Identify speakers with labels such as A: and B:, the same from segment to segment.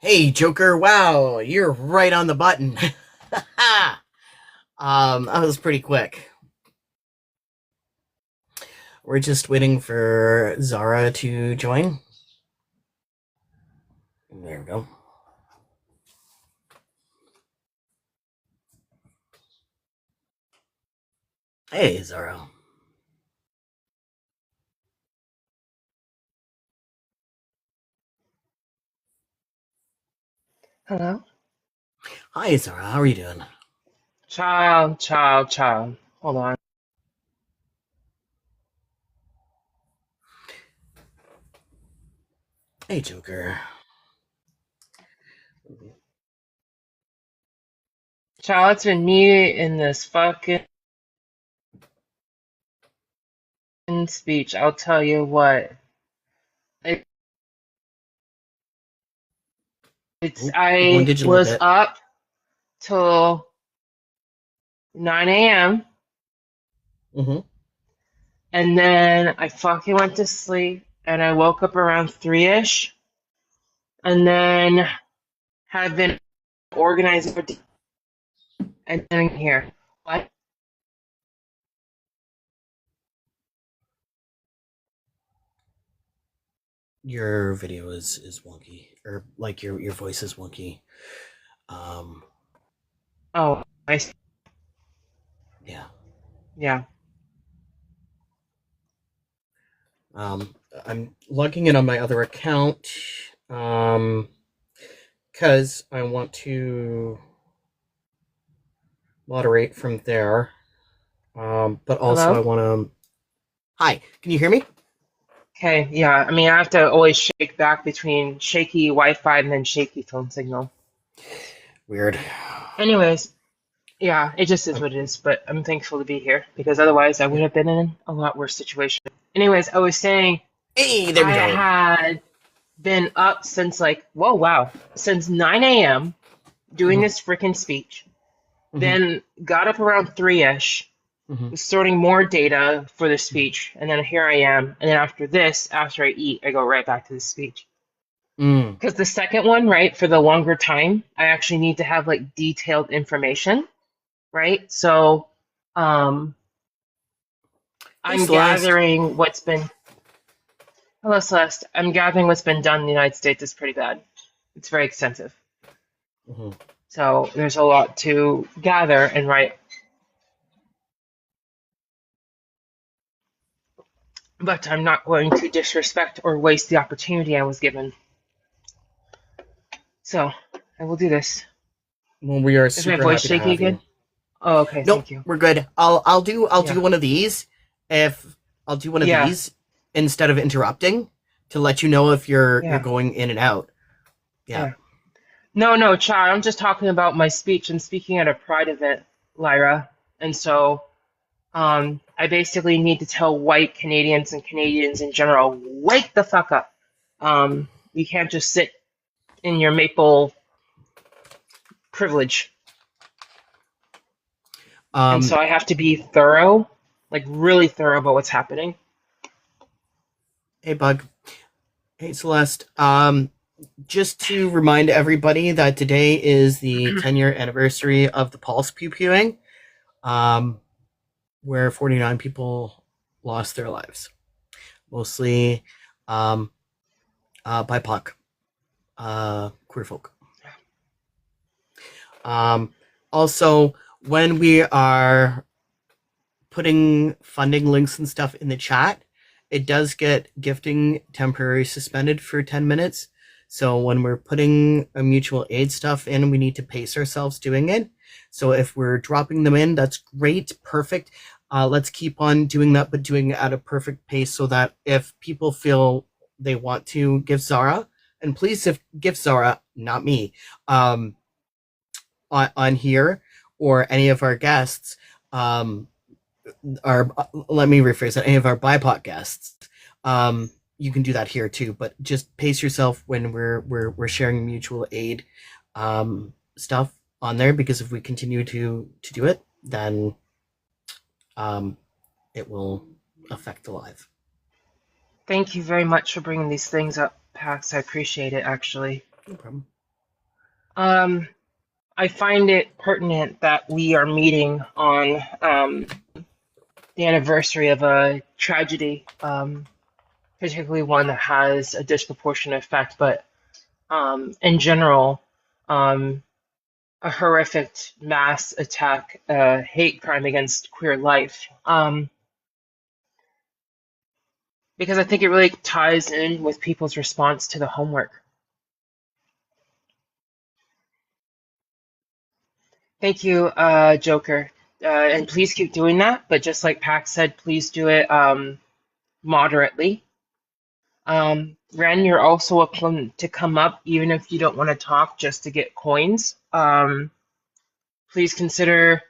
A: Hey, Joker! Wow, you're right on the button. That was pretty quick. We're just waiting for Zara to join. There we go. Hey, Zara.
B: Hello?
A: Hi, Zara. How are you doing?
B: Child. Hold on.
A: Hey, Joker.
B: Child, it's been me in this fucking speech. I'll tell you what. It,
A: Oh, you're going
B: I
A: digital a
B: was
A: bit.
B: up till 9 a.m.
A: Mm-hmm.
B: and then I fucking went to sleep and I woke up around 3-ish and then have been organizing for and then here. What?
A: Your video is wonky, or like your voice is wonky. Um,
B: Oh,
A: yeah.
B: yeah.
A: Um, I'm logging in on my other account. Um, because I want to moderate from there. But also I
B: Hello?
A: want to. Hi, can you hear me?
B: Okay, yeah. I mean, I have to always shake back between shaky Wi-Fi and then shaky phone signal.
A: Weird.
B: Anyways, yeah, it just is
A: Um,
B: what it is, but I'm thankful to be here because otherwise I would
A: yeah.
B: have been in a lot worse situation. Anyways, I was saying
A: Hey, there we
B: I
A: go.
B: had been up since like, whoa, wow, since 9 a.m. doing
A: Hmm.
B: this freaking speech,
A: Hmm.
B: then got up around 3-ish,
A: Hmm.
B: was sorting more data for the speech, and then here I am. And then after this, after I eat, I go right back to the speech.
A: Mm.
B: Because the second one, right, for the longer time, I actually need to have like detailed information, right? So, um,
A: Hey,
B: I'm
A: Celeste.
B: gathering what's been, hello, Celeste. I'm gathering what's been done in the United States is pretty bad. It's very extensive.
A: Hmm.
B: So there's a lot to gather and write, but I'm not going to disrespect or waste the opportunity I was given. So I will do this.
A: Well, we are
B: Is my
A: super
B: voice
A: happy to
B: shaky
A: have
B: again?
A: you.
B: Oh, okay,
A: Nope,
B: thank you.
A: we're good. I'll do
B: Yeah,
A: one of these if I'll do one of
B: yeah,
A: these instead of interrupting to let you know if you're
B: yeah,
A: going in and out. Yeah.
B: yeah. No, Chad, I'm just talking about my speech. I'm speaking at a Pride event, Lyra. And so I basically need to tell white Canadians and Canadians in general, wake the fuck up. You can't just sit in your maple privilege. And so
A: Um.
B: I have to be thorough, like really thorough about what's happening.
A: Hey, Bug. Hey, Celeste. Just to remind everybody that today is the 10-year anniversary of the Pulse pew pewing, um, where 49 people lost their lives, mostly um, BIPOC, queer folk. Um, Also, when we are putting funding links and stuff in the chat, it does get gifting temporarily suspended for 10 minutes. So when we're putting a mutual aid stuff in, we need to pace ourselves doing it. So if we're dropping them in, that's great, perfect. Let's keep on doing that, but doing it at a perfect pace so that if people feel they want to give Zara, and please give Zara, not me, um, on here or any of our guests, um, our let me rephrase that, any of our BIPOC guests, you can do that here too, but just pace yourself when we're sharing mutual aid stuff on there, because if we continue to do it, then um, it will affect the live.
B: Thank you very much for bringing these things up, Pax. I appreciate it, actually.
A: No problem.
B: I find it pertinent that we are meeting on the anniversary of a tragedy, particularly one that has a disproportionate effect, but in general, um, a horrific mass attack, hate crime against queer life. Because I think it really ties in with people's response to the homework. Thank you, Joker. And please keep doing that, but just like Pax said, please do it moderately. Ren, you're also welcome to come up, even if you don't want to talk, just to get coins. Please consider,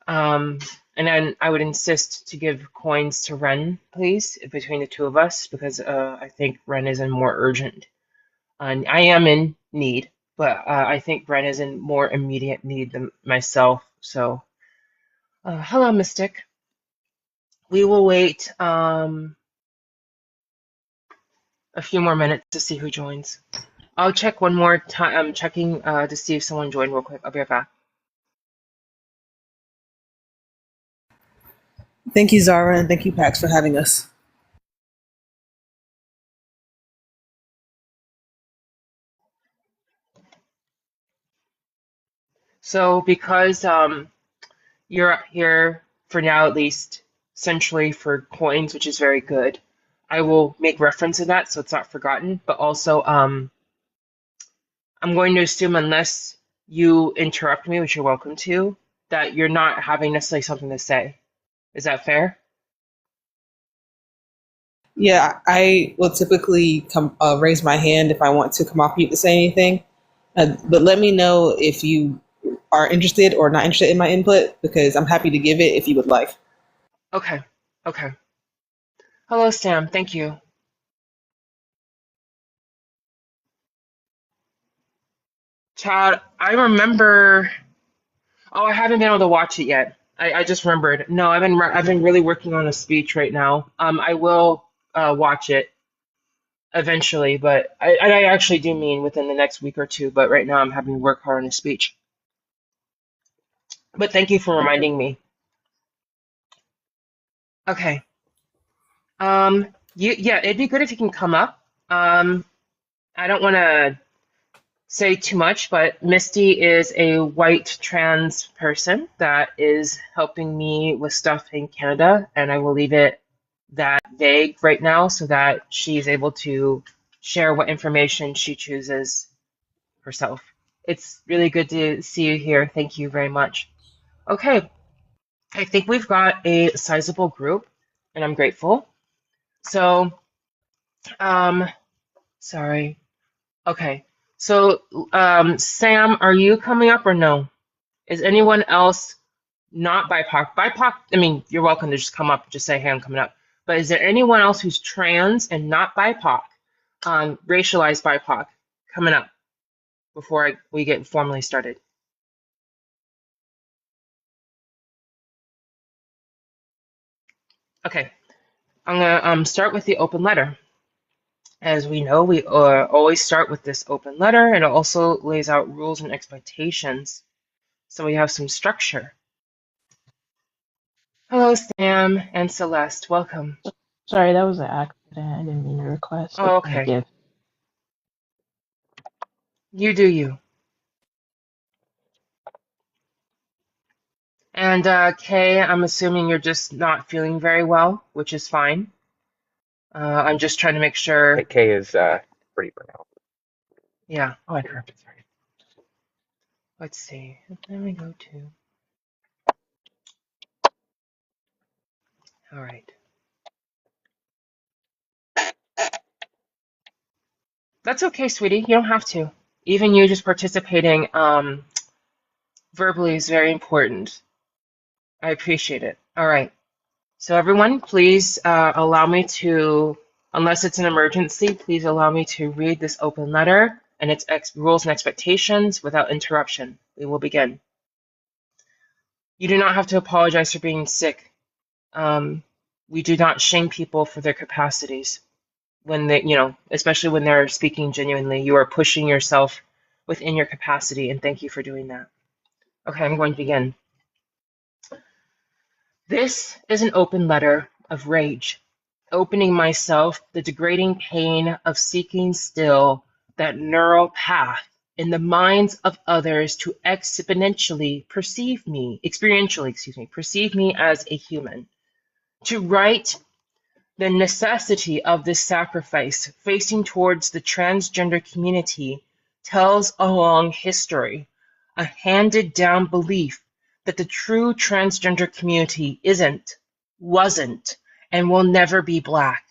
B: and then I would insist to give coins to Ren, please, between the two of us, because I think Ren is in more urgent. And I am in need, but I think Ren is in more immediate need than myself. So, hello, Mystic. We will wait a few more minutes to see who joins. I'll check one more time. I'm checking to see if someone joined real quick. I'll be right back.
C: Thank you, Zara, and thank you, Pax, for having us.
B: So, because you're here for now, at least, essentially for coins, which is very good, I will make reference to that so it's not forgotten. But also, I'm going to assume, unless you interrupt me, which you're welcome to, that you're not having necessarily something to say. Is that fair?
C: Yeah, I will typically raise my hand if I want to come off mute to say anything. But let me know if you are interested or not interested in my input, because I'm happy to give it if you would like.
B: Okay. Okay. Hello, Sam. Thank you. Chad, I remember. Oh, I haven't been able to watch it yet. I just remembered. No, I've been really working on a speech right now. I will watch it eventually, but I actually do mean within the next week or two. But right now, I'm having to work hard on a speech. But thank you for reminding me. Okay. Yeah, it'd be good if you can come up. I don't want to say too much, but Misty is a white trans person that is helping me with stuff in Canada, and I will leave it that vague right now so that she's able to share what information she chooses herself. It's really good to see you here. Thank you very much. Okay, I think we've got a sizable group, and I'm grateful. So, sorry. Okay. So, Sam, are you coming up or no? Is anyone else not BIPOC? BIPOC, I mean, you're welcome to just come up, just say, hey, I'm coming up. But is there anyone else who's trans and not BIPOC, racialized BIPOC, coming up before we get formally started? Okay. I'm going to start with the open letter. As we know, we always start with this open letter, and it also lays out rules and expectations. So we have some structure. Hello, Sam and Celeste. Welcome.
D: Sorry, that was an accident. I didn't mean to request.
B: Oh, okay.
D: Gift.
B: You do you. And Kay, I'm assuming you're just not feeling very well, which is fine. I'm just trying to make sure.
E: Kay is pretty burnt out.
B: Yeah.
D: Oh, I corrected. Sorry.
B: Let's see. Let me go to. All right. That's okay, sweetie. You don't have to. Even you just participating verbally is very important. I appreciate it. All right. So everyone, please allow me to, unless it's an emergency, please allow me to read this open letter and its rules and expectations without interruption. We will begin. You do not have to apologize for being sick. We do not shame people for their capacities when they, especially when they're speaking genuinely. You are pushing yourself within your capacity, and thank you for doing that. Okay, I'm going to begin. This is an open letter of rage, opening myself the degrading pain of seeking still that neural path in the minds of others to experientially perceive me as a human. To write the necessity of this sacrifice facing towards the transgender community tells a long history, a handed down belief that the true transgender community wasn't, and will never be Black.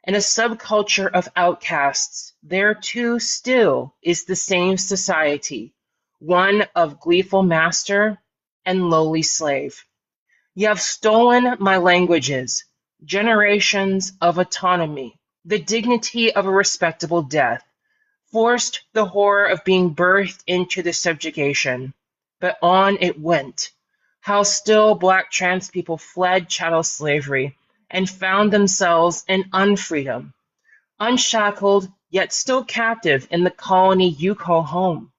B: And a subculture of outcasts, there too still is the same society, one of gleeful master and lowly slave. You have stolen my languages, generations of autonomy, the dignity of a respectable death, forced the horror of being birthed into the subjugation. But on it went. How still Black trans people fled chattel slavery and found themselves in unfreedom, unshackled yet still captive in the colony you call home.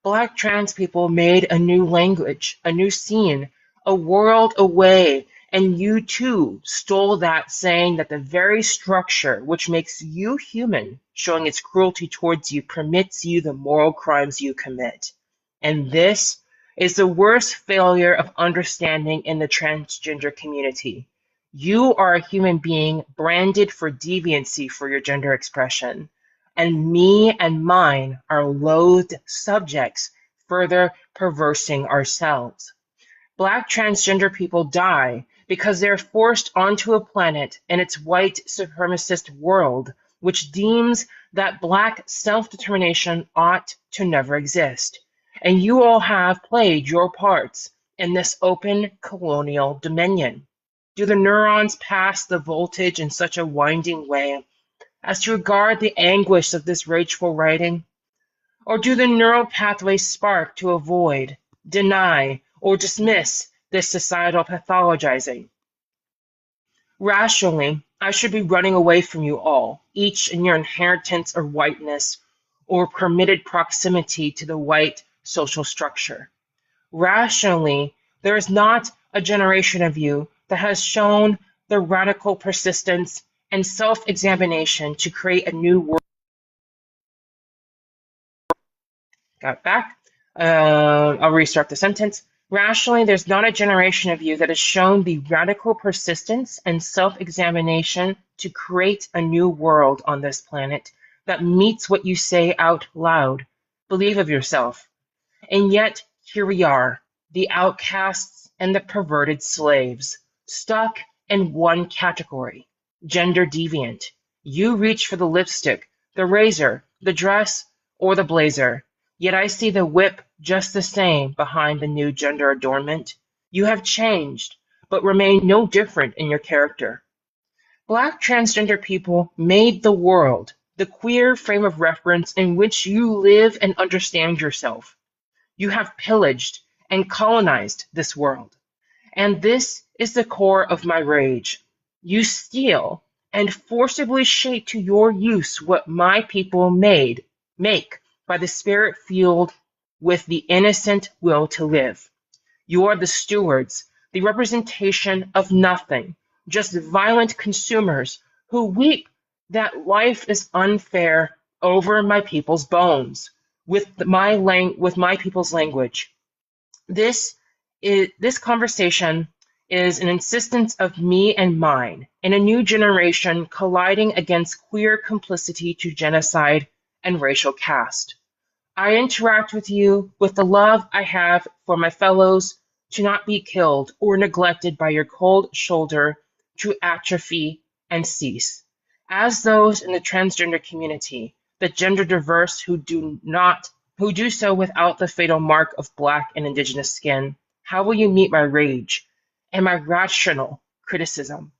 B: Black trans people made a new language, a new scene, a world away, and you too stole that, saying that the very structure which makes you human, showing its cruelty towards you, permits you the moral crimes you commit. And this is the worst failure of understanding in the transgender community. You are a human being branded for deviancy for your gender expression, and me and mine are loathed subjects, further perversing ourselves. Black transgender people die because they're forced onto a planet in its white supremacist world, which deems that Black self-determination ought to never exist. And you all have played your parts in this open colonial dominion. Do the neurons pass the voltage in such a winding way as to regard the anguish of this rageful writing? Or do the neural pathways spark to avoid, deny, or dismiss this societal pathologizing? Rationally, I should be running away from you all, each in your inheritance or whiteness, or permitted proximity to the white social structure. Rationally, there is not a generation of you that has shown the radical persistence and self-examination to create a new world. Got it back. I'll restart the sentence. Rationally, there's not a generation of you that has shown the radical persistence and self-examination to create a new world on this planet that meets what you say out loud. Believe of yourself. And yet, here we are, the outcasts and the perverted slaves, stuck in one category, gender deviant. You reach for the lipstick, the razor, the dress, or the blazer. Yet I see the whip just the same behind the new gender adornment. You have changed, but remain no different in your character. Black transgender people made the world, the queer frame of reference in which you live and understand yourself. You have pillaged and colonized this world. And this is the core of my rage. You steal and forcibly shape to your use what my people make by the spirit fueled with the innocent will to live. You are the stewards, the representation of nothing, just violent consumers who weep that life is unfair over my people's bones, with my people's language. This conversation is an insistence of me and mine in a new generation colliding against queer complicity to genocide and racial caste. I interact with you with the love I have for my fellows to not be killed or neglected by your cold shoulder to atrophy and cease. As those in the transgender community, the gender diverse who do so without the fatal mark of Black and Indigenous skin, how will you meet my rage and my rational criticism?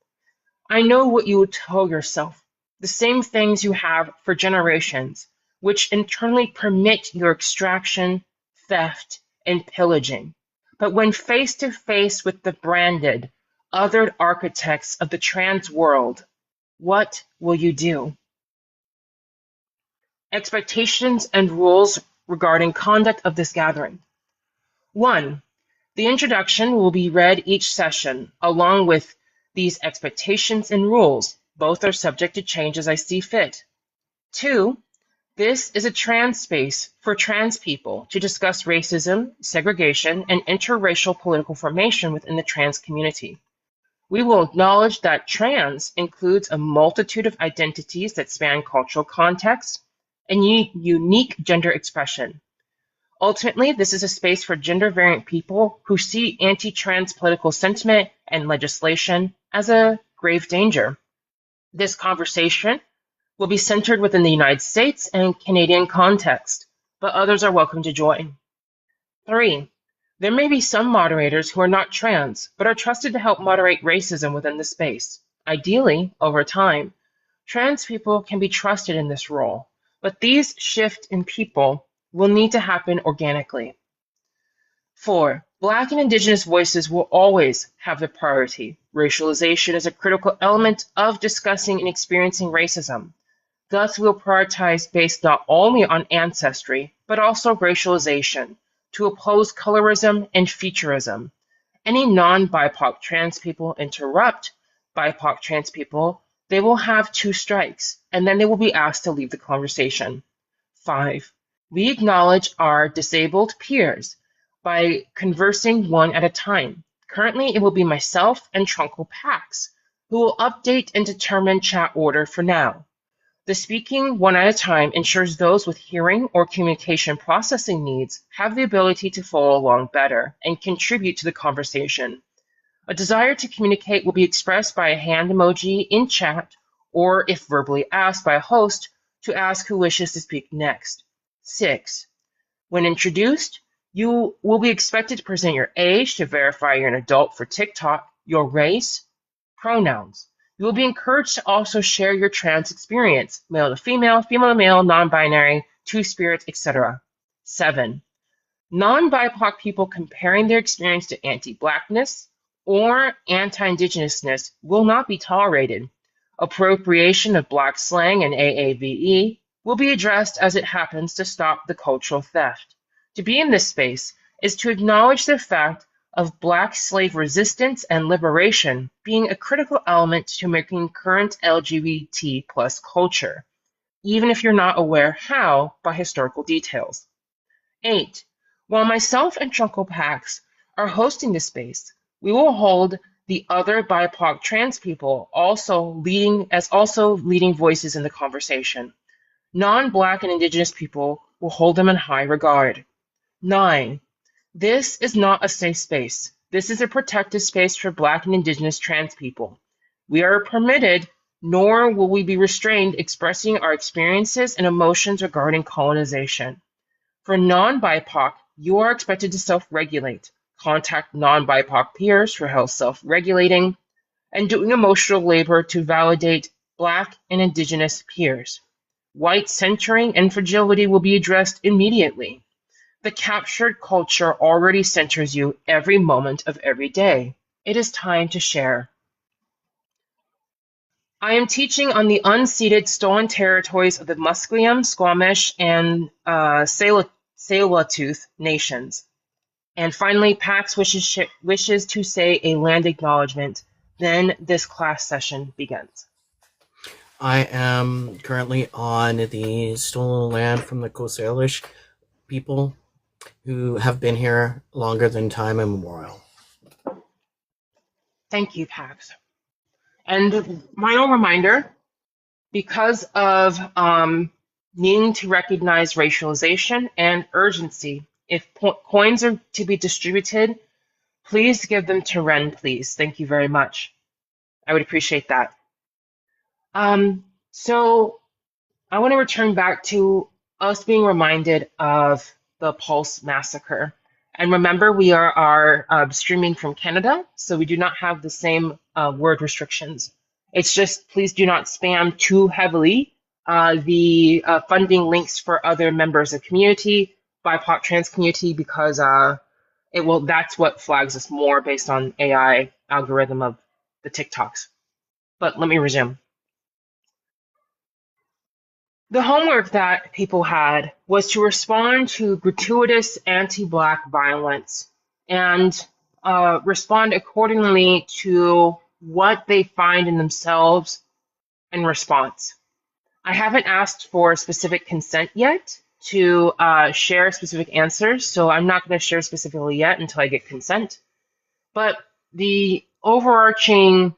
B: I know what you will tell yourself, the same things you have for generations, which internally permit your extraction, theft, and pillaging. But when face to face with the branded, othered architects of the trans world, what will you do? Expectations and rules regarding conduct of this gathering. 1. The introduction will be read each session, along with these expectations and rules. Both are subject to change as I see fit. 2. This is a trans space for trans people to discuss racism, segregation, and interracial political formation within the trans community. We will acknowledge that trans includes a multitude of identities that span cultural context and unique gender expression. Ultimately, this is a space for gender variant people who see anti-trans political sentiment and legislation as a grave danger. This conversation will be centered within the United States and Canadian context, but others are welcome to join. 3. There may be some moderators who are not trans, but are trusted to help moderate racism within the space. Ideally, over time, trans people can be trusted in this role, but these shifts in people will need to happen organically. 4. Black and Indigenous voices will always have the priority. Racialization is a critical element of discussing and experiencing racism. Thus, we'll prioritize based not only on ancestry, but also racialization to oppose colorism and featureism. Any non-BIPOC trans people interrupt BIPOC trans people, they will have 2 strikes, and then they will be asked to leave the conversation. 5. We acknowledge our disabled peers by conversing one at a time. Currently, it will be myself and Trunkel Pax, who will update and determine chat order for now. The speaking one at a time ensures those with hearing or communication processing needs have the ability to follow along better and contribute to the conversation. A desire to communicate will be expressed by a hand emoji in chat, or if verbally asked by a host, to ask who wishes to speak next. 6. When introduced, you will be expected to present your age to verify you're an adult for TikTok, your race, pronouns. You will be encouraged to also share your trans experience, male to female to male, non-binary, two-spirit, etc. 7. Non-BIPOC people comparing their experience to anti-Blackness or anti-Indigenousness will not be tolerated. Appropriation of Black slang and AAVE will be addressed as it happens to stop the cultural theft. To be in this space is to acknowledge the fact of Black slave resistance and liberation being a critical element to making current LGBT plus culture, even if you're not aware how by historical details. 8. While myself and Trunkel Pax are hosting this space, we will hold the other BIPOC trans people also leading voices in the conversation. Non-Black and Indigenous people will hold them in high regard. 9. This is not a safe space. This is a protected space for Black and Indigenous trans people. We are permitted, nor will we be restrained, expressing our experiences and emotions regarding colonization. For non-BIPOC, you are expected to self-regulate, contact non-BIPOC peers for help self-regulating, and doing emotional labor to validate Black and Indigenous peers. White centering and fragility will be addressed immediately. The captured culture already centers you every moment of every day. It is time to share. I am teaching on the unceded stolen territories of the Musqueam, Squamish, and Tsleil-Waututh nations. And finally, Pax wishes to say a land acknowledgement. Then this class session begins.
A: I am currently on the stolen land from the Coast Salish people who have been here longer than time immemorial.
B: Thank you, Pax. And final reminder, because of needing to recognize racialization and urgency, if coins are to be distributed, please give them to Ren, please. Thank you very much. I would appreciate that. So I want to return back to us being reminded of the Pulse massacre. And remember, we are streaming from Canada, so we do not have the same word restrictions. It's just please do not spam too heavily the funding links for other members of community, BIPOC trans community, because that's what flags us more based on AI algorithm of the TikToks. But let me resume. The homework that people had was to respond to gratuitous anti-Black violence and respond accordingly to what they find in themselves in response. I haven't asked for specific consent yet to share specific answers, so I'm not going to share specifically yet until I get consent. But the overarching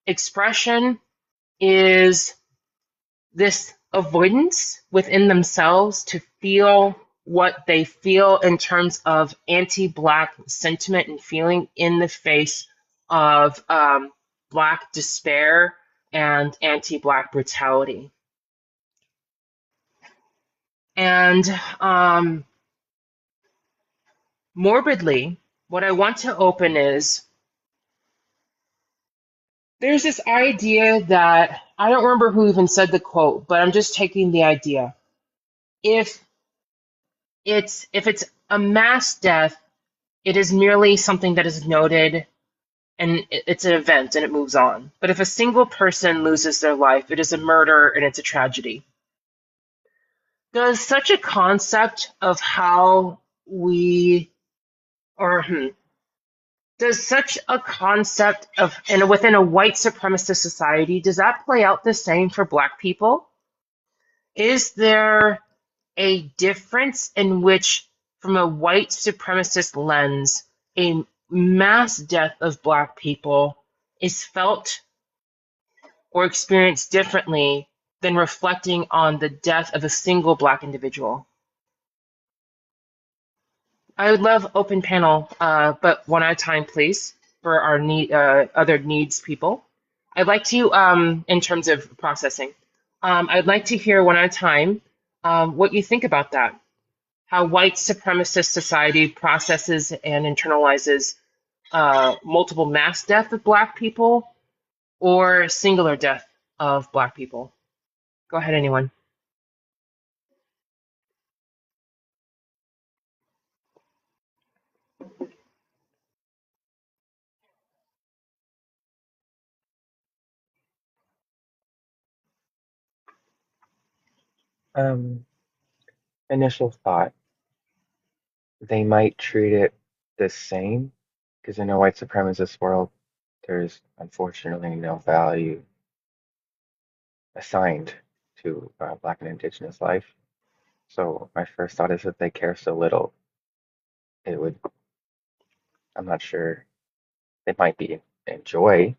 B: expression is this avoidance within themselves to feel what they feel in terms of anti-Black sentiment and feeling in the face of Black despair and anti-Black brutality. And morbidly, what I want to open is there's this idea that I don't remember who even said the quote, but I'm just taking the idea. If it's a mass death, it is merely something that is noted and it's an event and it moves on. But if a single person loses their life, it is a murder and it's a tragedy. Does such a concept of how we, or does such a concept of, and within a white supremacist society, does that play out the same for Black people? Is there a difference in which, from a white supremacist lens, a mass death of Black people is felt or experienced differently than reflecting on the death of a single Black individual? I would love open panel, but one at a time, please, for our other needs people. I'd like to, in terms of processing, I'd like to hear one at a time what you think about that. How white supremacist society processes and internalizes multiple mass death of Black people or singular death of Black people. Go ahead, anyone.
E: Um, Initial thought, they might treat it the same because in a white supremacist world, there's unfortunately no value assigned to Black and Indigenous life. So my first thought is that they care so little, it would, I'm not sure, it might be enjoy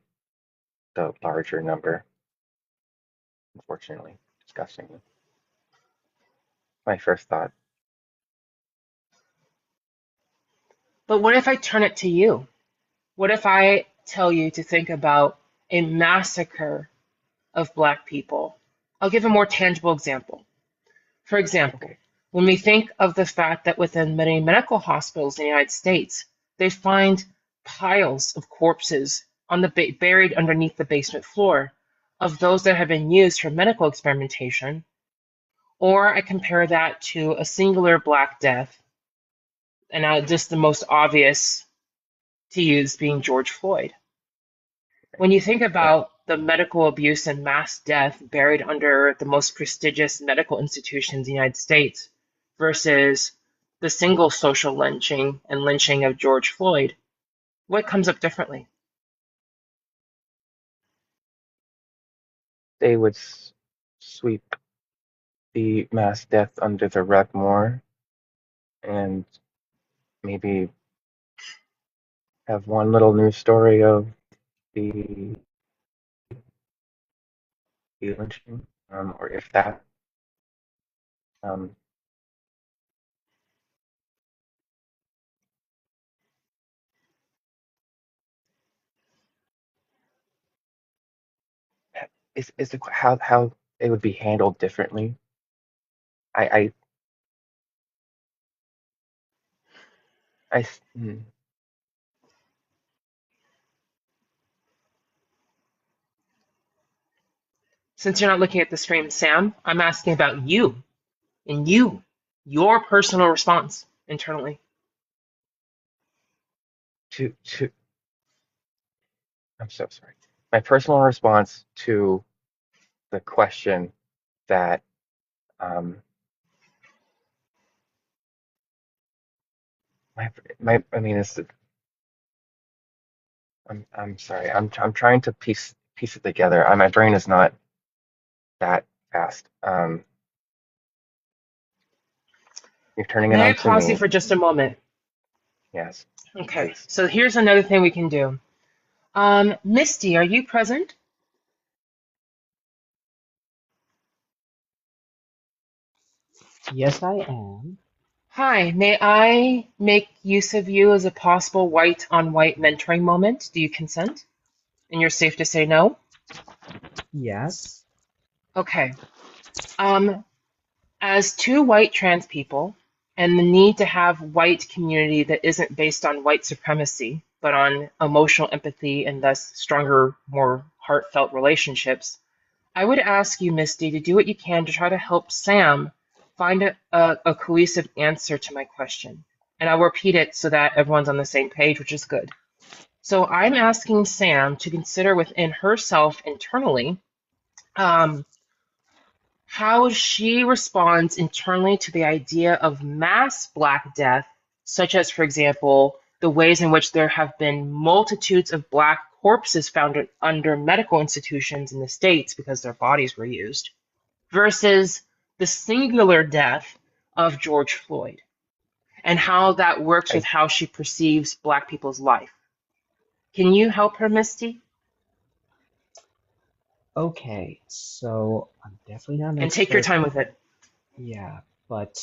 E: the larger number, unfortunately, disgustingly. My first thought.
B: But what if I turn it to you? What if I tell you to think about a massacre of Black people? I'll give a more tangible example. For example,
E: Okay.
B: when we think of the fact that within many medical hospitals in the United States, they find piles of corpses on the buried underneath the basement floor of those that have been used for medical experimentation, or I compare that to a singular Black death, and just the most obvious to use being George Floyd. When you think
E: Yeah.
B: about the medical abuse and mass death buried under the most prestigious medical institutions in the United States versus the single social lynching and lynching of George Floyd, what comes up differently?
E: They would sweep the mass death under the rug more and maybe have one little news story of the lynching, or if that. Um, is the how it would be handled differently? I I s- hmm.
B: Since you're not looking at the stream, Sam, I'm asking about you and your personal response internally.
E: To I'm so sorry. My personal response to the question that Um, I mean, I'm sorry. I'm trying to piece it together. My brain is not that fast. You're turning it
B: May I
E: on to
B: pause you
E: me.
B: for just a moment?
E: Yes,
B: Okay,
E: please.
B: so here's another thing we can do. Misty, are you present?
F: Yes, I am.
B: Hi, may I make use of you as a possible white on white mentoring moment? Do you consent? And you're safe to say no?
F: Yes.
B: Okay. Um, as two white trans people, and the need to have white community that isn't based on white supremacy, but on emotional empathy and thus stronger, more heartfelt relationships, I would ask you, Misty, to do what you can to try to help Sam find a cohesive answer to my question. And I'll repeat it so that everyone's on the same page, which is good. So I'm asking Sam to consider within herself internally um, how she responds internally to the idea of mass Black death, such as, for example, the ways in which there have been multitudes of Black corpses found under medical institutions in the States because their bodies were used, versus the singular death of George Floyd, and how that works with
E: I
B: how she perceives Black people's life. Can you help her, Misty?
F: Okay, so I'm definitely not an
B: And take your
F: expert.
B: time with it.
F: Yeah, but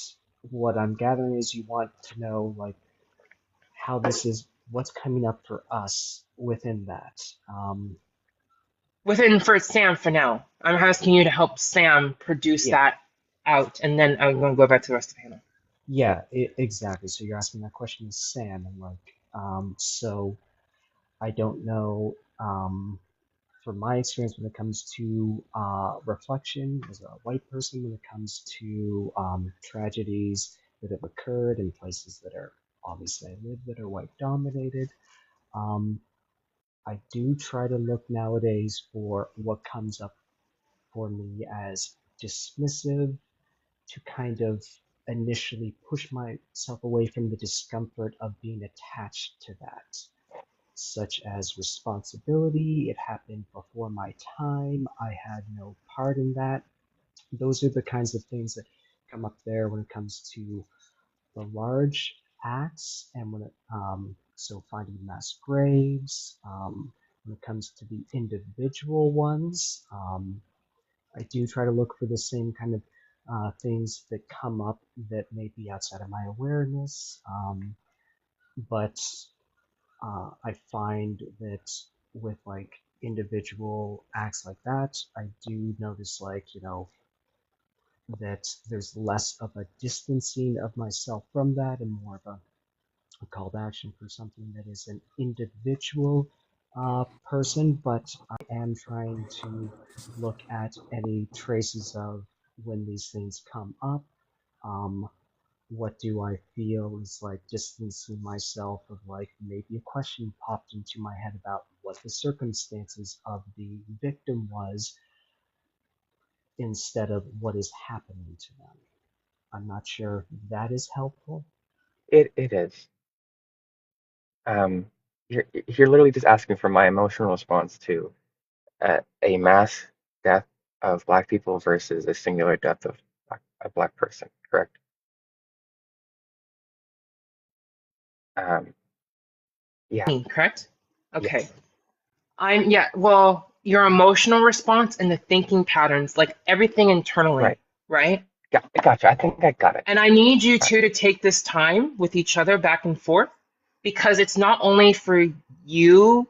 F: what I'm gathering is you want to know, like, how this is, what's coming up for us within that.
B: Within for Sam for now. I'm asking you to help Sam produce
F: Yeah,
B: that out, and then I'm going to go back to the rest of the panel.
F: yeah, exactly. So you're asking that question to Sam, and like, so I don't know, from my experience when it comes to reflection as a white person, when it comes to tragedies that have occurred in places that are obviously I live that are white dominated. Um, I do try to look nowadays for what comes up for me as dismissive to kind of initially push myself away from the discomfort of being attached to that, such as responsibility. It happened before my time. I had no part in that. Those are the kinds of things that come up there when it comes to the large acts and when it, so finding mass graves, when it comes to the individual ones, I do try to look for the same kind of things that come up that may be outside of my awareness. But I find that with like individual acts like that, I do notice like, that there's less of a distancing of myself from that and more of a call to action for something that is an individual person, but I am trying to look at any traces of when these things come up. Um, what do I feel is like distancing myself of like maybe a question popped into my head about what the circumstances of the victim was instead of what is happening to them. I'm not sure if that is helpful.
E: it is. Um, you're literally just asking for my emotional response to a mass death of Black people versus a singular death of a Black person, correct? Um, yeah,
B: Correct? Okay.
E: yes,
B: Yeah, well, your emotional response and the thinking patterns, like everything internally,
E: right.
B: right?
E: Gotcha. I think I got it.
B: And I need you
E: Uh,
B: two to take this time with each other back and forth because it's not only for you,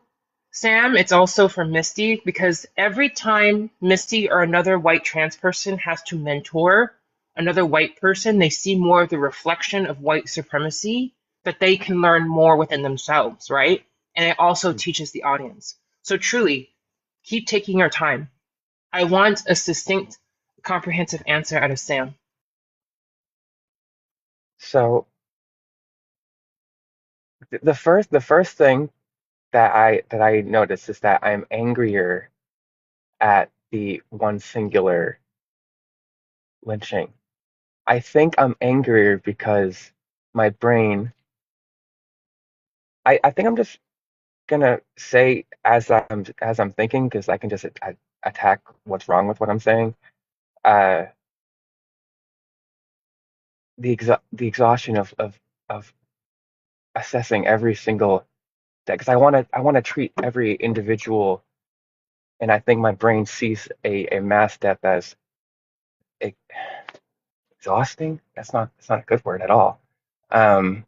B: Sam, it's also for Misty. Because every time Misty or another white trans person has to mentor another white person, they see more of the reflection of white supremacy that they can learn more within themselves, right? And it also teaches the audience. So truly, keep taking your time. I want a succinct, comprehensive answer out of Sam.
E: so the first thing that I noticed is that I'm angrier at the one singular lynching I think I'm angrier because my brain. I think I'm just gonna say as I'm thinking because I can just attack what's wrong with what I'm saying. Uh, the exhaustion of assessing every single day because I want to treat every individual, and I think my brain sees a mass death as e- exhausting. That's not a good word at all. Um,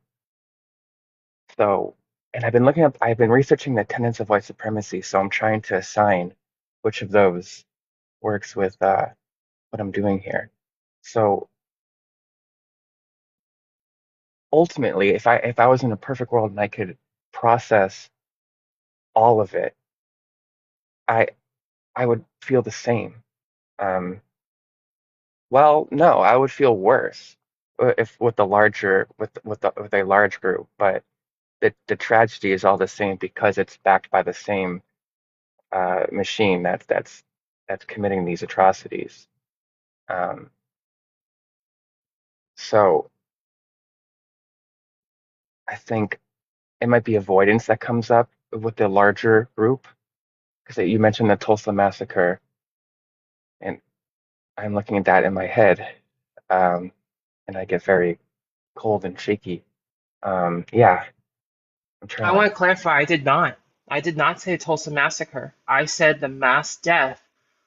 E: so, and I've been researching the tenets of white supremacy, so I'm trying to assign which of those works with what I'm doing here. So ultimately, if I was in a perfect world and I could process all of it, I I would feel the same. Um, well, no, I would feel worse if with the larger with a large group, but the tragedy is all the same because it's backed by the same machine that's committing these atrocities. Um, so I think it might be avoidance that comes up with the larger group because you mentioned the Tulsa massacre, and I'm looking at that in my head, um, and I get very cold and shaky. Yeah, I'm
B: I
E: trying.
B: want to clarify, I did not. I did not say Tulsa Massacre. I said the mass death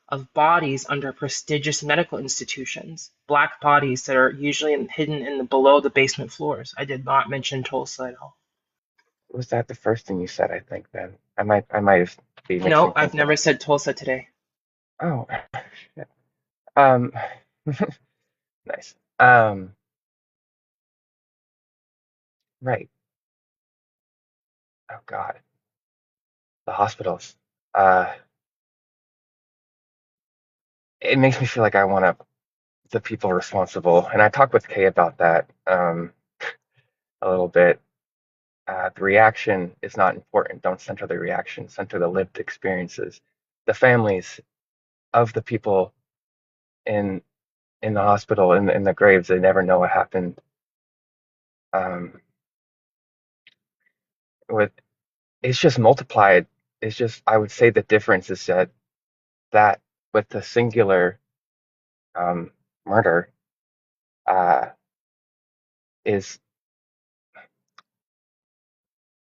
B: of bodies under prestigious medical institutions, black bodies that are usually hidden in the below the basement floors. I did not mention Tulsa at all.
E: Was that the first thing you said? I think then I might have be
B: No,
E: mixing
B: I've
E: things
B: never
E: up.
B: said Tulsa today.
E: Oh, shit. Um, nice. Right. Oh God, the hospitals. Uh, it makes me feel like I want to the people responsible, and I talked with Kay about that a little bit. The reaction is not important. Don't center the reaction. Center the lived experiences. The families of the people in in the hospital in the graves. They never know what happened. Um, with it's just multiplied. It's just I would say the difference is that with the singular um, murder uh, is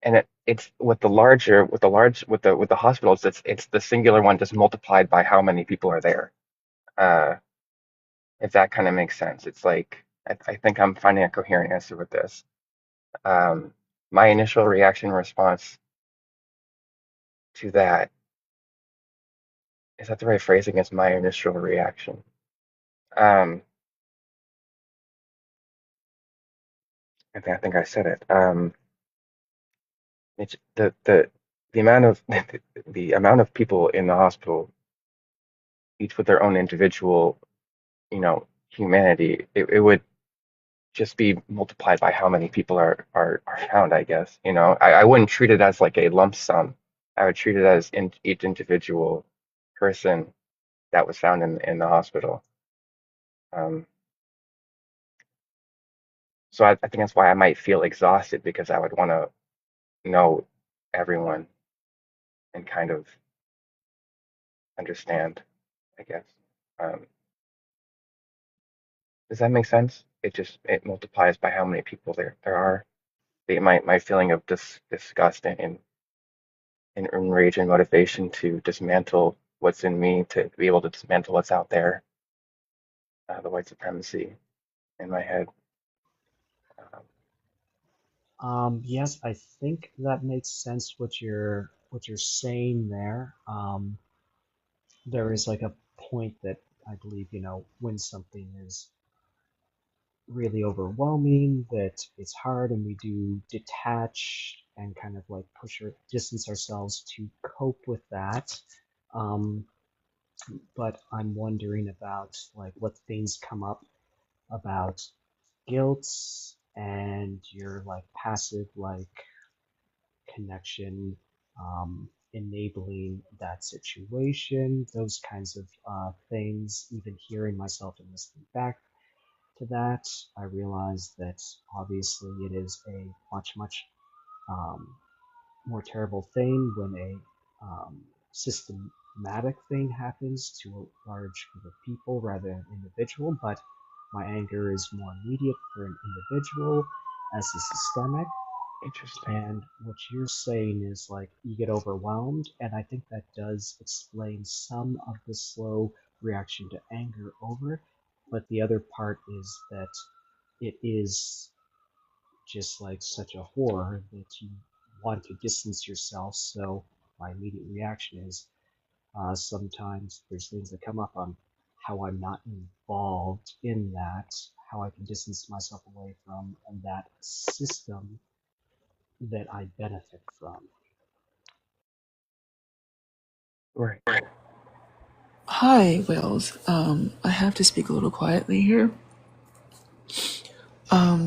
E: and it's with the hospitals. It's the singular one just multiplied by how many people are there. Uh, if that kind of makes sense, it's like I think I'm finding a coherent answer with this. Um, my initial reaction response to that is that the right phrasing is my initial reaction. Um, I think I said it. It's the amount of the amount of people in the hospital, each with their own individual, humanity. It would just be multiplied by how many people are found, I guess. I wouldn't treat it as like a lump sum. I would treat it as each individual person that was found in the hospital. Um, so I think that's why I might feel exhausted because I would want to know everyone and kind of understand, I guess. Um, does that make sense? It multiplies by how many people there are. My feeling of disgust and rage and motivation to dismantle what's in me, to be able to dismantle what's out there, the white supremacy in my head. Um,
F: Yes, I think that makes sense what you're saying there. There is like a point that I believe, when something is really overwhelming, that it's hard, and we do detach and kind of like distance ourselves to cope with that. Um, but I'm wondering about like what things come up about guilt and your like passive like connection, enabling that situation, those kinds of things, even hearing myself and listening back to that, I realized that obviously it is a much um, more terrible thing when a systematic thing happens to a large group of people rather than an individual. But my anger is more immediate for an individual as is systemic.
E: Interesting.
F: And what you're saying is like you get overwhelmed, and I think that does explain some of the slow reaction to anger over it. But the other part is that it is just like such a horror that you want to distance yourself. So my immediate reaction is sometimes there's things that come up on how I'm not involved in that, how I can distance myself away from, and that system that I benefit from.
E: Right.
G: Hi, Wales. I have to speak a little quietly here.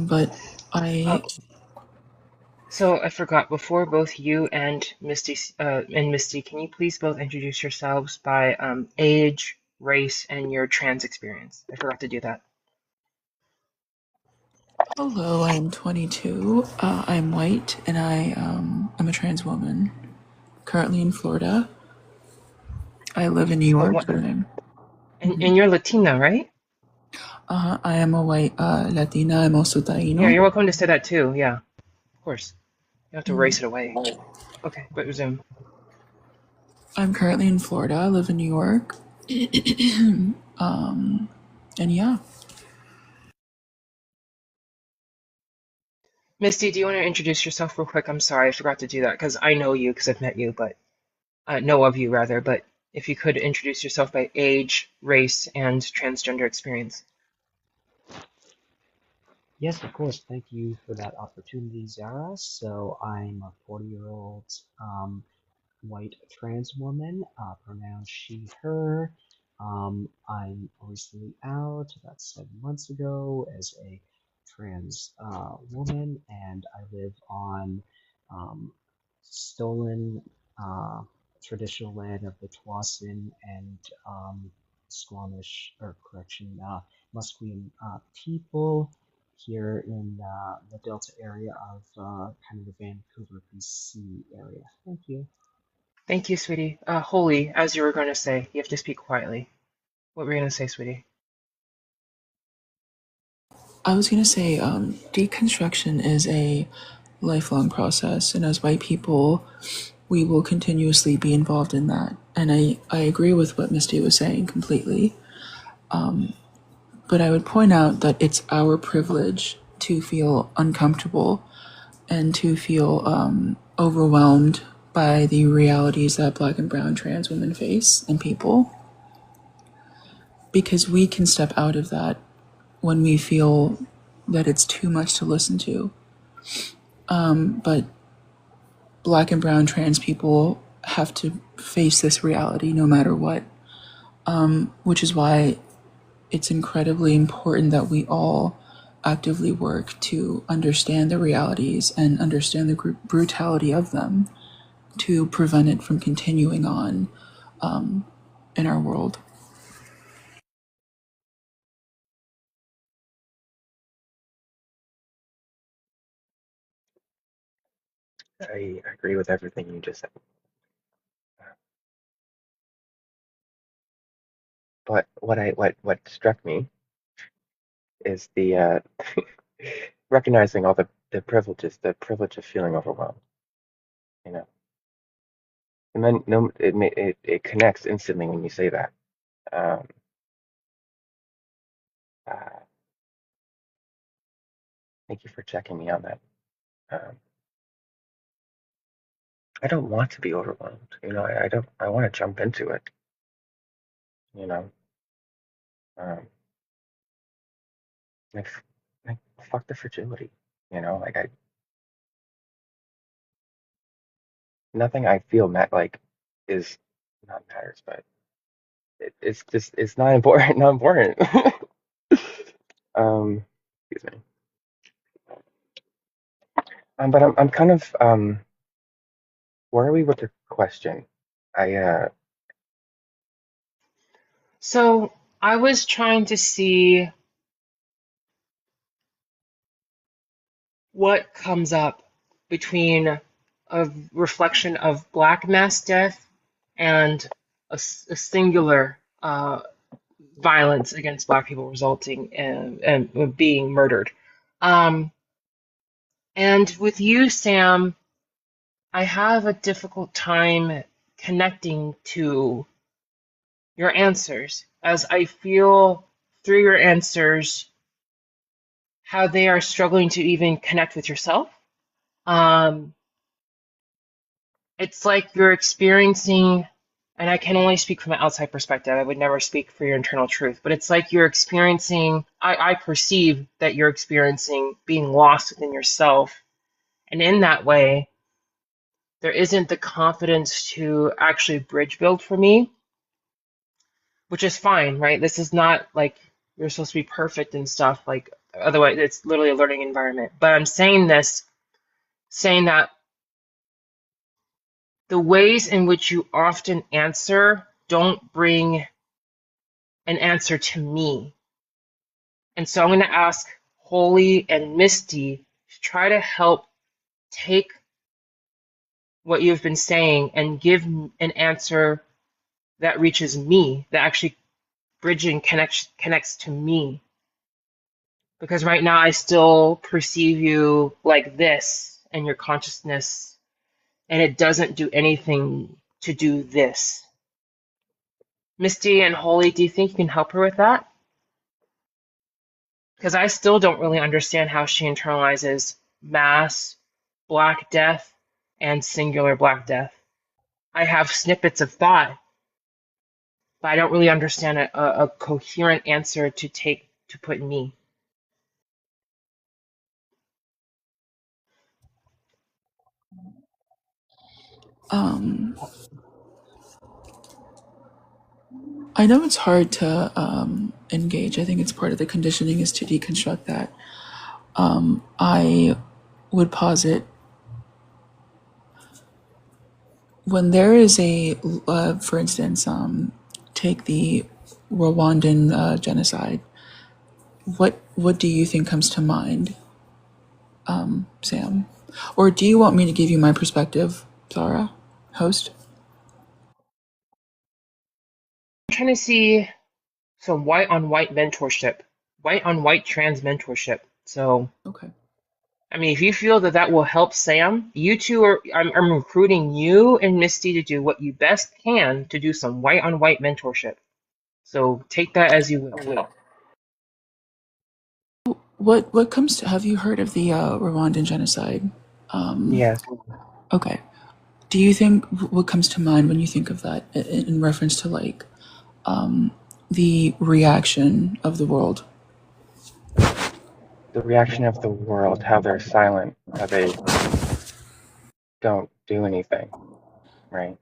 G: But I,
B: Oh, so I forgot, before both you and Misty, can you please both introduce yourselves by age, race, and your trans experience? I forgot to do that.
G: hello, I am 22. I'm white, and I'm a trans woman. Currently in Florida. I live in New
B: Oh,
G: York,
B: what?
G: but I'm,
B: And you're Latina, right?
G: I am a white Latina. I'm also
B: Yeah,
G: Taino.
B: you're welcome to say that too. Yeah, of course. You have to erase it away. Okay, but resume.
G: I'm currently in Florida. I live in New York. And yeah.
B: Misty, do you want to introduce yourself real quick? I'm sorry, I forgot to do that because I know you because I've met you, but know of you rather. But if you could introduce yourself by age, race, and transgender experience.
F: Yes, of course. Thank you for that opportunity, Zara. So I'm a 40-year-old white trans woman, pronouns she, her. I'm recently out about 7 months ago as a trans woman, and I live on um, stolen traditional land of the Tawasin and Squamish, or correction, Musqueam people here in the Delta area of kind of the Vancouver, BC area. Thank you.
B: Thank you, sweetie. Holy, as you were going to say, you have to speak quietly. What were you going to say, sweetie?
G: I was gonna say, deconstruction is a lifelong process, and as white people, we will continuously be involved in that. And I agree with what Misty was saying completely. But I would point out that it's our privilege to feel uncomfortable and to feel overwhelmed by the realities that Black and Brown trans women face and people, because we can step out of that when we feel that it's too much to listen to. But Black and Brown trans people have to face this reality no matter what, which is why it's incredibly important that we all actively work to understand the realities and understand the brutality of them to prevent it from continuing on in our world.
E: I agree with everything you just said. But what struck me is the recognizing all the privileges, the privilege of feeling overwhelmed, you know. And then no, it connects instantly when you say that. Um, uh, Thank you for checking me on that. Um, I don't want to be overwhelmed, you know. I don't. I want to jump into it, you know. Um, like, like fuck the fragility, you know. Like I, nothing I feel like is not matters, but it's just it's not important. Not important. um, excuse me. But I'm kind of where are we with the question? I
B: So I was trying to see what comes up between a reflection of Black mass death and a singular violence against Black people resulting in and being murdered. And with you, Sam, I have a difficult time connecting to your answers, as I feel through your answers how they are struggling to even connect with yourself. It's like you're experiencing, and I can only speak from an outside perspective, I would never speak for your internal truth, but it's like you're experiencing, I perceive that you're experiencing being lost within yourself. And in that way, there isn't the confidence to actually bridge build for me, which is fine, right? This is not like you're supposed to be perfect and stuff, like otherwise it's literally a learning environment. But I'm saying this, saying that the ways in which you often answer don't bring an answer to me. And so I'm going to ask Holy and Misty to try to help take what you've been saying and give an answer that reaches me, that actually bridging connects to me. Because right now I still perceive you like this and your consciousness, and it doesn't do anything to do this. Misty and Holy, do you think you can help her with that? Because I still don't really understand how she internalizes mass Black death and singular Black death. I have snippets of thought, but I don't really understand a coherent answer to put in me.
G: I know it's hard to engage. I think it's part of the conditioning is to deconstruct that. I would posit when there is for instance, take the Rwandan genocide. What do you think comes to mind, Sam? Or do you want me to give you my perspective, Zara, host?
B: I'm trying to see some white on white mentorship, white on white trans mentorship. So,
G: Okay.
B: I mean, if you feel that that will help Sam, you two are, I'm recruiting you and Misty to do what you best can to do some white on white mentorship. So take that as you will.
G: What comes to, have you heard of the Rwandan genocide?
E: Yes.
G: Okay. Do you think what comes to mind when you think of that in reference to like the reaction of the world?
E: The reaction of the world, how they're silent, how they don't do anything, right?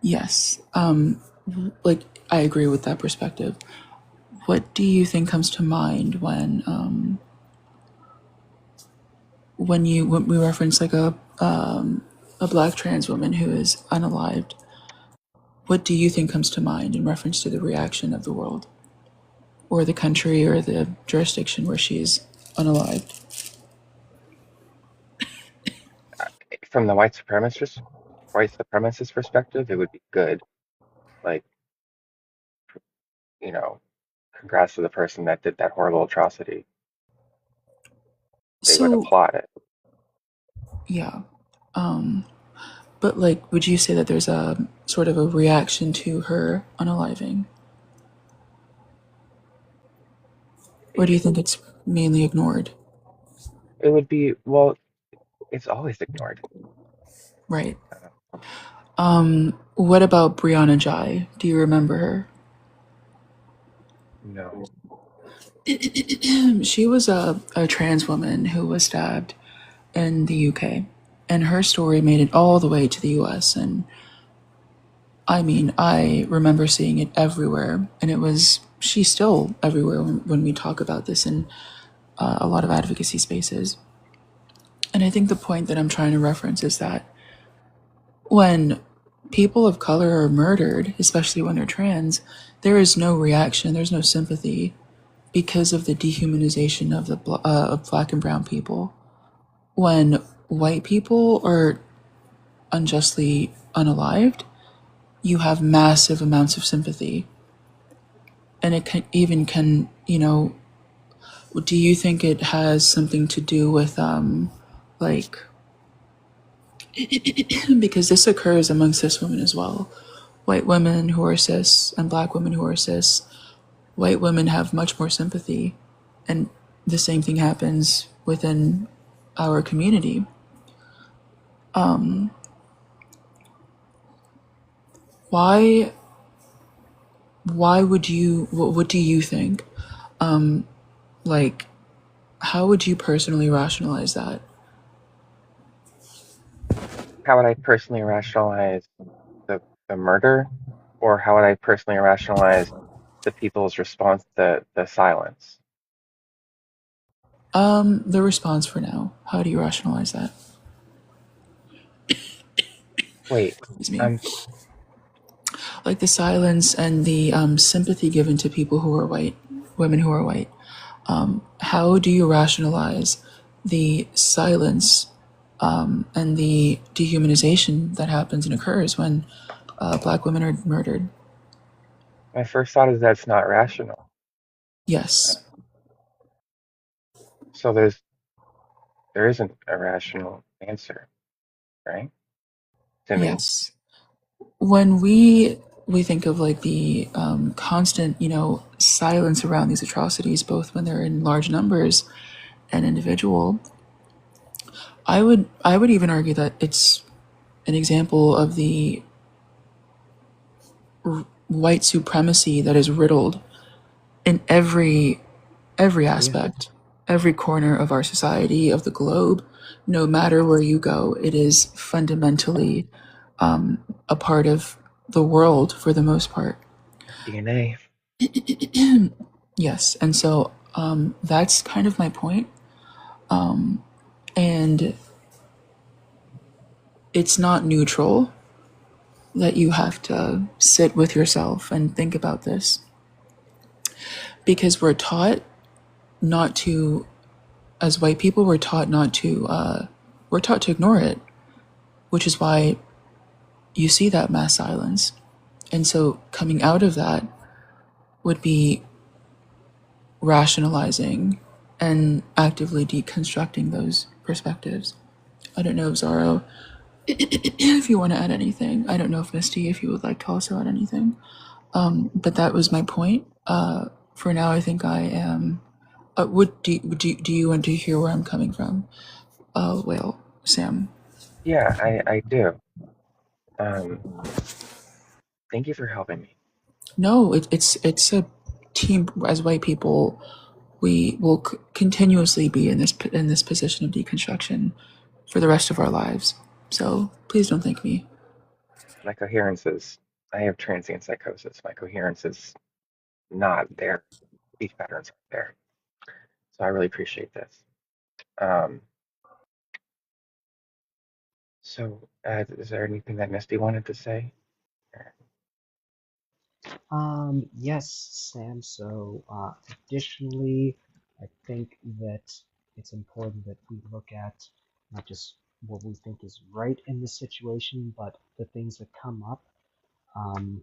G: Yes. Like I agree with that perspective. What do you think comes to mind when we reference like a Black trans woman who is unalived? What do you think comes to mind in reference to the reaction of the world, or the country, or the jurisdiction where she is unalived?
E: From the white supremacist perspective, it would be good. Like, you know, congrats to the person that did that horrible atrocity. They would
G: So
E: applaud it.
G: yeah, but like, would you say that there's a sort of a reaction to her unaliving, or do you think it's mainly ignored?
E: It would be, well, it's always ignored.
G: Right. What about Brianna Jai? Do you remember her?
E: No.
G: She was a trans woman who was stabbed in the UK, and her story made it all the way to the US. And I mean, I remember seeing it everywhere, and she's still everywhere when we talk about this in a lot of advocacy spaces. And I think the point that I'm trying to reference is that when people of color are murdered, especially when they're trans, there is no reaction, there's no sympathy because of the dehumanization of of Black and brown people. when white people are unjustly unalived, you have massive amounts of sympathy. And it can even can, do you think it has something to do with like because this occurs among cis women as well. White women who are cis and black women who are cis, white women have much more sympathy, and the same thing happens within our community. Why would you what do you think? Like, how would you personally rationalize that?
E: How would I personally rationalize the murder, or how would I personally rationalize the people's response to the silence?
G: The response for now. How do you rationalize that?
E: Wait,
G: Excuse me.
E: I'm
G: Like the silence and the sympathy given to people who are white, women who are white. How do you rationalize the silence and the dehumanization that happens and occurs when black women are murdered?
E: my first thought is that's not rational.
G: Yes.
E: So there isn't a rational answer, right? To me.
G: Yes. When we think of like the constant, silence around these atrocities, both when they're in large numbers and individual, I would even argue that it's an example of the white supremacy that is riddled in every
F: Yeah.
G: aspect, every corner of our society, of the globe. No matter where you go, it is fundamentally a part of the world for the most part.
E: DNA.
G: Yes, and so that's kind of my point. And it's not neutral that you have to sit with yourself and think about this because not to, as white people, we're taught to ignore it, which is why you see that mass silence. And so coming out of that would be rationalizing and actively deconstructing those perspectives. I don't know, Zaro, if you want to add anything. I don't know if Misty, if you would like to also add anything. But that was my point. For now, I think I am. Do you want to hear where I'm coming from? Well, Sam.
E: Yeah, I do. Um, Thank you for helping me.
G: No, it's a team. As white people, we will continuously be in this position of deconstruction for the rest of our lives. So please don't thank me.
E: My coherence is, I have transient psychosis. My coherence is not there. Speech patterns aren't there. So I really appreciate this. Um, is there anything that Misty wanted to say?
F: Yes, Sam. So, additionally, I think that it's important that we look at not just what we think is right in the situation, but the things that come up um,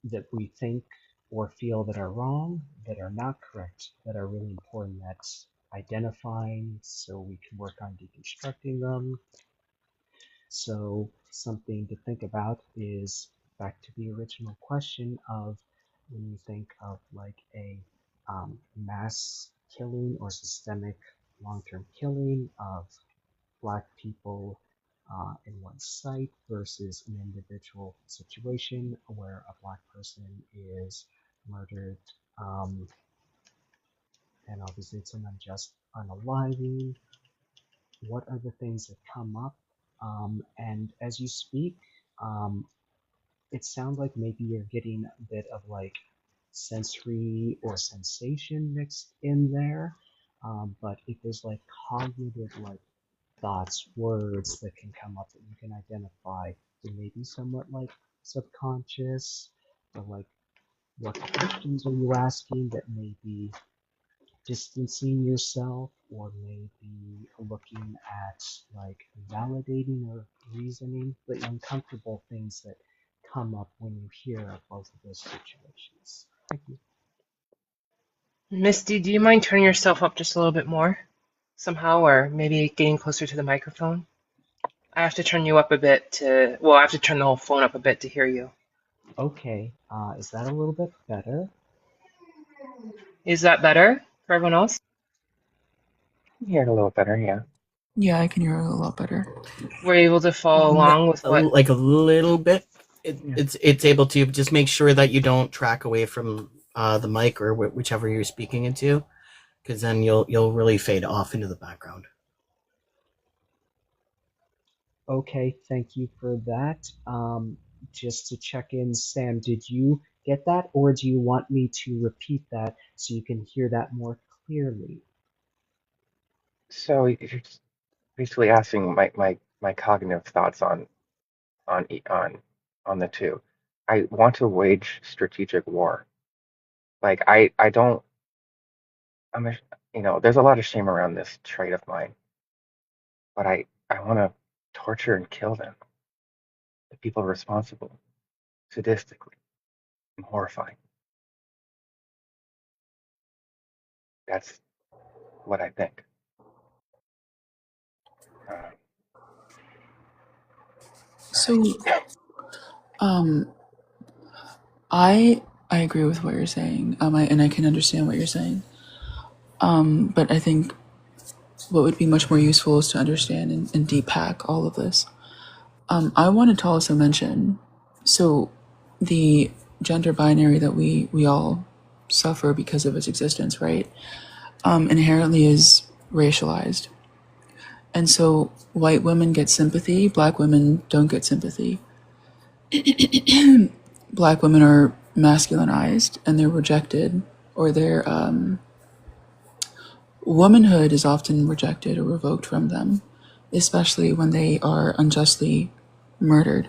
F: that we think or feel that are wrong, that are not correct, that are really important. That's identifying so we can work on deconstructing them. So, something to think about is back to the original question of when you think of like a mass killing or systemic long term killing of black people in one site versus an individual situation where a black person is murdered, and obviously it's an unjust unaliving. What are the things that come up? And as you speak, um, it sounds like maybe you're getting a bit of like sensory or sensation mixed in there. But if there's like cognitive like thoughts, words that can come up that you can identify, they may be somewhat like subconscious, or like what questions are you asking that may be distancing yourself, or maybe looking at like validating or reasoning the uncomfortable things that come up when you hear both of those situations. Thank you.
B: Misty, do you mind turning yourself up just a little bit more somehow, or maybe getting closer to the microphone? I have to turn you up a bit to, well, I have to turn the whole phone up a bit to hear you.
F: Okay, is that a little bit better?
B: Is that better for everyone else?
E: Hear it a little better, yeah.
G: Yeah, I can hear it a lot better.
B: Were you able to follow along with what?
A: Like a little bit.
F: Yeah.
A: It's able to just make sure that you don't track away from the mic or whichever you're speaking into, because then you'll really fade off into the background.
F: Okay, thank you for that. Just to check in, Sam, did you get that, or do you want me to repeat that so you can hear that more clearly?
E: So you're just basically asking my cognitive thoughts on the two. I want to wage strategic war. Like I don't I'm a, there's a lot of shame around this trait of mine, but I want to torture and kill them, the people responsible, sadistically and horrifying. That's what I think. Um,
G: So, um, I agree with what you're saying. And I can understand what you're saying. But I think what would be much more useful is to understand and depack all of this. I wanted to also mention, so the gender binary that we all suffer because of its existence, right? Inherently is racialized. And so white women get sympathy, black women don't get sympathy. Black women are masculinized and they're rejected, or their womanhood is often rejected or revoked from them, especially when they are unjustly murdered.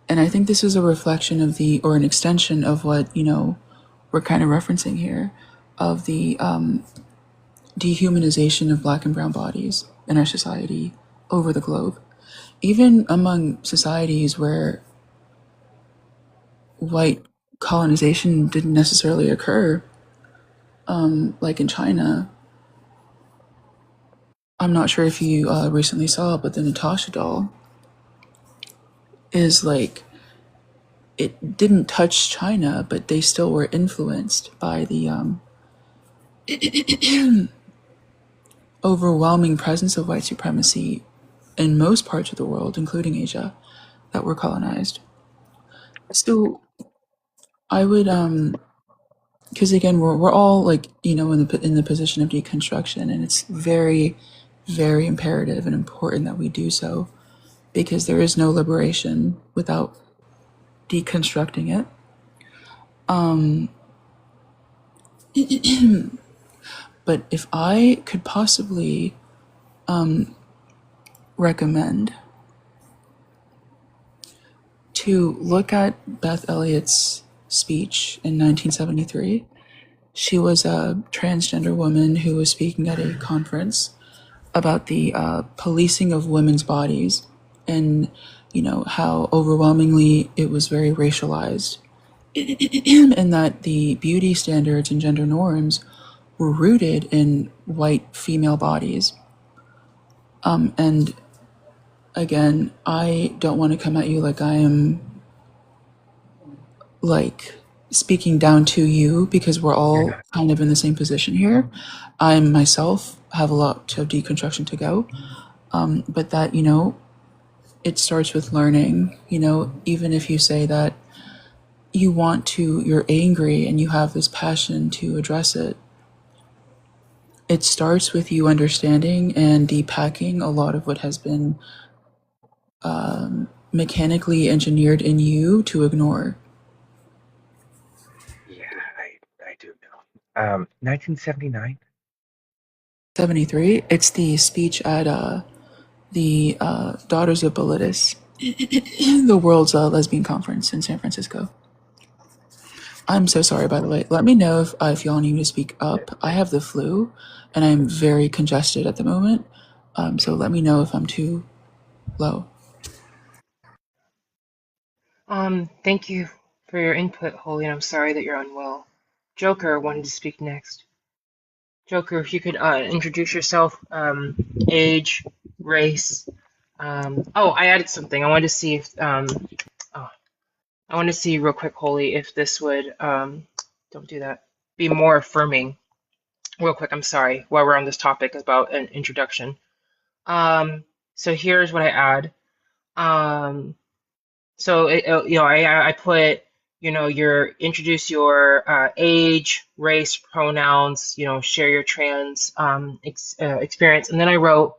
G: And I think this is a reflection of or an extension of what, we're kind of referencing here, of the dehumanization of black and brown bodies in our society over the globe. Even among societies where white colonization didn't necessarily occur, like in China. I'm not sure if you recently saw it, but the Natasha doll is like, it didn't touch China, but they still were influenced by the overwhelming presence of white supremacy in most parts of the world, including Asia, that were colonized. So I would, because again, we're all like, in the position of deconstruction, and it's very, very imperative and important that we do so, because there is no liberation without deconstructing it. But if I could possibly recommend to look at Beth Elliott's speech in 1973. She was a transgender woman who was speaking at a conference about the policing of women's bodies, and how overwhelmingly it was very racialized, and that the beauty standards and gender norms were rooted in white female bodies. And again, I don't want to come at you like I am like speaking down to you, because we're all kind of in the same position here. I myself have a lot of deconstruction to go. But that, it starts with learning, even if you say that you're angry and you have this passion to address it. It starts with you understanding and depacking a lot of what has been mechanically engineered in you to ignore.
E: Yeah, I do know. 1979.
G: 73. It's the speech at the Daughters of Bilitis, the world's lesbian conference in San Francisco. I'm so sorry, by the way. Let me know if y'all need me to speak up. I have the flu, and I'm very congested at the moment. So let me know if I'm too low.
B: Thank you for your input, Holy, and I'm sorry that you're unwell. Joker wanted to speak next. Joker, if you could introduce yourself, age, race. Oh, I added something. I wanted to see if oh, I want to see real quick, Holy, if this would don't do that. Be more affirming. Real quick, I'm sorry. While we're on this topic about an introduction. So here's what I add. Um, So I put your introduce your age, race, pronouns, share your trans experience, and then I wrote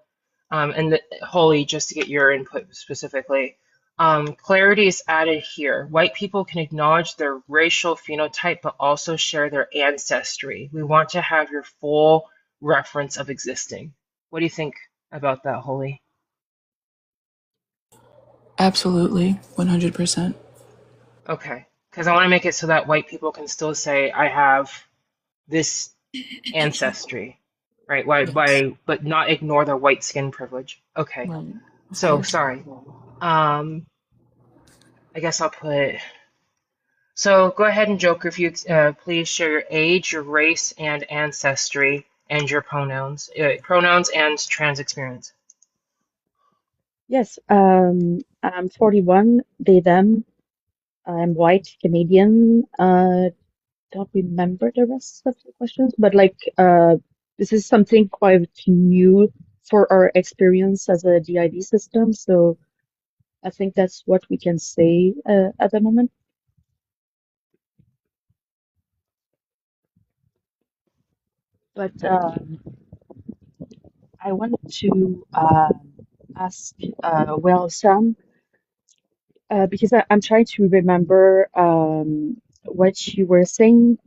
B: Holly, just to get your input specifically. Clarity is added here. White people can acknowledge their racial phenotype, but also share their ancestry. We want to have your full reference of existing. What do you think about that, Holly?
G: Absolutely, 100%.
B: Okay, because I want to make it so that white people can still say, I have this ancestry, right?
G: Yes.
B: But not ignore their white skin privilege. Okay,
G: Right. Of
B: so
G: course.
B: sorry. I guess I'll put. So go ahead and Joker, if you please share your age, your race, and ancestry, and your pronouns and trans experience.
H: Yes, I'm 41, they, them. I'm white, Canadian. Don't remember the rest of the questions, but this is something quite new for our experience as a DID system, so I think that's what we can say at the moment. But I wanted to ask, Sam, because I'm trying to remember what you were saying.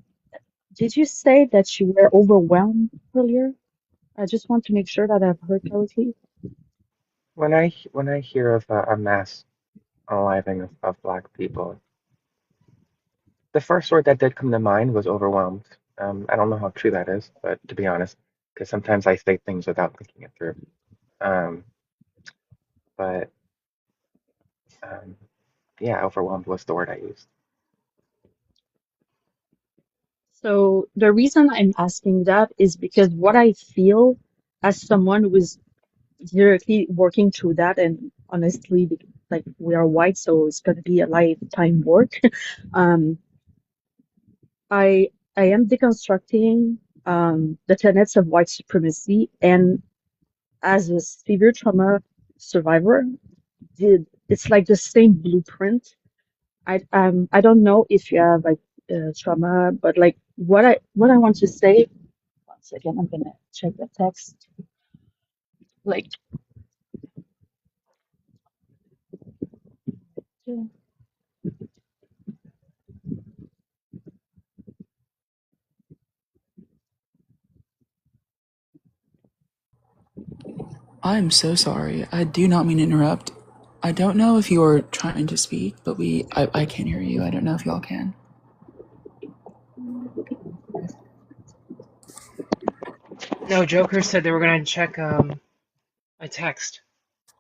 H: Did you say that you were overwhelmed earlier? I just want to make sure that I've heard correctly.
E: When I hear of a mass unaliving of Black people, the first word that did come to mind was overwhelmed. I don't know how true that is, but to be honest, because sometimes I say things without thinking it through. Um, but um, yeah, overwhelmed was the word I used.
H: So the reason I'm asking that is because what I feel as someone who is directly working through that, and honestly, like we are white, so it's going to be a lifetime work. Um, I am deconstructing the tenets of white supremacy, and as a severe trauma survivor, it's like the same blueprint. I don't know if you have like trauma, but like what I want to say. One second, I'm gonna check the text. Like,
G: I'm so sorry. I do not mean to interrupt. I don't know if you're trying to speak, but I can't hear you. I don't know if y'all can.
B: No, Joker said they were going to check a text.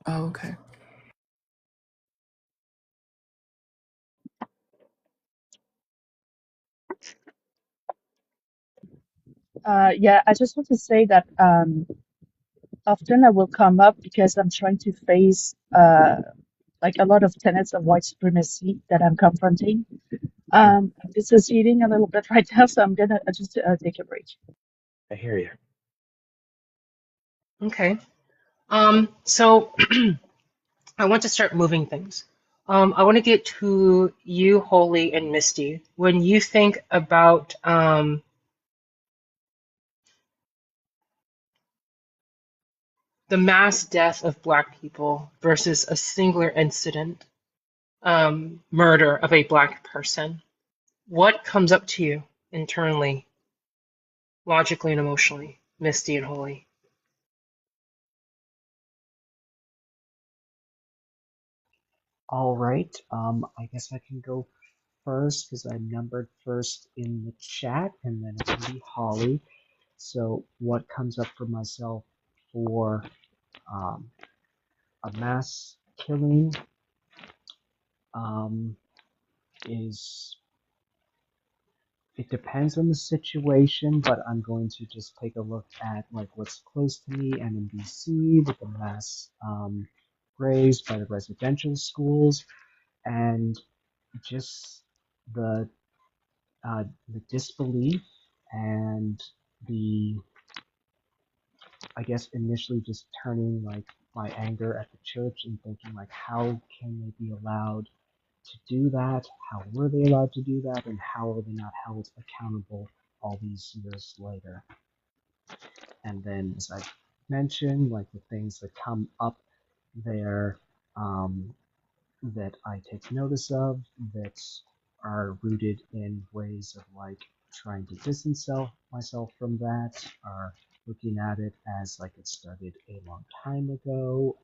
G: Oh, okay.
H: yeah, I just want to say that often I will come up because I'm trying to face like a lot of tenets of white supremacy that I'm confronting. I'm dissociating a little bit right now, so I'm gonna just take a break.
E: I hear you.
B: Okay. So I want to start moving things. I want to get to you, Holy and Misty. When you think about the mass death of Black people versus a singular incident, murder of a Black person, what comes up to you internally, logically and emotionally, Misty and Holy?
F: All right. I guess I can go first because I'm numbered first in the chat, and then it's gonna be Holly. So what comes up for myself for um, a mass killing is, it depends on the situation, but I'm going to just take a look at like what's close to me and in DC with the mass graves by the residential schools, and just the the disbelief and the, I guess, initially just turning like my anger at the church and thinking like, how can they be allowed to do that? How were they allowed to do that? And how are they not held accountable all these years later? And then, as I mentioned, like the things that come up there that I take notice of that are rooted in ways of like trying to distance myself from that, are looking at it as like it started a long time ago.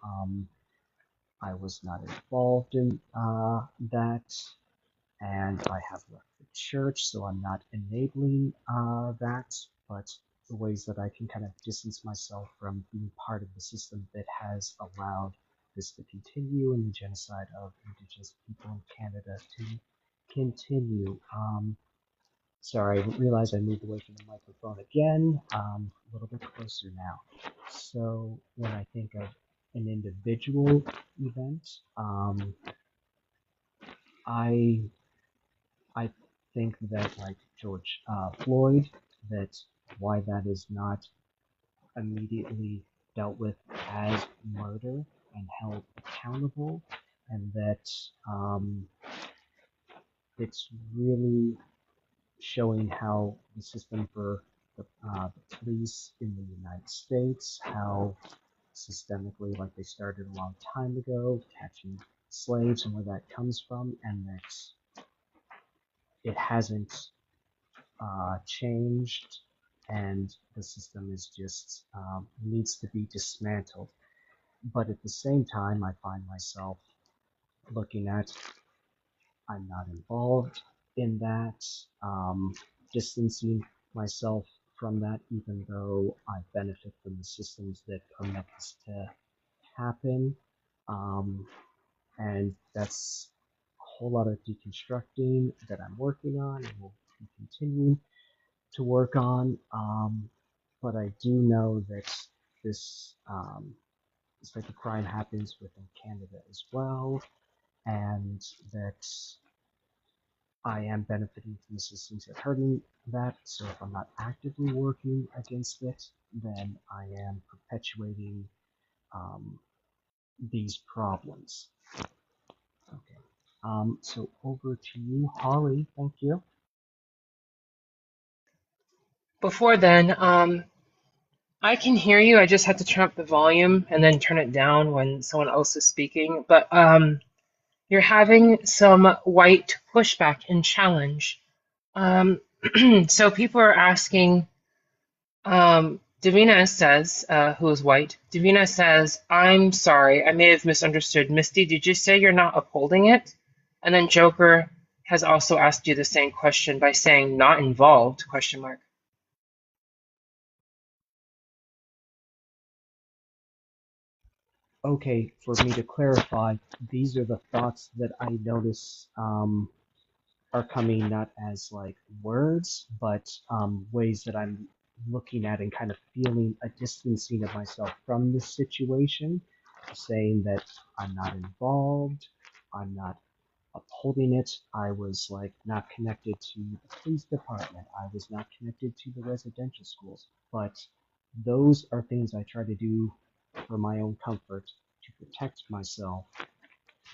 F: I was not involved in that, and I have left the church, so I'm not enabling that. But the ways that I can kind of distance myself from being part of the system that has allowed this to continue and the genocide of Indigenous people in Canada to continue. Sorry, I didn't realize I moved away from the microphone again. A little bit closer now. So when I think of an individual event, I think that like George Floyd, that why that is not immediately dealt with as murder and held accountable, and that it's really showing how the system for the police in the United States, how systemically, like they started a long time ago, catching slaves and where that comes from, and that it hasn't changed, and the system is just needs to be dismantled. But at the same time, I find myself looking at, I'm not involved in that, distancing myself from that, even though I benefit from the systems that permit this to happen. And that's a whole lot of deconstructing that I'm working on and will be continuing to work on. But I do know that this type of crime happens within Canada as well, and that I am benefiting from the systems that are hurting that. So if I'm not actively working against it, then I am perpetuating these problems. Okay. So over to you, Holly. Thank you.
B: Before then, I can hear you. I just had to turn up the volume and then turn it down when someone else is speaking. But you're having some white pushback and challenge. So people are asking, Davina says, who is white, Davina says, I'm sorry, I may have misunderstood. Misty, did you say you're not upholding it? And then Joker has also asked you the same question by saying not involved, question mark.
F: Okay, for me to clarify, these are the thoughts that I notice are coming not as like words, but ways that I'm looking at and kind of feeling a distancing of myself from this situation, saying that I'm not involved, I'm not upholding it. I was like not connected to the police department. I was not connected to the residential schools. But those are things I try to do for my own comfort to protect myself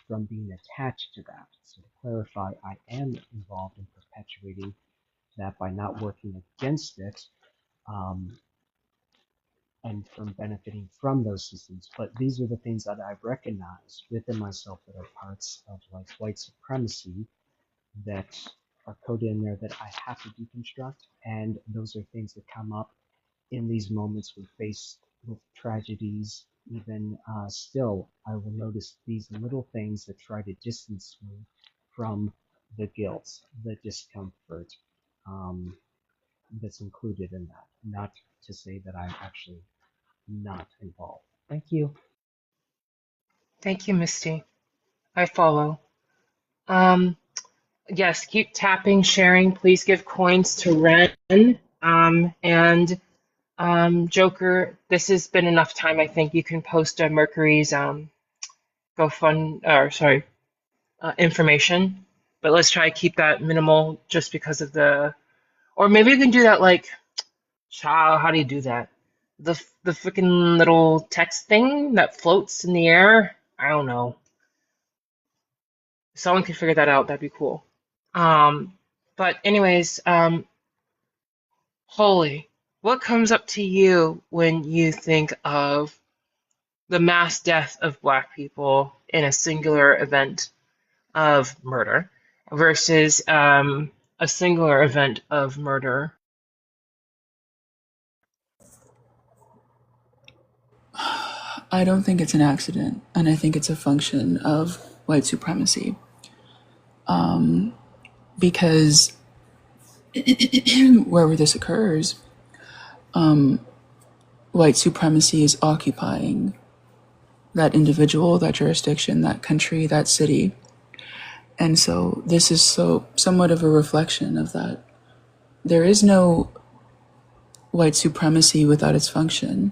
F: from being attached to that. So to clarify, I am involved in perpetuating that by not working against it, and from benefiting from those systems. But these are the things that I recognize within myself that are parts of like white supremacy that are coded in there that I have to deconstruct. And those are things that come up in these moments when faced with tragedies. Even still, I will notice these little things that try to distance me from the guilt, the discomfort that's included in that. Not to say that I'm actually not involved. Thank you.
B: Thank you, Misty. I follow. Um, yes, keep tapping, sharing. Please give coins to Ren. And Joker, this has been enough time. I think you can post Mercury's information. But let's try to keep that minimal just because of the, or maybe we can do that like, child, how do you do that? The freaking little text thing that floats in the air? I don't know. If someone can figure that out, that'd be cool. But anyways, Holy, what comes up to you when you think of the mass death of Black people in a singular event of murder versus a singular event of murder?
G: I don't think it's an accident, and I think it's a function of white supremacy. Because wherever this occurs, white supremacy is occupying that individual, that jurisdiction, that country, that city. And so this is somewhat of a reflection of that. There is no white supremacy without its function.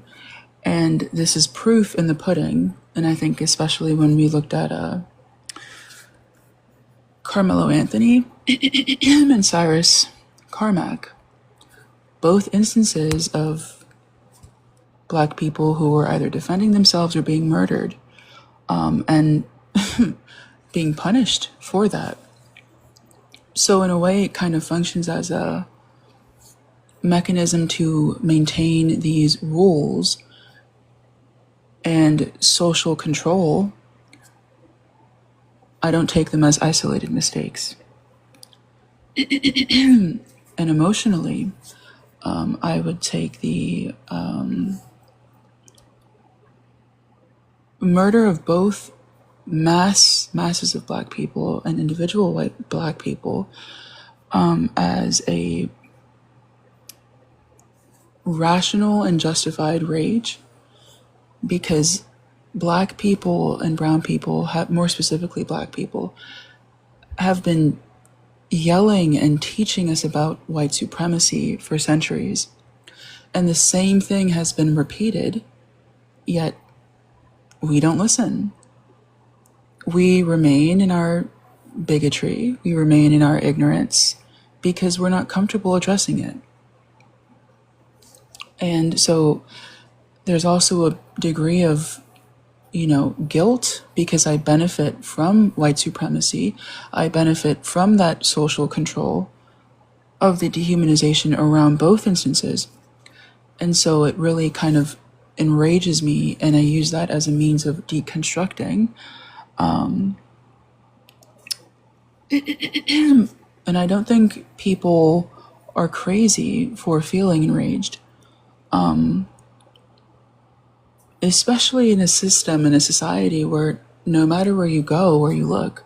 G: And this is proof in the pudding. And I think especially when we looked at Carmelo Anthony and Cyrus Carmack, both instances of Black people who were either defending themselves or being murdered, and being punished for that. So in a way, it kind of functions as a mechanism to maintain these rules and social control. I don't take them as isolated mistakes. And emotionally, I would take the murder of both masses of Black people and individual white Black people as a rational and justified rage, because Black people and brown people, more specifically Black people, have been yelling and teaching us about white supremacy for centuries. And the same thing has been repeated, yet we don't listen. We remain in our bigotry, we remain in our ignorance, because we're not comfortable addressing it. And so there's also a degree of, guilt, because I benefit from white supremacy. I benefit from that social control of the dehumanization around both instances. And so it really kind of enrages me, and I use that as a means of deconstructing. And I don't think people are crazy for feeling enraged. Especially in a system, in a society where no matter where you go, where you look,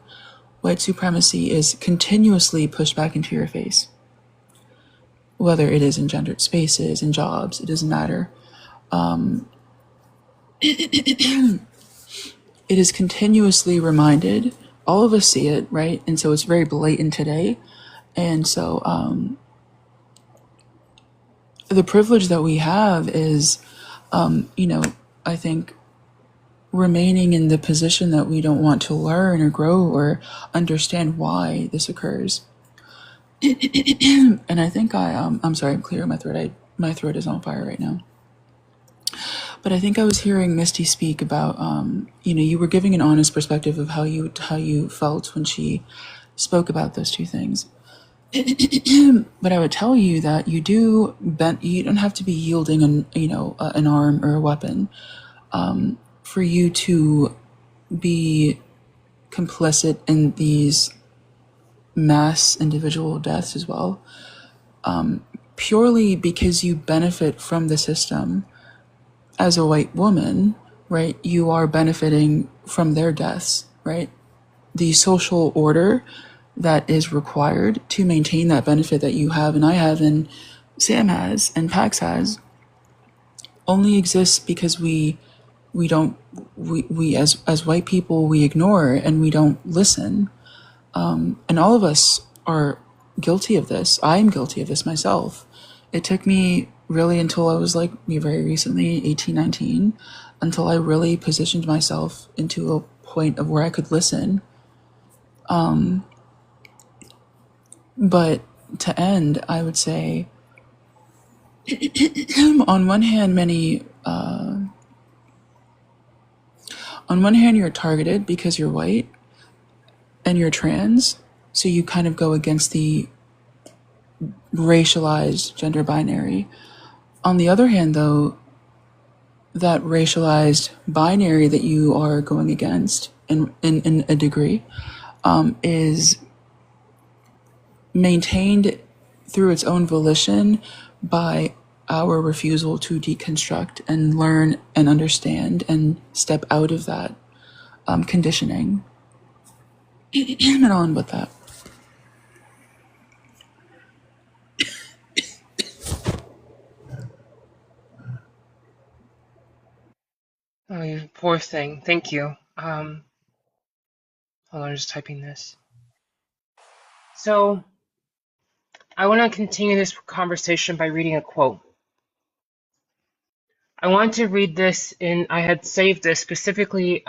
G: white supremacy is continuously pushed back into your face. Whether it is in gendered spaces, in jobs, it doesn't matter. It is continuously reminded. All of us see it, right? And so it's very blatant today. And so the privilege that we have is, I think remaining in the position that we don't want to learn or grow or understand why this occurs. And I think I'm sorry, I'm clearing my throat. My throat is on fire right now. But I think I was hearing Misty speak about, you were giving an honest perspective of how you felt when she spoke about those two things. But I would tell you that you don't have to be yielding an arm or a weapon for you to be complicit in these mass individual deaths as well, purely because you benefit from the system. As a white woman, right, you are benefiting from their deaths, right? The social order that is required to maintain that benefit that you have and I have and Sam has and Pax has only exists because we don't we as white people we ignore and we don't listen. And all of us are guilty of this. I'm guilty of this myself. It took me really until I was like very recently 18, 19, until I really positioned myself into a point of where I could listen. But to end, I would say on one hand, on one hand, you're targeted because you're white and you're trans, so you kind of go against the racialized gender binary. On the other hand, though, that racialized binary that you are going against in a degree is maintained through its own volition by our refusal to deconstruct and learn and understand and step out of that conditioning. And on with that.
B: Oh, you poor thing. Thank you. Hold on, I'm just typing this. So I want to continue this conversation by reading a quote. I want to read this I had saved this specifically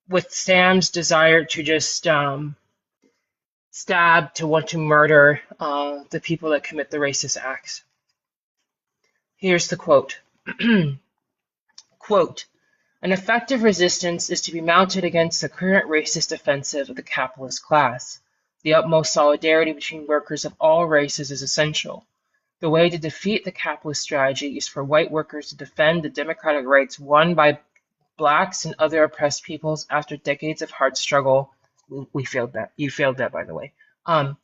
B: with Sam's desire to just stab, to want to murder the people that commit the racist acts. Here's the quote. Quote, an effective resistance is to be mounted against the current racist offensive of the capitalist class. The utmost solidarity between workers of all races is essential. The way to defeat the capitalist strategy is for white workers to defend the democratic rights won by blacks and other oppressed peoples after decades of hard struggle. We failed that. You failed that, by the way. And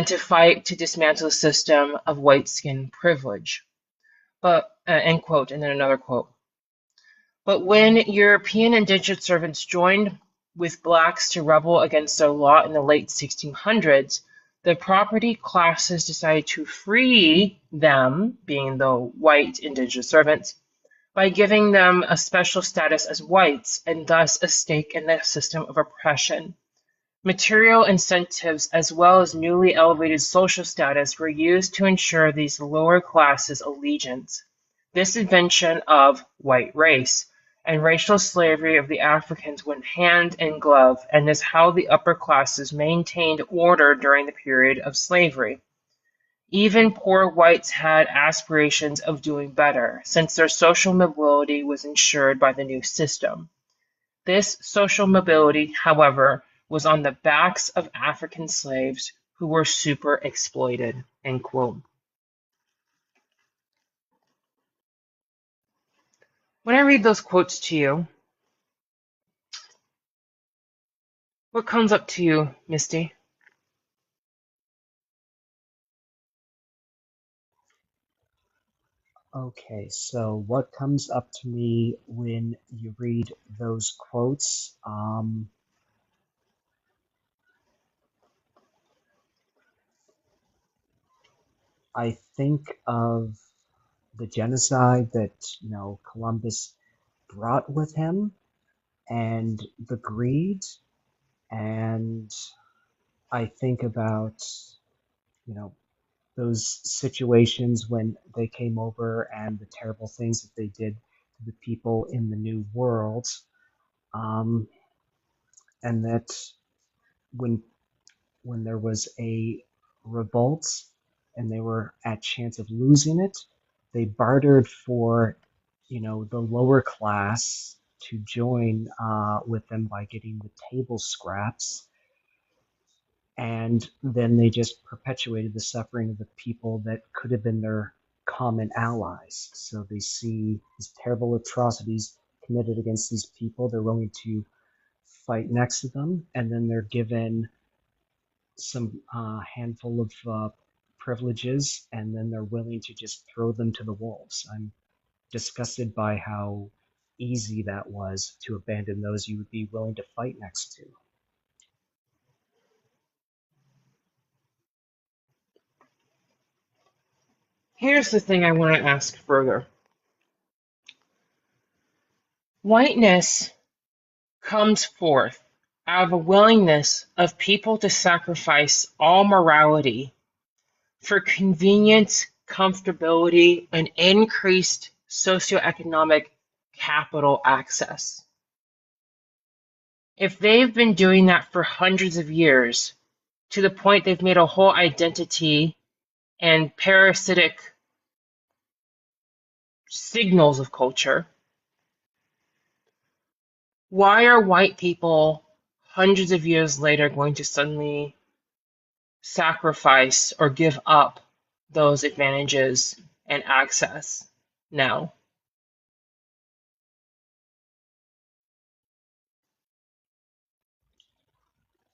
B: to fight to dismantle the system of white skin privilege. But, end quote, and then another quote. But when European indentured servants joined with blacks to rebel against the law in the late 1600s, the property classes decided to free them, being the white indentured servants, by giving them a special status as whites and thus a stake in the system of oppression. Material incentives as well as newly elevated social status were used to ensure these lower classes' allegiance. This invention of white race and racial slavery of the Africans went hand in glove and is how the upper classes maintained order during the period of slavery. Even poor whites had aspirations of doing better, since their social mobility was ensured by the new system. This social mobility, however, was on the backs of African slaves who were super exploited. End quote. When I read those quotes to you, what comes up to you, Misty?
F: Okay, so what comes up to me when you read those quotes? I think of the genocide that, Columbus brought with him and the greed, and I think about, you know, those situations when they came over and the terrible things that they did to the people in the New World, and that when there was a revolt and they were at chance of losing it, they bartered for, the lower class to join with them by getting the table scraps. And then they just perpetuated the suffering of the people that could have been their common allies. So they see these terrible atrocities committed against these people. They're willing to fight next to them, and then they're given some handful of privileges, and then they're willing to just throw them to the wolves. I'm disgusted by how easy that was to abandon those you would be willing to fight next to.
B: Here's the thing I want to ask further. Whiteness comes forth out of a willingness of people to sacrifice all morality for convenience, comfortability, and increased socioeconomic capital access. If they've been doing that for hundreds of years, to the point they've made a whole identity and parasitic signals of culture, why are white people hundreds of years later going to suddenly sacrifice or give up those advantages and access now?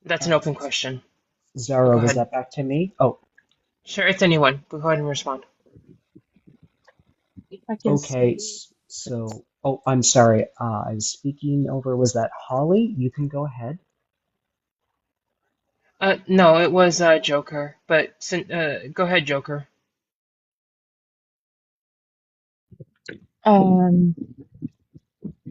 B: That's an open question.
F: Zara,
B: Go
F: was
B: ahead.
F: that back to me? Oh,
B: Sure, it's anyone. Go ahead and respond.
H: If I can
F: okay.
H: say,
F: So, oh, I'm sorry. I was speaking over. Was that Holly? You can go ahead.
B: No, it was Joker, but go ahead, Joker.
H: um,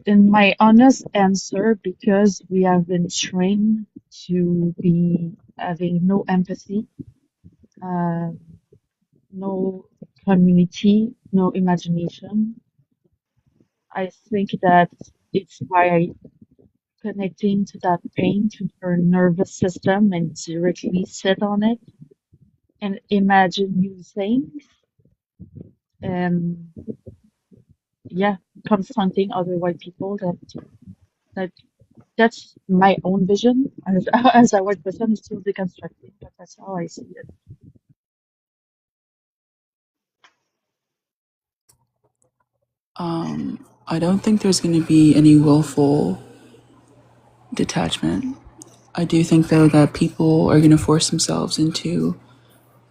H: in my honest answer, because we have been trained to be having no empathy, uh, no community, no imagination, I think that it's by connecting to that pain to our nervous system and directly sit on it and imagine new things and yeah, confronting other white people that that's my own vision as as a white person is still deconstructing, but that's how I see it.
G: I don't think there's going to be any willful detachment. I do think, though, that people are going to force themselves into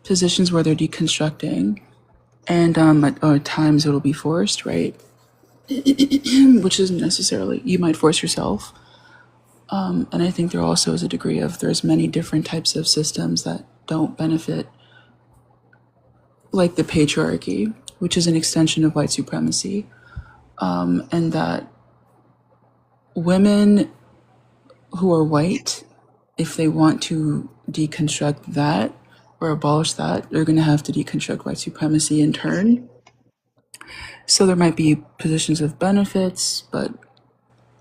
G: positions where they're deconstructing, and at times it'll be forced, right? Which isn't necessarily, you might force yourself. And I think there also is a degree of there's many different types of systems that don't benefit, like the patriarchy, which is an extension of white supremacy, and that women who are white, if they want to deconstruct that or abolish that, they're going to have to deconstruct white supremacy in turn. So there might be positions of benefits, but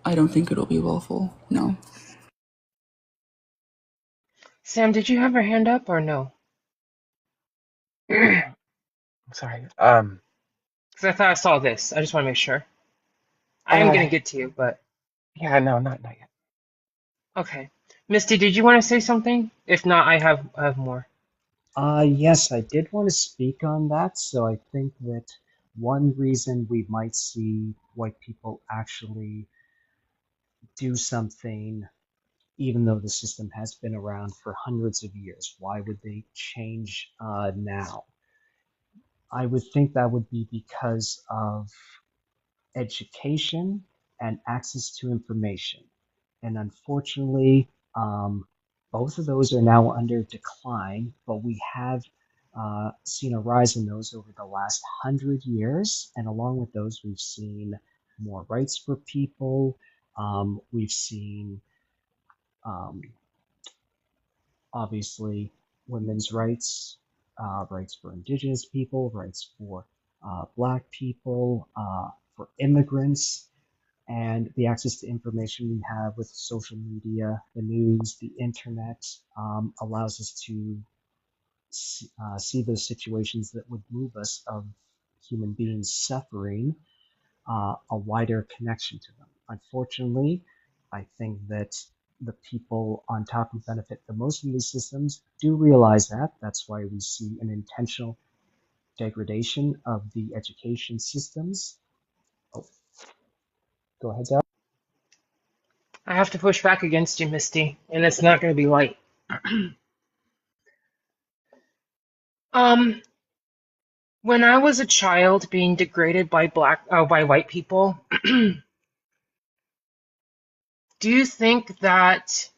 G: I don't think it'll be willful. No.
B: Sam, did you have your hand up or no? Because
E: I'm sorry.
B: I thought I saw this. I just want to make sure. I am
E: Uh,
B: going to get to you, but
E: yeah, no, not yet.
B: okay. Misty, did you want to say something? If not, I have more.
F: Yes, I did want to speak on that. So I think that one reason we might see white people actually do something, even though the system has been around for hundreds of years, why would they change now? I would think that would be because of education and access to information. And unfortunately, both of those are now under decline, but we have seen a rise in those over the last 100 years. And along with those, we've seen more rights for people. We've seen, um, obviously, women's rights, rights for indigenous people, rights for black people, for immigrants, and the access to information we have with social media, the news, the internet, allows us to see those situations that would move us of human beings suffering, a wider connection to them. Unfortunately, I think that the people on top who benefit the most from these systems do realize that. That's why we see an intentional degradation of the education systems. Oh, go ahead, Zara.
B: I have to push back against you, Misty, and it's not going to be light. Um, when I was a child being degraded by by white people, do you think that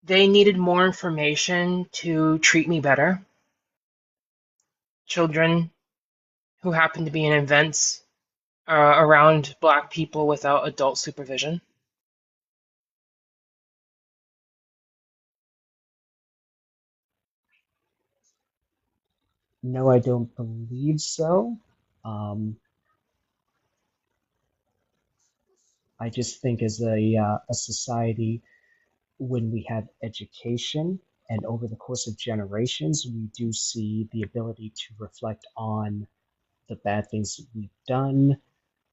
B: they needed more information to treat me better? Children who happen to be in events around Black people without adult supervision?
F: No, I don't believe so. Um, I just think as a society, when we have education and over the course of generations, we do see the ability to reflect on the bad things that we've done,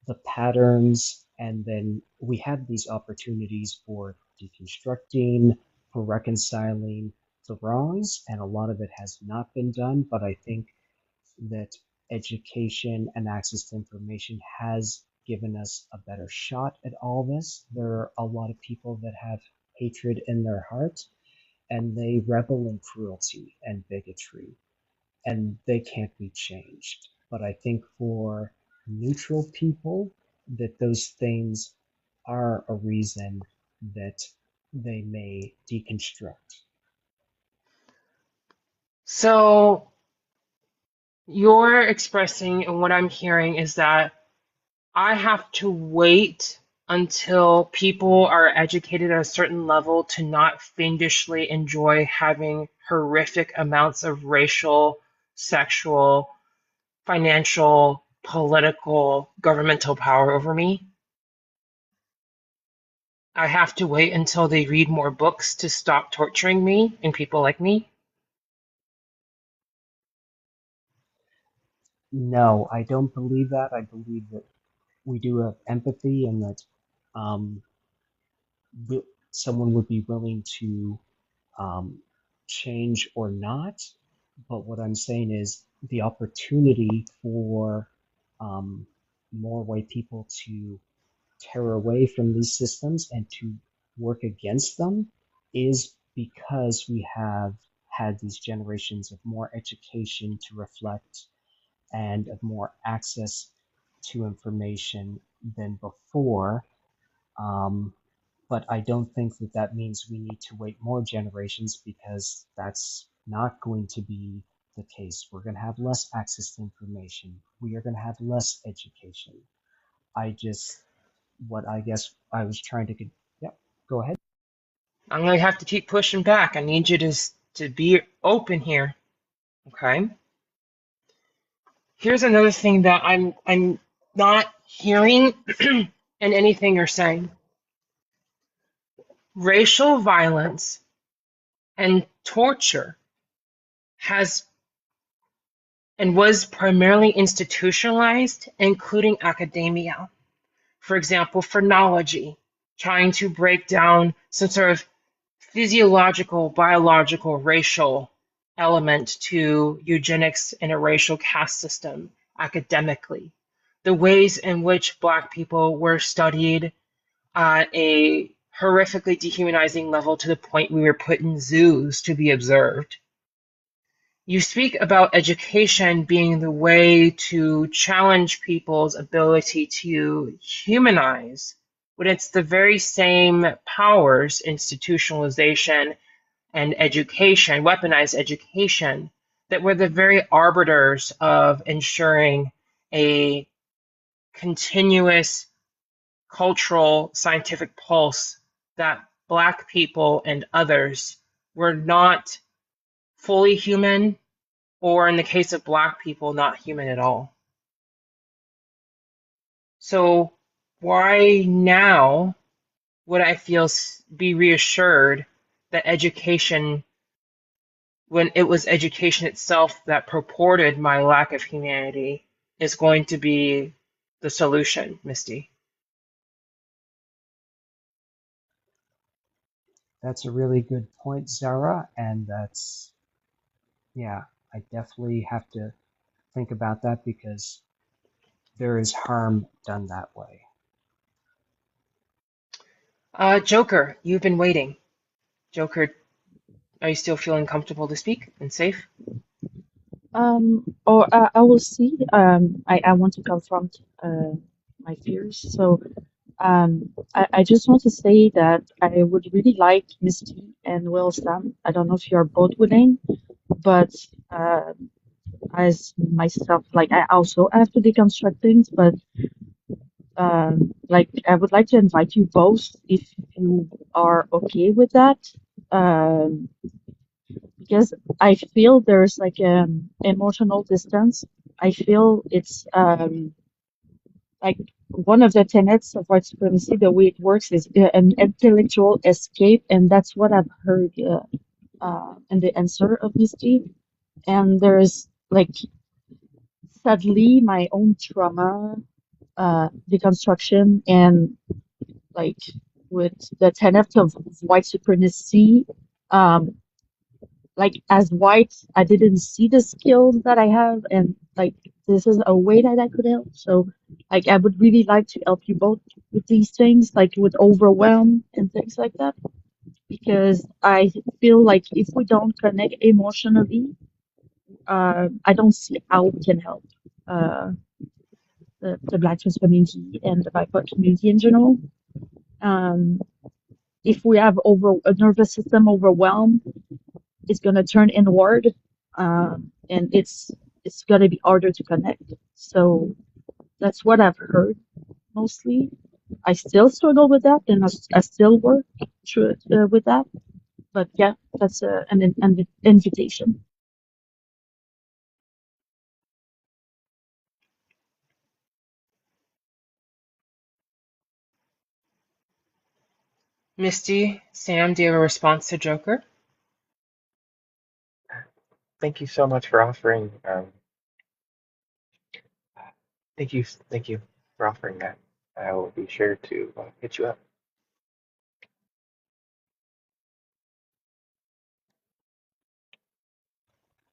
F: the patterns, and then we have these opportunities for deconstructing, for reconciling the wrongs, and a lot of it has not been done. But I think that education and access to information has given us a better shot at all this. There are a lot of people that have hatred in their hearts and they revel in cruelty and bigotry, and they can't be changed. But I think for neutral people, that those things are a reason that they may deconstruct.
B: So you're expressing, and what I'm hearing is that I have to wait until people are educated at a certain level to not fiendishly enjoy having horrific amounts of racial, sexual, financial, political, governmental power over me. I have to wait until they read more books to stop torturing me and people like me.
F: No, I don't believe that. I believe that we do have empathy and that um, someone would be willing to um, change or not. But what I'm saying is the opportunity for um, more white people to tear away from these systems and to work against them is because we have had these generations of more education to reflect and of more access to information than before. Um, but I don't think that that means we need to wait more generations because that's not going to be the case. We're going to have less access to information. We are going to have less education. I just, what I guess I was trying to, yep, go ahead.
B: I'm going to have to keep pushing back. I need you to be open here. Okay? Here's another thing that I'm not hearing in anything you're saying. Racial violence and torture has and was primarily institutionalized, including academia. For example, phrenology, trying to break down some sort of physiological, biological, racial element to eugenics and a racial caste system academically. The ways in which Black people were studied at a horrifically dehumanizing level to the point we were put in zoos to be observed. You speak about education being the way to challenge people's ability to humanize, but it's the very same powers, institutionalization and education, weaponized education, that were the very arbiters of ensuring a continuous cultural scientific pulse that Black people and others were not fully human, or in the case of Black people, not human at all. So why now would I be reassured that education, when it was education itself that purported my lack of humanity, is going to be the solution, Misty?
F: That's a really good point, Zara. And that's, yeah, I definitely have to think about that because there is harm done that way.
B: Joker, you've been waiting. Joker, are you still feeling comfortable to speak and safe?
H: Or I will see. I want to confront my fears. So, I just want to say that I would really like Misty and Will Sam. I don't know if you are both willing, but as myself, like I also have to deconstruct things, but like I would like to invite you both if you are okay with that. Um, because I feel there's like emotional distance. I feel it's like one of the tenets of white supremacy, the way it works is an intellectual escape, and that's what I've heard in the answer of Misty. And there's like sadly my own trauma, deconstruction, and like with the tenet of white supremacy. Um, like as white, I didn't see the skills that I have, and like this is a way that I could help. So, like, I would really like to help you both with these things, like with overwhelm and things like that, because I feel like if we don't connect emotionally, I don't see how we can help uh, the Black trans community and the BIPOC community in general. Um, if we have over a nervous system overwhelmed, it's gonna turn inward, and it's gonna be harder to connect. So that's what I've heard mostly. I still struggle with that, and I still work through it, with that. But yeah, that's an invitation.
B: Misty, Sam, do you have a response to Joker?
E: Thank you so much for offering. Thank you for offering that. I will be sure to hit you up.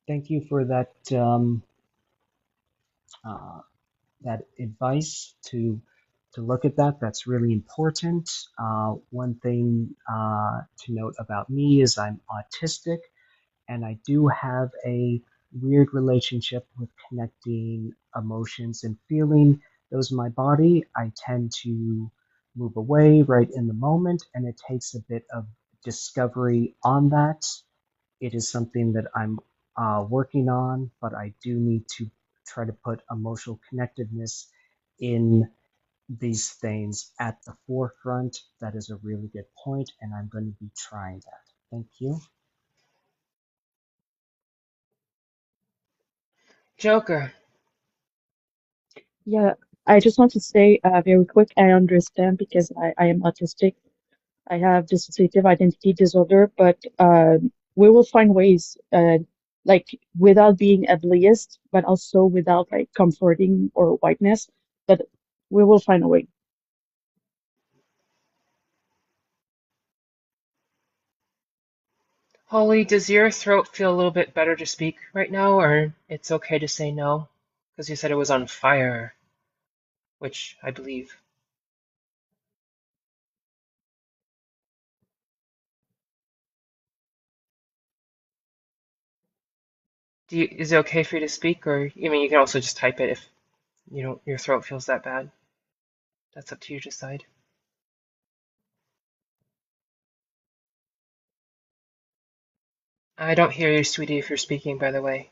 F: Thank you for that uh, that advice to look at that. That's really important. One thing to note about me is I'm autistic, and I do have a weird relationship with connecting emotions and feeling those in my body. I tend to move away right in the moment, and it takes a bit of discovery on that. It is something that I'm working on, but I do need to try to put emotional connectedness in these things at the forefront. That is a really good point, and I'm going to be trying that. Thank you.
B: Joker.
H: Yeah, I just want to say very quick. I understand because I am autistic. I have dissociative identity disorder, but we will find ways, like without being ableist, but also without like comforting or whiteness. But we will find a way.
B: Holly, does your throat feel a little bit better to speak right now, or it's okay to say no? Because you said it was on fire, which I believe. Is it okay for you to speak, or I mean, you can also just type it if you don't, your throat feels that bad. That's up to you to decide. I don't hear you, sweetie, if you're speaking, by the way.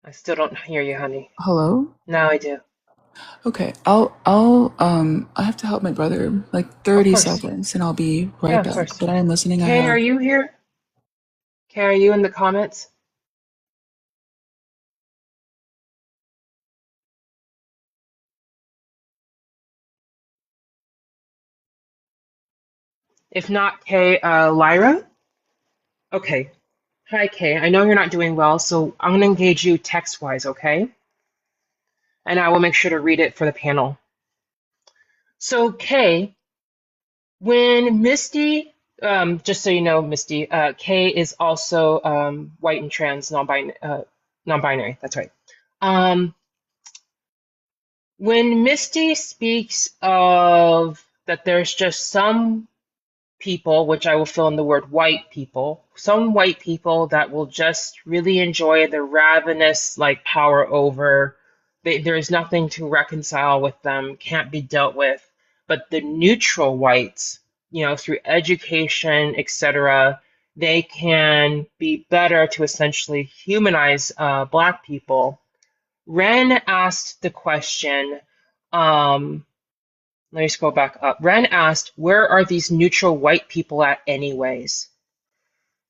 B: I still don't hear you, honey.
G: Hello?
B: Now I do.
G: Okay, I have to help my brother, like
B: Of
G: 30
B: course.
G: seconds, and I'll be
B: Yeah,
G: right
B: of
G: back.
B: course.
G: But I am listening. I
B: Kay, are
G: have.
B: you here? Kay, are you in the comments? If not, Kay, Lyra? Okay. Hi, Kay. I know you're not doing well, so I'm going to engage you text-wise, okay? And I will make sure to read it for the panel. So, Kay, when Misty, just so you know, Misty, Kay is also white and trans, non-binary. That's right. When Misty speaks of that there's just some people, which I will fill in the word white people, some white people that will just really enjoy the ravenous like power over. There is nothing to reconcile with them, can't be dealt with. But the neutral whites through education, etc., they can be better to essentially humanize Black people. Ren asked the question, let me scroll back up. Ren asked, where are these neutral white people at anyways?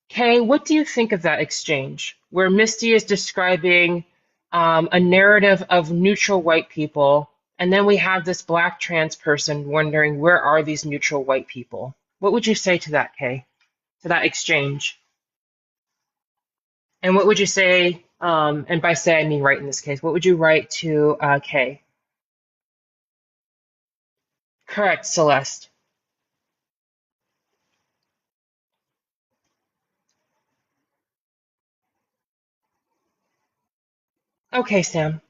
B: Kay, what do you think of that exchange where Misty is describing a narrative of neutral white people, and then we have this Black trans person wondering, where are these neutral white people? What would you say to that, Kay, to that exchange? And what would you say, and by say I mean write in this case, what would you write to Kay? Correct, Celeste. Okay, Sam.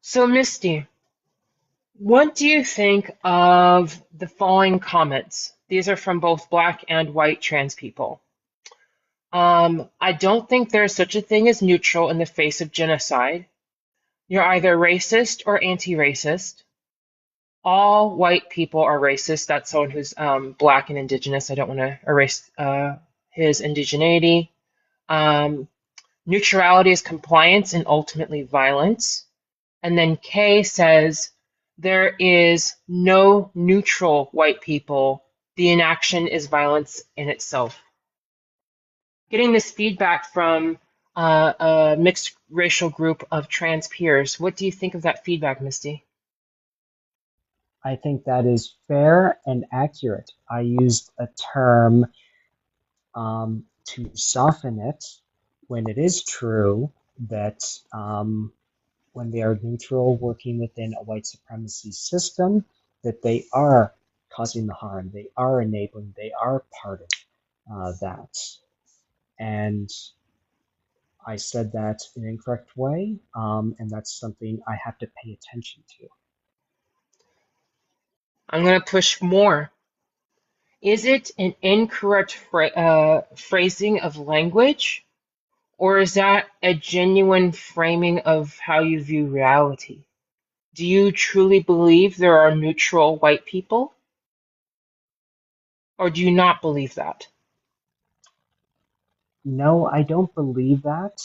B: So, Misty, what do you think of the following comments? These are from both Black and white trans people. I don't think there's such a thing as neutral in the face of genocide. You're either racist or anti-racist. All white people are racist. That's someone who's Black and Indigenous. I don't want to erase his indigeneity. Neutrality is compliance and ultimately violence. And then Kay says, there is no neutral white people. The inaction is violence in itself. Getting this feedback from a mixed racial group of trans peers, what do you think of that feedback, Misty?
F: I think that is fair and accurate. I used a term to soften it when it is true that when they are neutral working within a white supremacy system, that they are causing the harm, they are enabling, they are part of that. And I said that in an incorrect way, and that's something I have to pay attention to.
B: I'm going to push more. Is it an incorrect phrasing of language, or is that a genuine framing of how you view reality? Do you truly believe there are neutral white people? Or do you not believe that?
F: No, I don't believe that,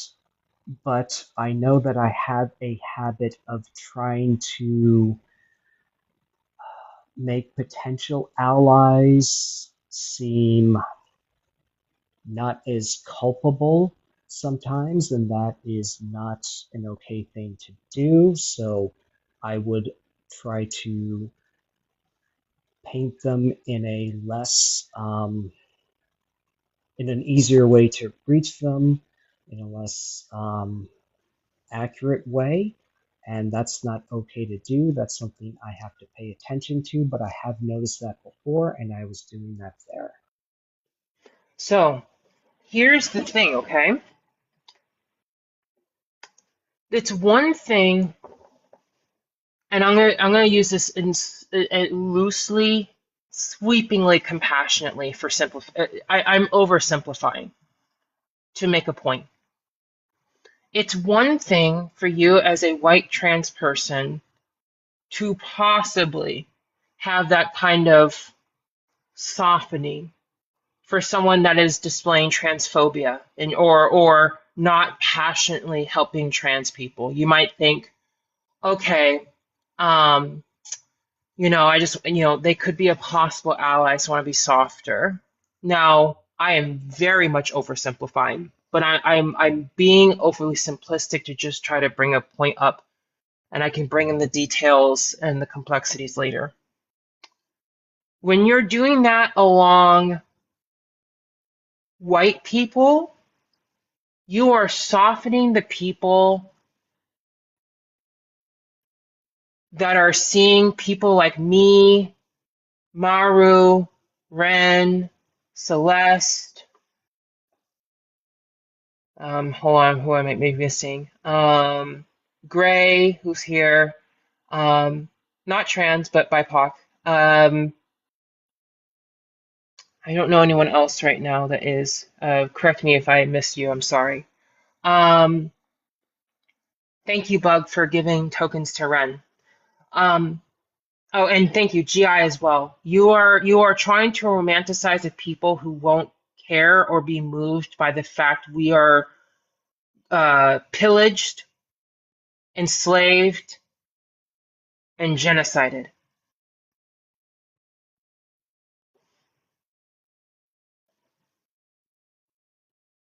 F: but I know that I have a habit of trying to make potential allies seem not as culpable sometimes, and that is not an okay thing to do. So I would try to paint them in a less, in an easier way to reach them, in a less accurate way. And that's not okay to do. That's something I have to pay attention to, but I have noticed that before, and I was doing that there.
B: So, here's the thing, okay? It's one thing, and I'm gonna use this in loosely, sweepingly, compassionately for I'm oversimplifying to make a point. It's one thing for you as a white trans person to possibly have that kind of softening for someone that is displaying transphobia and or not passionately helping trans people. You might think, okay, they could be a possible ally, so I want to be softer. Now, I am very much oversimplifying, but I'm being overly simplistic to just try to bring a point up, and I can bring in the details and the complexities later. When you're doing that along white people, you are softening the people that are seeing people like me, Maru, Ren, Celeste. Hold on, who I might be missing? Gray, who's here. Not trans, but BIPOC. I don't know anyone else right now that is. Correct me if I missed you. I'm sorry. Um, Thank you, Bug, for giving tokens to Ren. Um, oh, and thank you, GI as well. You are trying to romanticize the people who won't care or be moved by the fact we are pillaged, enslaved, and genocided.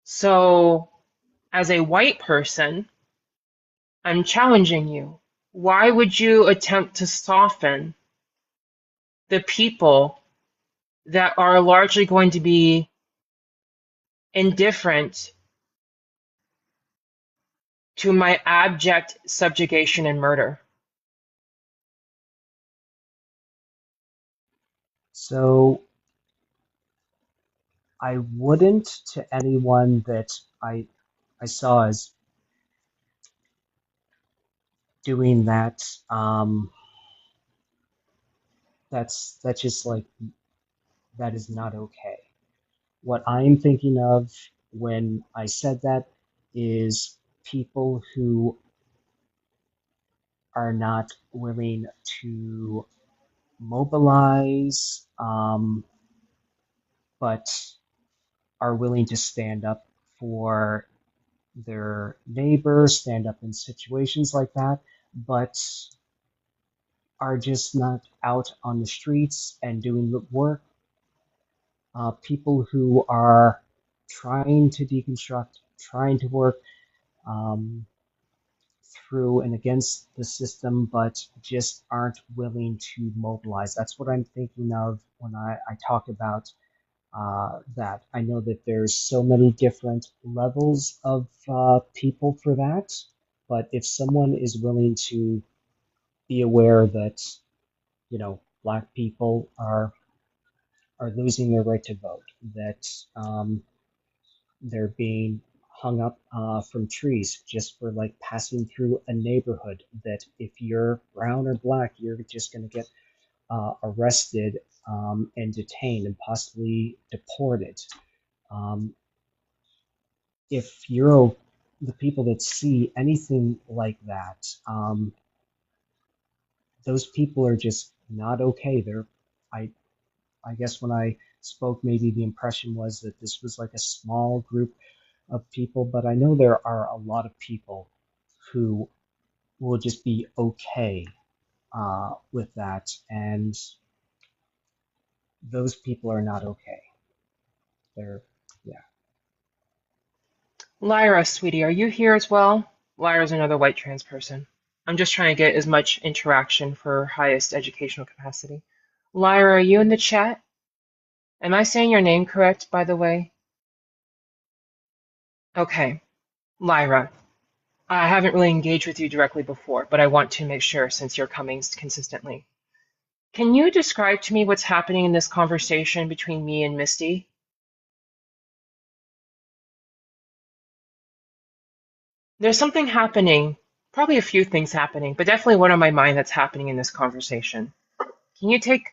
B: So, as a white person, I'm challenging you. Why would you attempt to soften the people that are largely going to be indifferent to my abject subjugation and murder?
F: So I wouldn't to anyone that I saw as doing that. That's just like that is not okay. What I'm thinking of when I said that is people who are not willing to mobilize, but are willing to stand up for their neighbors, stand up in situations like that, but are just not out on the streets and doing the work. People who are trying to deconstruct, trying to work um, through and against the system, but just aren't willing to mobilize. That's what I'm thinking of when I talk about that. I know that there's so many different levels of people for that, but if someone is willing to be aware that, black people are losing their right to vote, that they're being hung up from trees just for like passing through a neighborhood, that if you're brown or black, you're just going to get arrested and detained and possibly deported. Um, if you're the people that see anything like that, those people are just not okay. I, I guess when I spoke, maybe the impression was that this was like a small group of people, but I know there are a lot of people who will just be okay with that, and those people are not okay. They're, yeah.
B: Lyra, sweetie, are you here as well? Lyra's another white trans person. I'm just trying to get as much interaction for highest educational capacity. Lyra, are you in the chat? Am I saying your name correct, by the way? Okay. Lyra, I haven't really engaged with you directly before, but I want to make sure since you're coming consistently. Can you describe to me what's happening in this conversation between me and Misty? There's something happening, probably a few things happening, but definitely one on my mind that's happening in this conversation. Can you take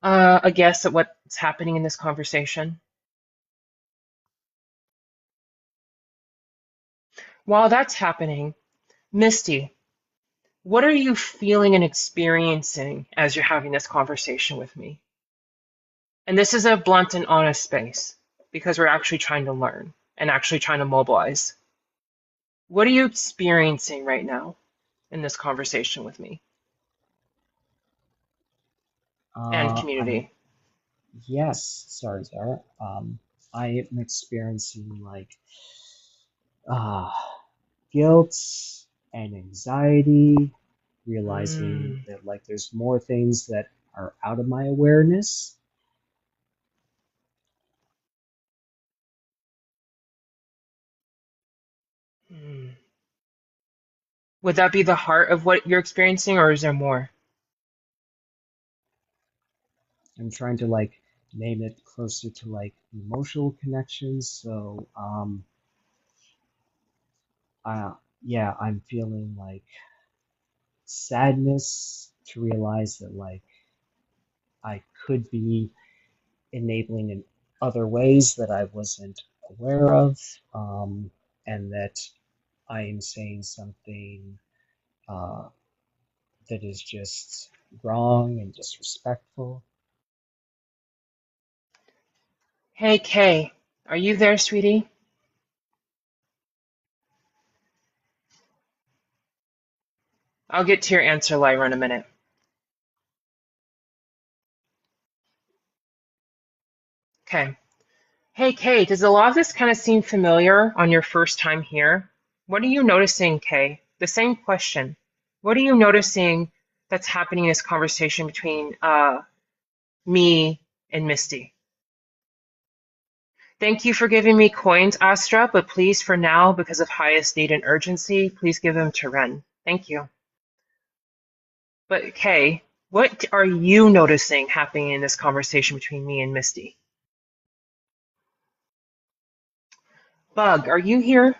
B: a guess at what's happening in this conversation? While that's happening, Misty, what are you feeling and experiencing as you're having this conversation with me? And this is a blunt and honest space because we're actually trying to learn and actually trying to mobilize. What are you experiencing right now in this conversation with me and
F: I'm
B: community?
F: Yes, sorry, Zara. I am experiencing like uh, guilt and anxiety, realizing
B: Mm,
F: that like there's more things that are out of my awareness.
B: mm. Would that be the heart of what you're experiencing, or is there more?
F: I'm trying to like name it closer to like emotional connections. So uh, yeah, I'm feeling like sadness to realize that like I could be enabling other ways that I wasn't aware of, and that I am saying something uh, that is just wrong and disrespectful.
B: Hey, Kay, are you there, sweetie? I'll get to your answer, Lyra, in a minute. Okay. Hey, Kay, does a lot of this kind of seem familiar on your first time here? What are you noticing, Kay? The same question. What are you noticing that's happening in this conversation between me and Misty? Thank you for giving me coins, Astra, but please, for now, because of highest need and urgency, please give them to Ren. Thank you. But, Kay, what are you noticing happening in this conversation between me and Misty? Bug, are you here?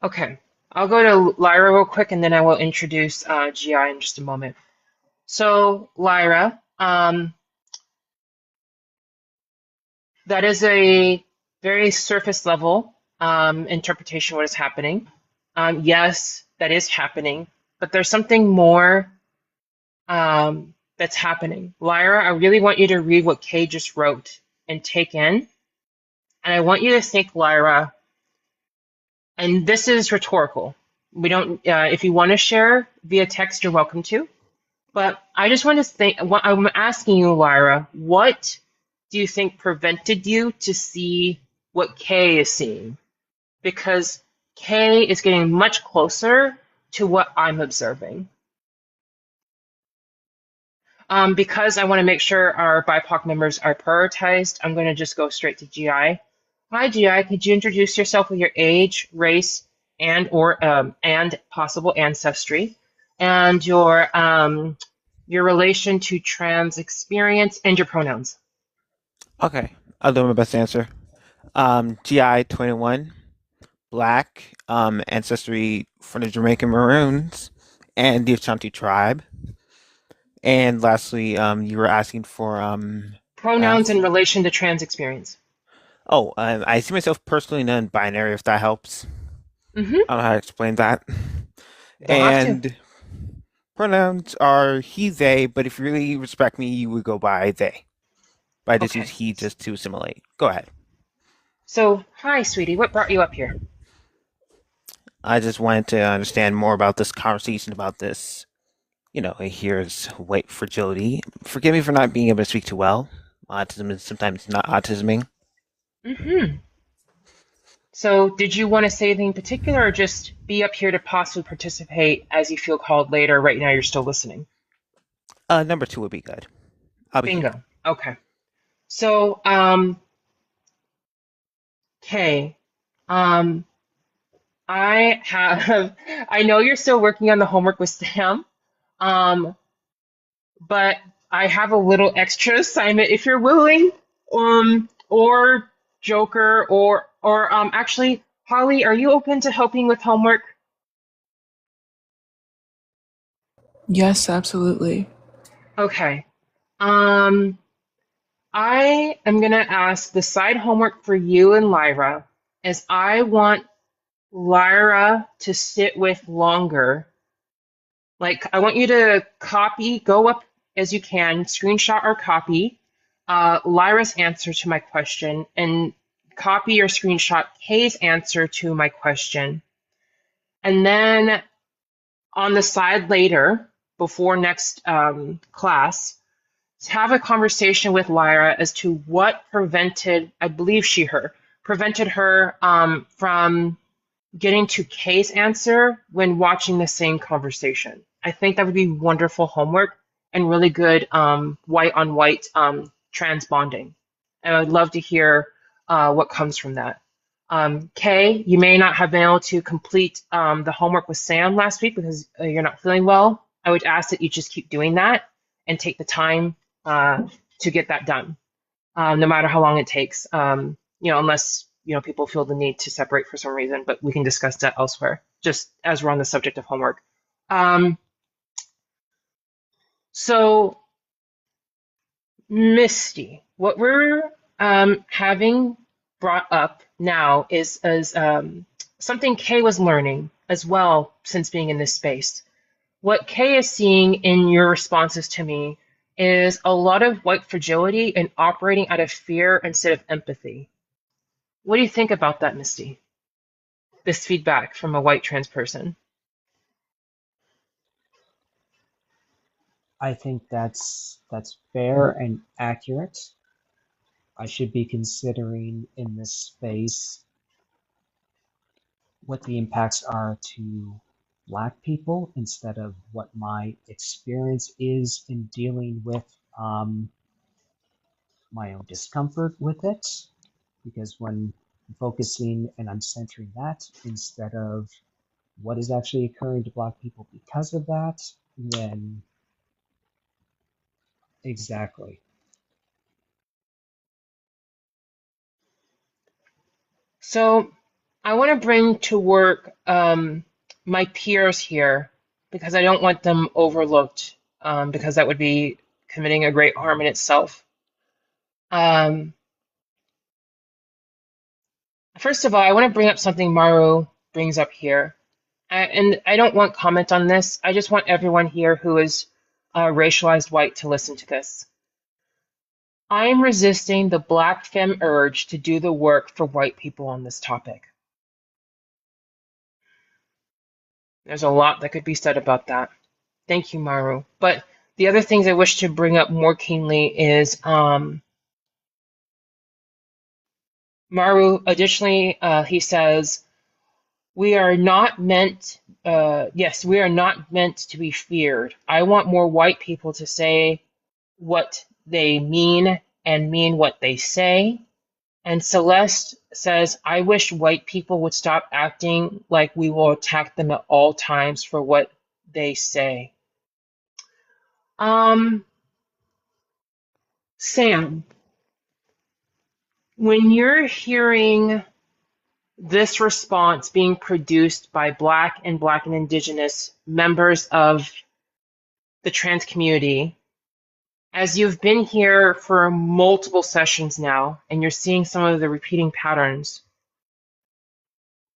B: Okay, I'll go to Lyra real quick and then I will introduce GI in just a moment. So, Lyra, that is a very surface level interpretation of what is happening. Yes, that is happening, but there's something more that's happening. Lyra, I really want you to read what Kay just wrote and take in. And I want you to think, Lyra, and this is rhetorical. We don't, if you want to share via text, you're welcome to. But I just want to think, I'm asking you, Lyra, what do you think prevented you to see what Kay is seeing? Because Kay is getting much closer to what I'm observing. Because I want to make sure our BIPOC members are prioritized, I'm going to just go straight to GI. Hi, GI. Could you introduce yourself with your age, race, and possible ancestry, and your relation to trans experience and your pronouns?
I: Okay, I'll do my best to answer. GI 21, Black, ancestry from the Jamaican Maroons and the Ashanti tribe. And lastly, you were asking for
B: Pronouns in relation to trans experience.
I: I see myself personally non-binary, if that helps.
B: Mm-hmm.
I: I don't know how to explain that.
B: Don't have to.
I: And pronouns are he, they, but if you really respect me, you would go by they. But I just
B: Okay.
I: use he just to assimilate. Go ahead.
B: So, hi, sweetie. What brought you up here?
I: I just wanted to understand more about this conversation about this. Here's white fragility. Forgive me for not being able to speak too well. Autism is sometimes not autisming.
B: Mm-hmm. So, did you want to say anything in particular, or just be up here to possibly participate as you feel called later? Right now, you're still listening.
I: Number 2 would be good. I'll be
B: Bingo.
I: here.
B: Okay. So, Kay, I know you're still working on the homework with Sam, but I have a little extra assignment if you're willing, or Joker, or actually, Holly, are you open to helping with homework?
G: Yes, absolutely.
B: Okay. I am gonna ask the side homework for you and Lyra is I want Lyra to sit with longer. Like, I want you to go up as you can, screenshot or copy Lyra's answer to my question, and copy or screenshot Kay's answer to my question. And then on the side later, before next class, have a conversation with Lyra as to what prevented her from getting to Kay's answer when watching the same conversation. I think that would be wonderful homework and really good white on white trans bonding. And I'd love to hear what comes from that. Kay, you may not have been able to complete the homework with Sam last week because you're not feeling well. I would ask that you just keep doing that and take the time to get that done, no matter how long it takes. Unless people feel the need to separate for some reason, but we can discuss that elsewhere. Just as we're on the subject of homework. So, Misty, what we're having brought up now is something Kay was learning as well since being in this space. What Kay is seeing in your responses to me is a lot of white fragility and operating out of fear instead of empathy. What do you think about that, Misty? This feedback from a white trans person.
F: I think that's fair and accurate. I should be considering in this space what the impacts are to Black people instead of what my experience is in dealing with my own discomfort with it. Because when I'm focusing and I'm centering that instead of what is actually occurring to Black people because of that, then exactly.
B: So I want to bring to work my peers here because I don't want them overlooked because that would be committing a great harm in itself. First of all, I want to bring up something Maru brings up here. And I don't want comment on this. I just want everyone here who is racialized white to listen to this. I'm resisting the Black femme urge to do the work for white people on this topic. There's a lot that could be said about that. Thank you, Maru. But the other things I wish to bring up more keenly is Maru, additionally, he says, we are not meant, we are not meant to be feared. I want more white people to say what they mean and mean what they say. And Celeste says, I wish white people would stop acting like we will attack them at all times for what they say. Sam, when you're hearing this response being produced by Black and Indigenous members of the trans community, as you've been here for multiple sessions now, and you're seeing some of the repeating patterns,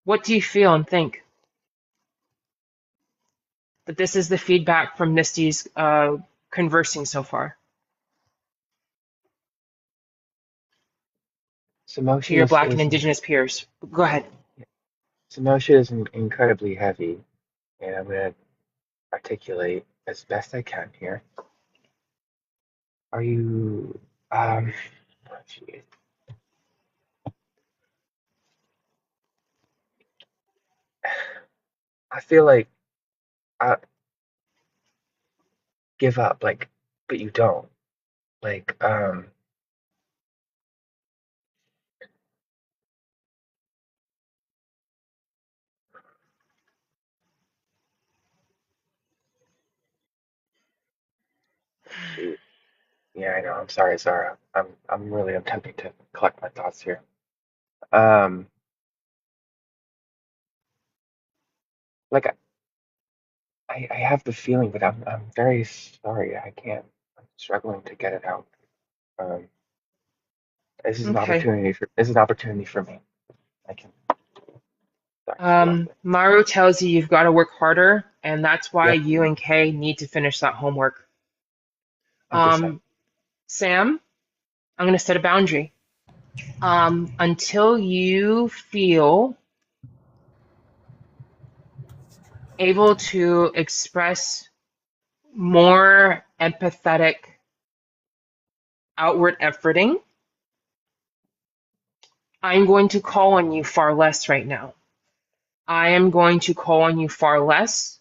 B: what do you feel and think? That this is the feedback from Misty's conversing so far to your Black and Indigenous peers. Go ahead.
E: Samosia is incredibly heavy, and I'm going to articulate as best I can here. Are you, geez. I feel like I give up, but you don't. Like, shoot. Yeah, I know. I'm sorry, Zara. I'm really attempting to collect my thoughts here. Like I have the feeling, but I'm very sorry. I can't. I'm struggling to get it out. Um, this is an
B: Okay.
E: opportunity for me. I can. Sorry.
B: Maru tells you you've got to work harder, and that's why
E: Yep.
B: you and Kay need to finish that homework.
E: Understood.
B: Sam, I'm going to set a boundary. Until you feel able to express more empathetic outward efforting, I'm going to call on you far less right now. I am going to call on you far less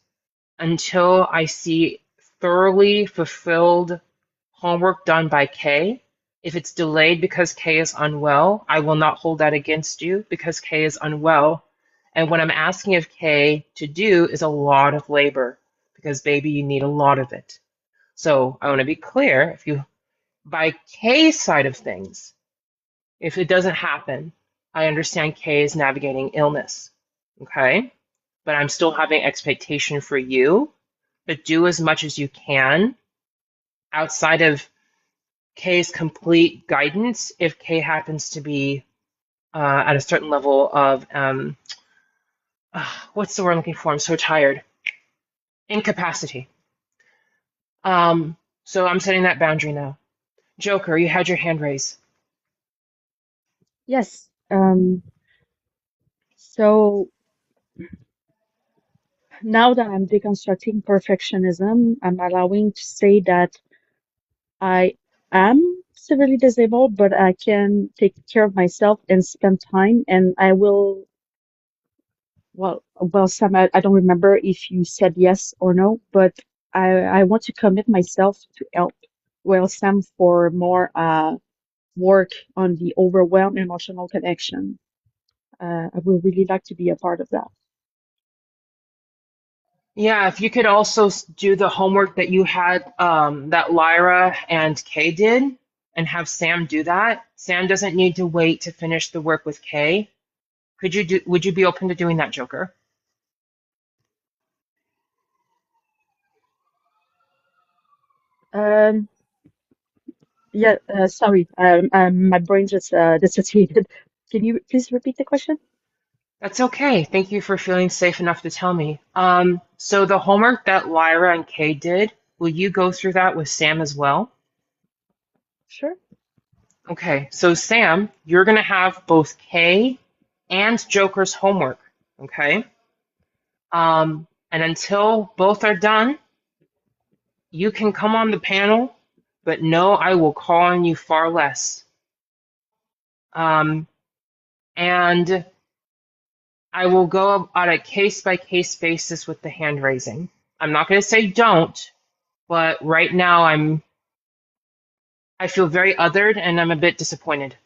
B: until I see thoroughly fulfilled homework done by Kay. If it's delayed because Kay is unwell, I will not hold that against you because Kay is unwell. And what I'm asking of Kay to do is a lot of labor because, baby, you need a lot of it. So I want to be clear. If you by Kay's side of things, if it doesn't happen, I understand Kay is navigating illness, okay? But I'm still having expectation for you, but do as much as you can outside of Kay's complete guidance if Kay happens to be at a certain level of, what's the word I'm looking for? I'm so tired. Incapacity. So I'm setting that boundary now. Joker, you had your hand raised.
H: Yes. So now that I'm deconstructing perfectionism, I'm allowing to say that I am severely disabled, but I can take care of myself and spend time, and I will. Well, Sam, I don't remember if you said yes or no, but I want to commit myself to help. Well, Sam, for more work on the overwhelmed emotional connection. I would really like to be a part of that.
B: Yeah, if you could also do the homework that you had, that Lyra and Kay did, and have Sam do that. Sam doesn't need to wait to finish the work with Kay. Would you be open to doing that, Joker?
H: Um, yeah, sorry, my brain just dissociated. Can you please repeat the question?
B: That's okay. Thank you for feeling safe enough to tell me. So the homework that Lyra and Kay did, will you go through that with Sam as well?
H: Sure.
B: Okay, so Sam, you're gonna have both Kay and Joker's homework, okay? And until both are done, you can come on the panel, but no, I will call on you far less. And I will go on a case-by-case basis with the hand raising. I'm not going to say don't, but right now I feel very othered and I'm a bit disappointed.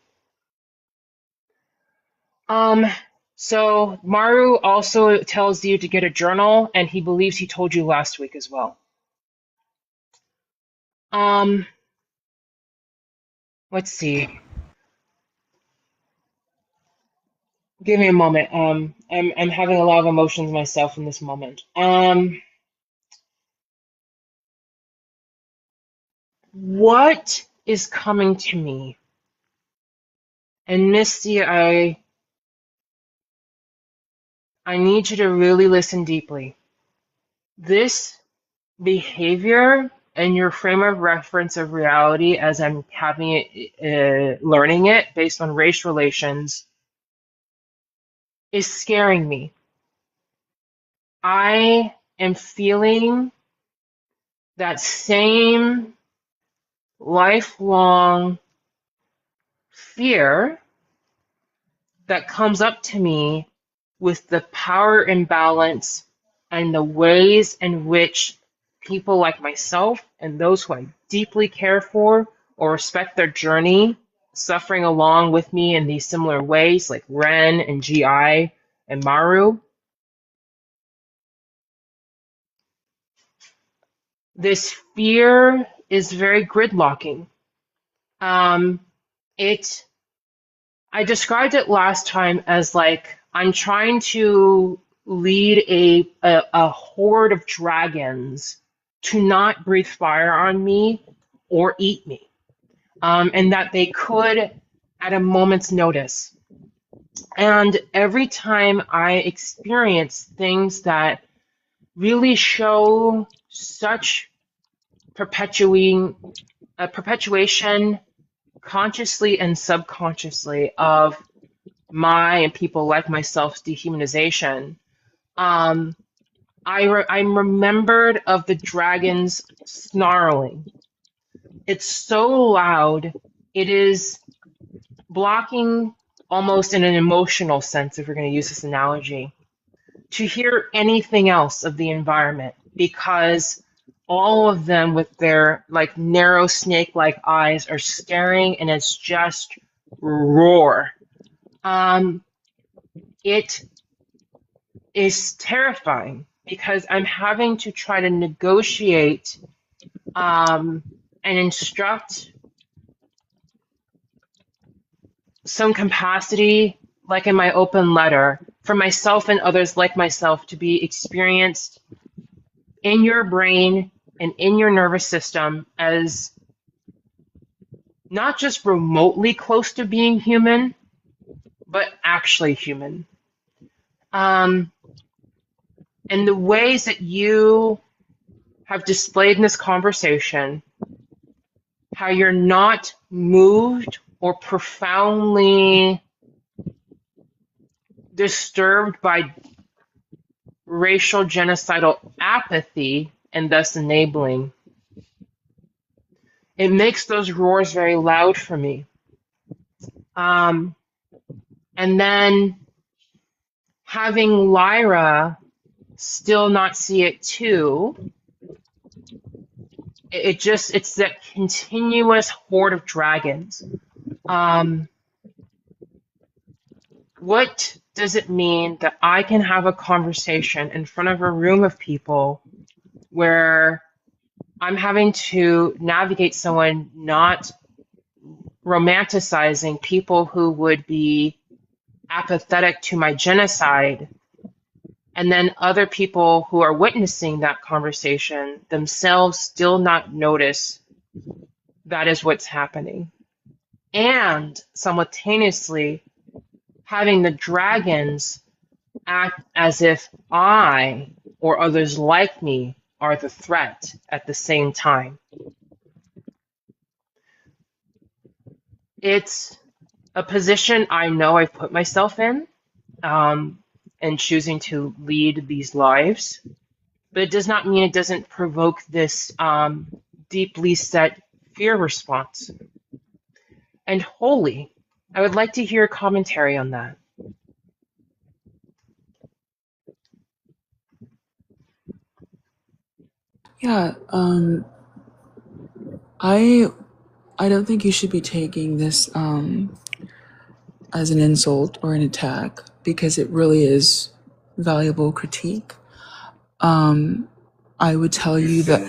B: So Maru also tells you to get a journal, and he believes he told you last week as well. Let's see. Give me a moment. I'm having a lot of emotions myself in this moment. What is coming to me? And Misty, I need you to really listen deeply. This behavior and your frame of reference of reality as I'm having it, learning it based on race relations is scaring me. I am feeling that same lifelong fear that comes up to me with the power imbalance and the ways in which people like myself and those who I deeply care for or respect their journey, suffering along with me in these similar ways, like Ren and GI and Maru. This fear is very gridlocking. I described it last time as like I'm trying to lead a horde of dragons to not breathe fire on me or eat me, and that they could at a moment's notice. And every time I experience things that really show such perpetuation consciously and subconsciously of my and people like myself's dehumanization, I'm remembered of the dragons snarling. It's so loud, it is blocking almost in an emotional sense, if we're going to use this analogy, to hear anything else of the environment, because all of them with their like narrow snake-like eyes are staring, and it's just roar. It is terrifying because I'm having to try to negotiate and instruct some capacity, like in my open letter, for myself and others like myself to be experienced in your brain and in your nervous system as not just remotely close to being human, but actually human. And the ways that you have displayed in this conversation, how you're not moved or profoundly disturbed by racial genocidal apathy and thus enabling, it makes those roars very loud for me. And then having Lyra still not see it too, it's that continuous horde of dragons. What does it mean that I can have a conversation in front of a room of people where I'm having to navigate someone not romanticizing people who would be apathetic to my genocide, and then other people who are witnessing that conversation themselves still not notice that is what's happening, and simultaneously having the dragons act as if I or others like me are the threat at the same time. It's a position I know I've put myself in, and choosing to lead these lives, but it does not mean it doesn't provoke this deeply set fear response. And Holy, I would like to hear a commentary on that.
G: Yeah, I don't think you should be taking this as an insult or an attack, because it really is valuable critique. I would tell you that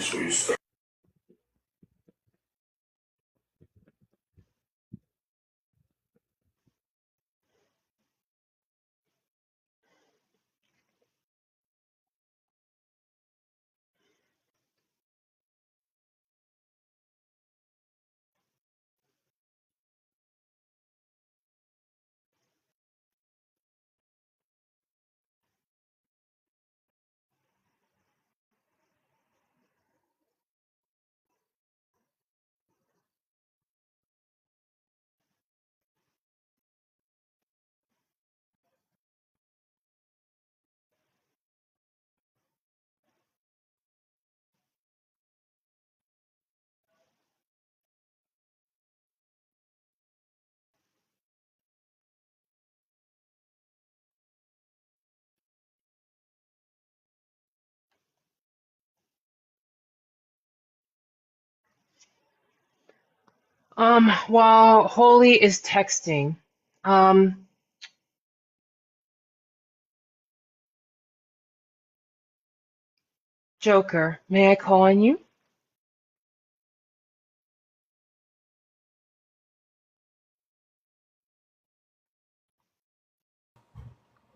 B: While Holy is texting, Joker, may I call on you?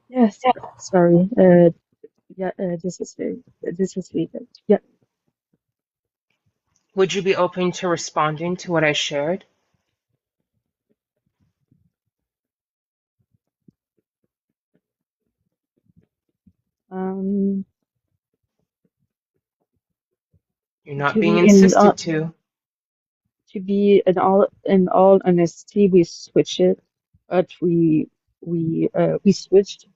H: Yes, sorry. Yeah, this is Vega. Yeah.
B: Would you be open to responding to what I shared?
H: Um,
B: You're not
H: to
B: being
H: be in
B: insisted to.
H: all honesty, we switch it, but we switched.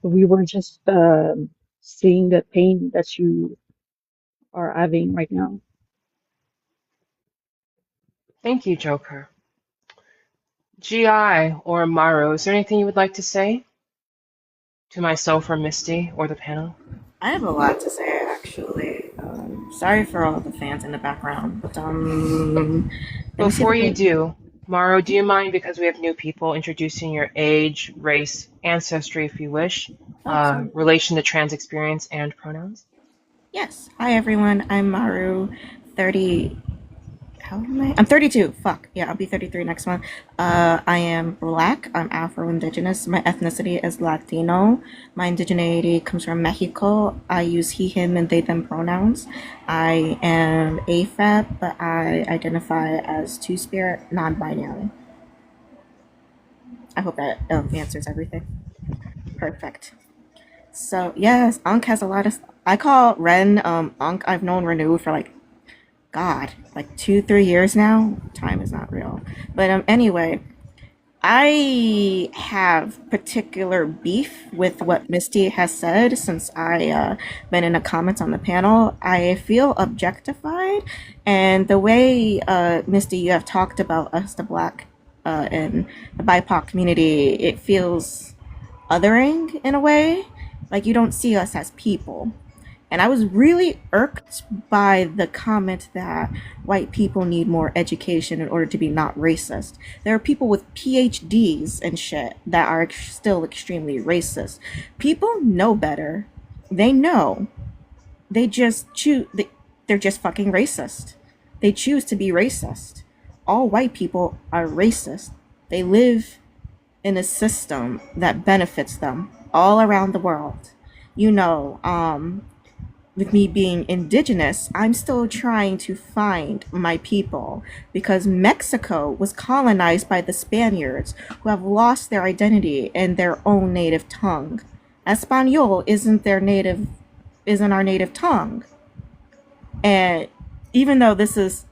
H: We were just seeing the pain that you are having right now.
B: Thank you, Joker. GI or Maru, is there anything you would like to say to myself or Misty or the panel?
J: I have a lot to say, actually. Sorry for all the fans in the background, but let me see if
B: Before
J: I
B: you
J: can.
B: do, Maru, do you mind, because we have new people, introducing your age, race, ancestry, if you wish,
J: Absolutely.
B: relation to trans experience, and pronouns?
J: Yes. Hi, everyone. I'm Maru, 30. How am I? I'm 32. Fuck. Yeah, I'll be 33 next month. I am black. I'm Afro-Indigenous. My ethnicity is Latino. My indigeneity comes from Mexico. I use he, him, and they, them pronouns. I am AFAB, but I identify as two-spirit, non-binary. I hope that answers everything. Perfect. So, yes, Ankh has a lot of... I call Ren, Ankh. I've known Renew for like God, like 2-3 years now. Time is not real. But anyway, I have particular beef with what Misty has said since I been in the comments on the panel. I feel objectified, and the way Misty, you have talked about us, the Black and the BIPOC community, it feels othering in a way. Like you don't see us as people. And I was really irked by the comment that white people need more education in order to be not racist. There are people with PhDs and shit that are still extremely racist. People know better. They know. They just choose. They're just fucking racist. They choose to be racist. All white people are racist. They live in a system that benefits them all around the world. You know, with me being indigenous, I'm still trying to find my people because Mexico was colonized by the Spaniards who have lost their identity and their own native tongue. Espanol isn't our native tongue. And even though this is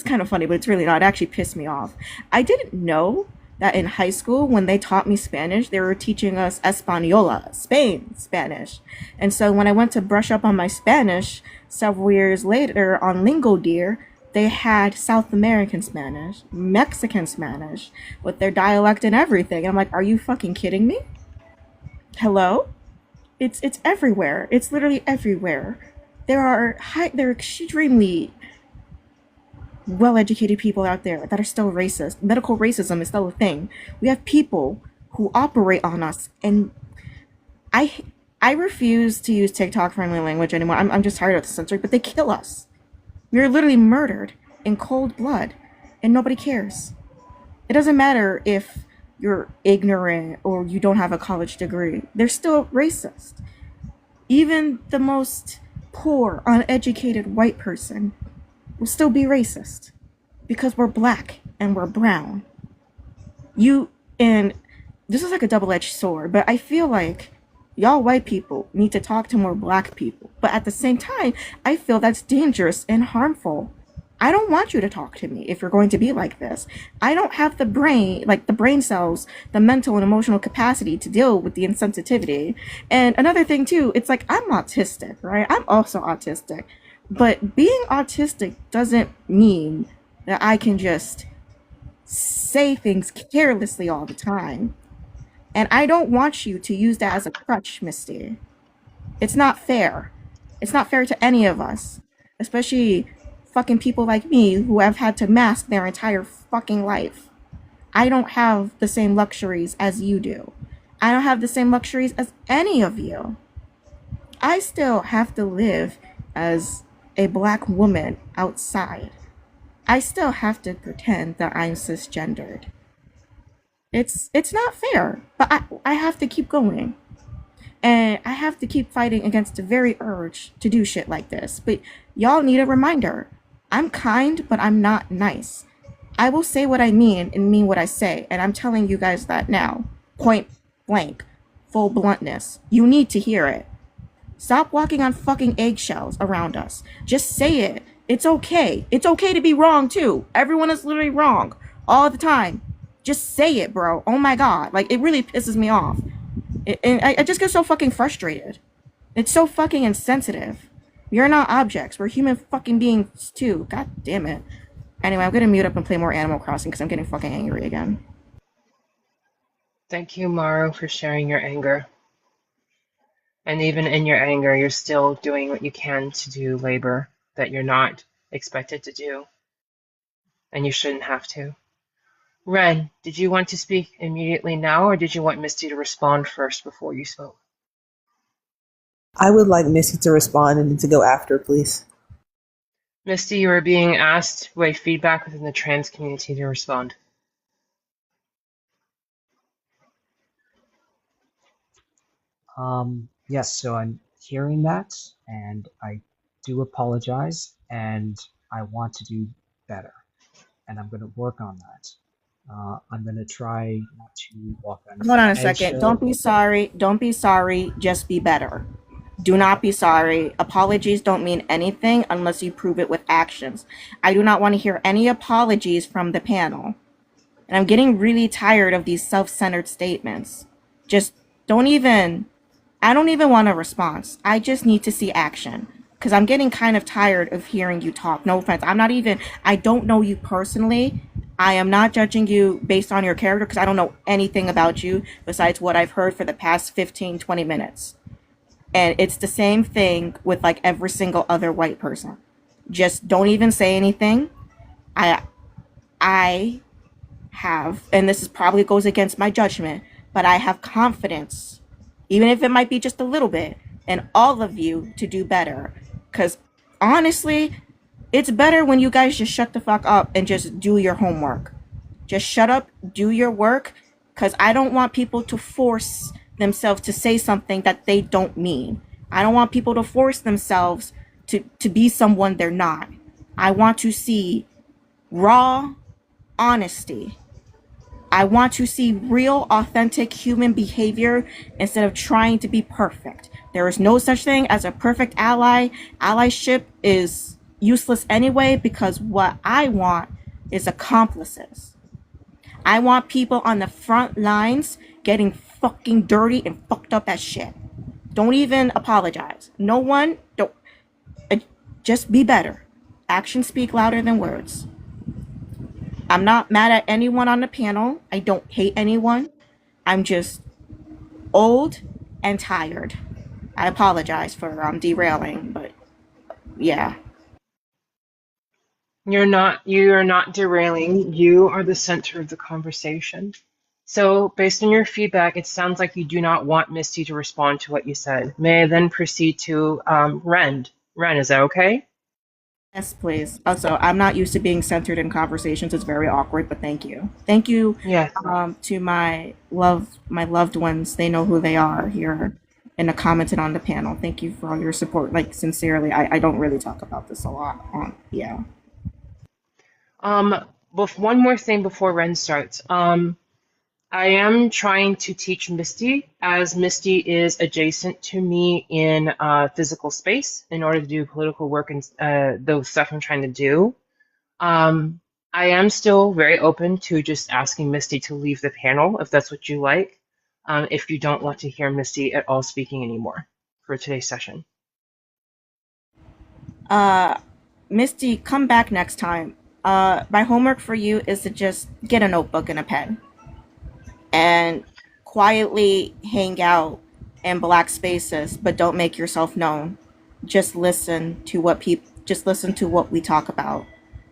J: kind of funny, but it's really not, it actually pissed me off. I didn't know that in high school, when they taught me Spanish, they were teaching us Española, Spanish. And so when I went to brush up on my Spanish several years later on Lingodeer, they had South American Spanish, Mexican Spanish, with their dialect and everything. And I'm like, are you fucking kidding me? Hello? It's everywhere. It's literally everywhere. There are extremely well-educated people out there that are still racist. Medical racism is still a thing. We have people who operate on us, and I refuse to use TikTok-friendly language anymore. I'm just tired of the censoring, but they kill us. We're literally murdered in cold blood, and nobody cares. It doesn't matter if you're ignorant or you don't have a college degree. They're still racist. Even the most poor, uneducated white person will still be racist because we're black and we're brown. And this is like a double-edged sword, but I feel like y'all white people need to talk to more black people. But at the same time, I feel that's dangerous and harmful. I don't want you to talk to me if you're going to be like this. I don't have the brain cells, the mental and emotional capacity to deal with the insensitivity. And another thing too, it's like I'm autistic, right? I'm also autistic. But being autistic doesn't mean that I can just say things carelessly all the time. And I don't want you to use that as a crutch, Misty. It's not fair. It's not fair to any of us. Especially fucking people like me who have had to mask their entire fucking life. I don't have the same luxuries as you do. I don't have the same luxuries as any of you. I still have to live as a black woman outside. I still have to pretend that I'm cisgendered. It's not fair, but I have to keep going. And I have to keep fighting against the very urge to do shit like this. But y'all need a reminder. I'm kind, but I'm not nice. I will say what I mean and mean what I say. And I'm telling you guys that now. Point blank. Full bluntness. You need to hear it. Stop walking on fucking eggshells around us. Just say it. It's okay. It's okay to be wrong too. Everyone is literally wrong all the time. Just say it, bro. Oh my God. Like, it really pisses me off. And I just get so fucking frustrated. It's so fucking insensitive. You're not objects. We're human fucking beings too. God damn it. Anyway, I'm gonna mute up and play more Animal Crossing because I'm getting fucking angry again.
B: Thank you, Maru, for sharing your anger. And even in your anger, you're still doing what you can to do labor that you're not expected to do. And you shouldn't have to. Ren, did you want to speak immediately now, or did you want Misty to respond first before you spoke?
C: I would like Missy to respond and then to go after, please.
B: Misty, you are being asked by feedback within the trans community to respond.
F: Yes, so I'm hearing that, and I do apologize, and I want to do better, and I'm going to work on that. I'm going to try not to walk on
J: Hold on a second.
F: eggshell.
J: Don't be sorry. Don't be sorry. Just be better. Do not be sorry. Apologies don't mean anything unless you prove it with actions. I do not want to hear any apologies from the panel. And I'm getting really tired of these self-centered statements. Just don't even, I don't even want a response. I just need to see action. Because I'm getting kind of tired of hearing you talk. No offense. I don't know you personally. I am not judging you based on your character because I don't know anything about you besides what I've heard for the past 15, 20 minutes. And it's the same thing with like every single other white person. Just don't even say anything. I have, and this is probably goes against my judgment, but I have confidence, even if it might be just a little bit, in all of you to do better. Because honestly, it's better when you guys just shut the fuck up and just do your homework. Just shut up, do your work, because I don't want people to force themselves to say something that they don't mean. I don't want people to force themselves to be someone they're not. I want to see raw honesty. I want to see real, authentic human behavior instead of trying to be perfect. There is no such thing as a perfect ally. Allyship is useless anyway because what I want is accomplices. I want people on the front lines getting fucking dirty and fucked up as shit. Don't even apologize. No one, don't. Just be better. Actions speak louder than words. I'm not mad at anyone on the panel. I don't hate anyone. I'm just old and tired. I apologize for derailing, but yeah.
B: You are not derailing. You are the center of the conversation. So, based on your feedback, it sounds like you do not want Misty to respond to what you said. May I then proceed to Ren? Ren, is that okay?
J: Yes, please. Also, I'm not used to being centered in conversations. It's very awkward, but thank you. Thank you
B: Yes.
J: to my loved ones. They know who they are here in the comments and on the panel. Thank you for all your support. Like, sincerely, I don't really talk about this a lot. Yeah.
B: But one more thing before Ren starts. I am trying to teach Misty, as Misty is adjacent to me in physical space in order to do political work and the stuff I'm trying to do. I am still very open to just asking Misty to leave the panel if that's what you like, if you don't want to hear Misty at all speaking anymore for today's session.
J: Misty, come back next time. My homework for you is to just get a notebook and a pen and quietly hang out in black spaces, but don't make yourself known. Just listen to what we talk about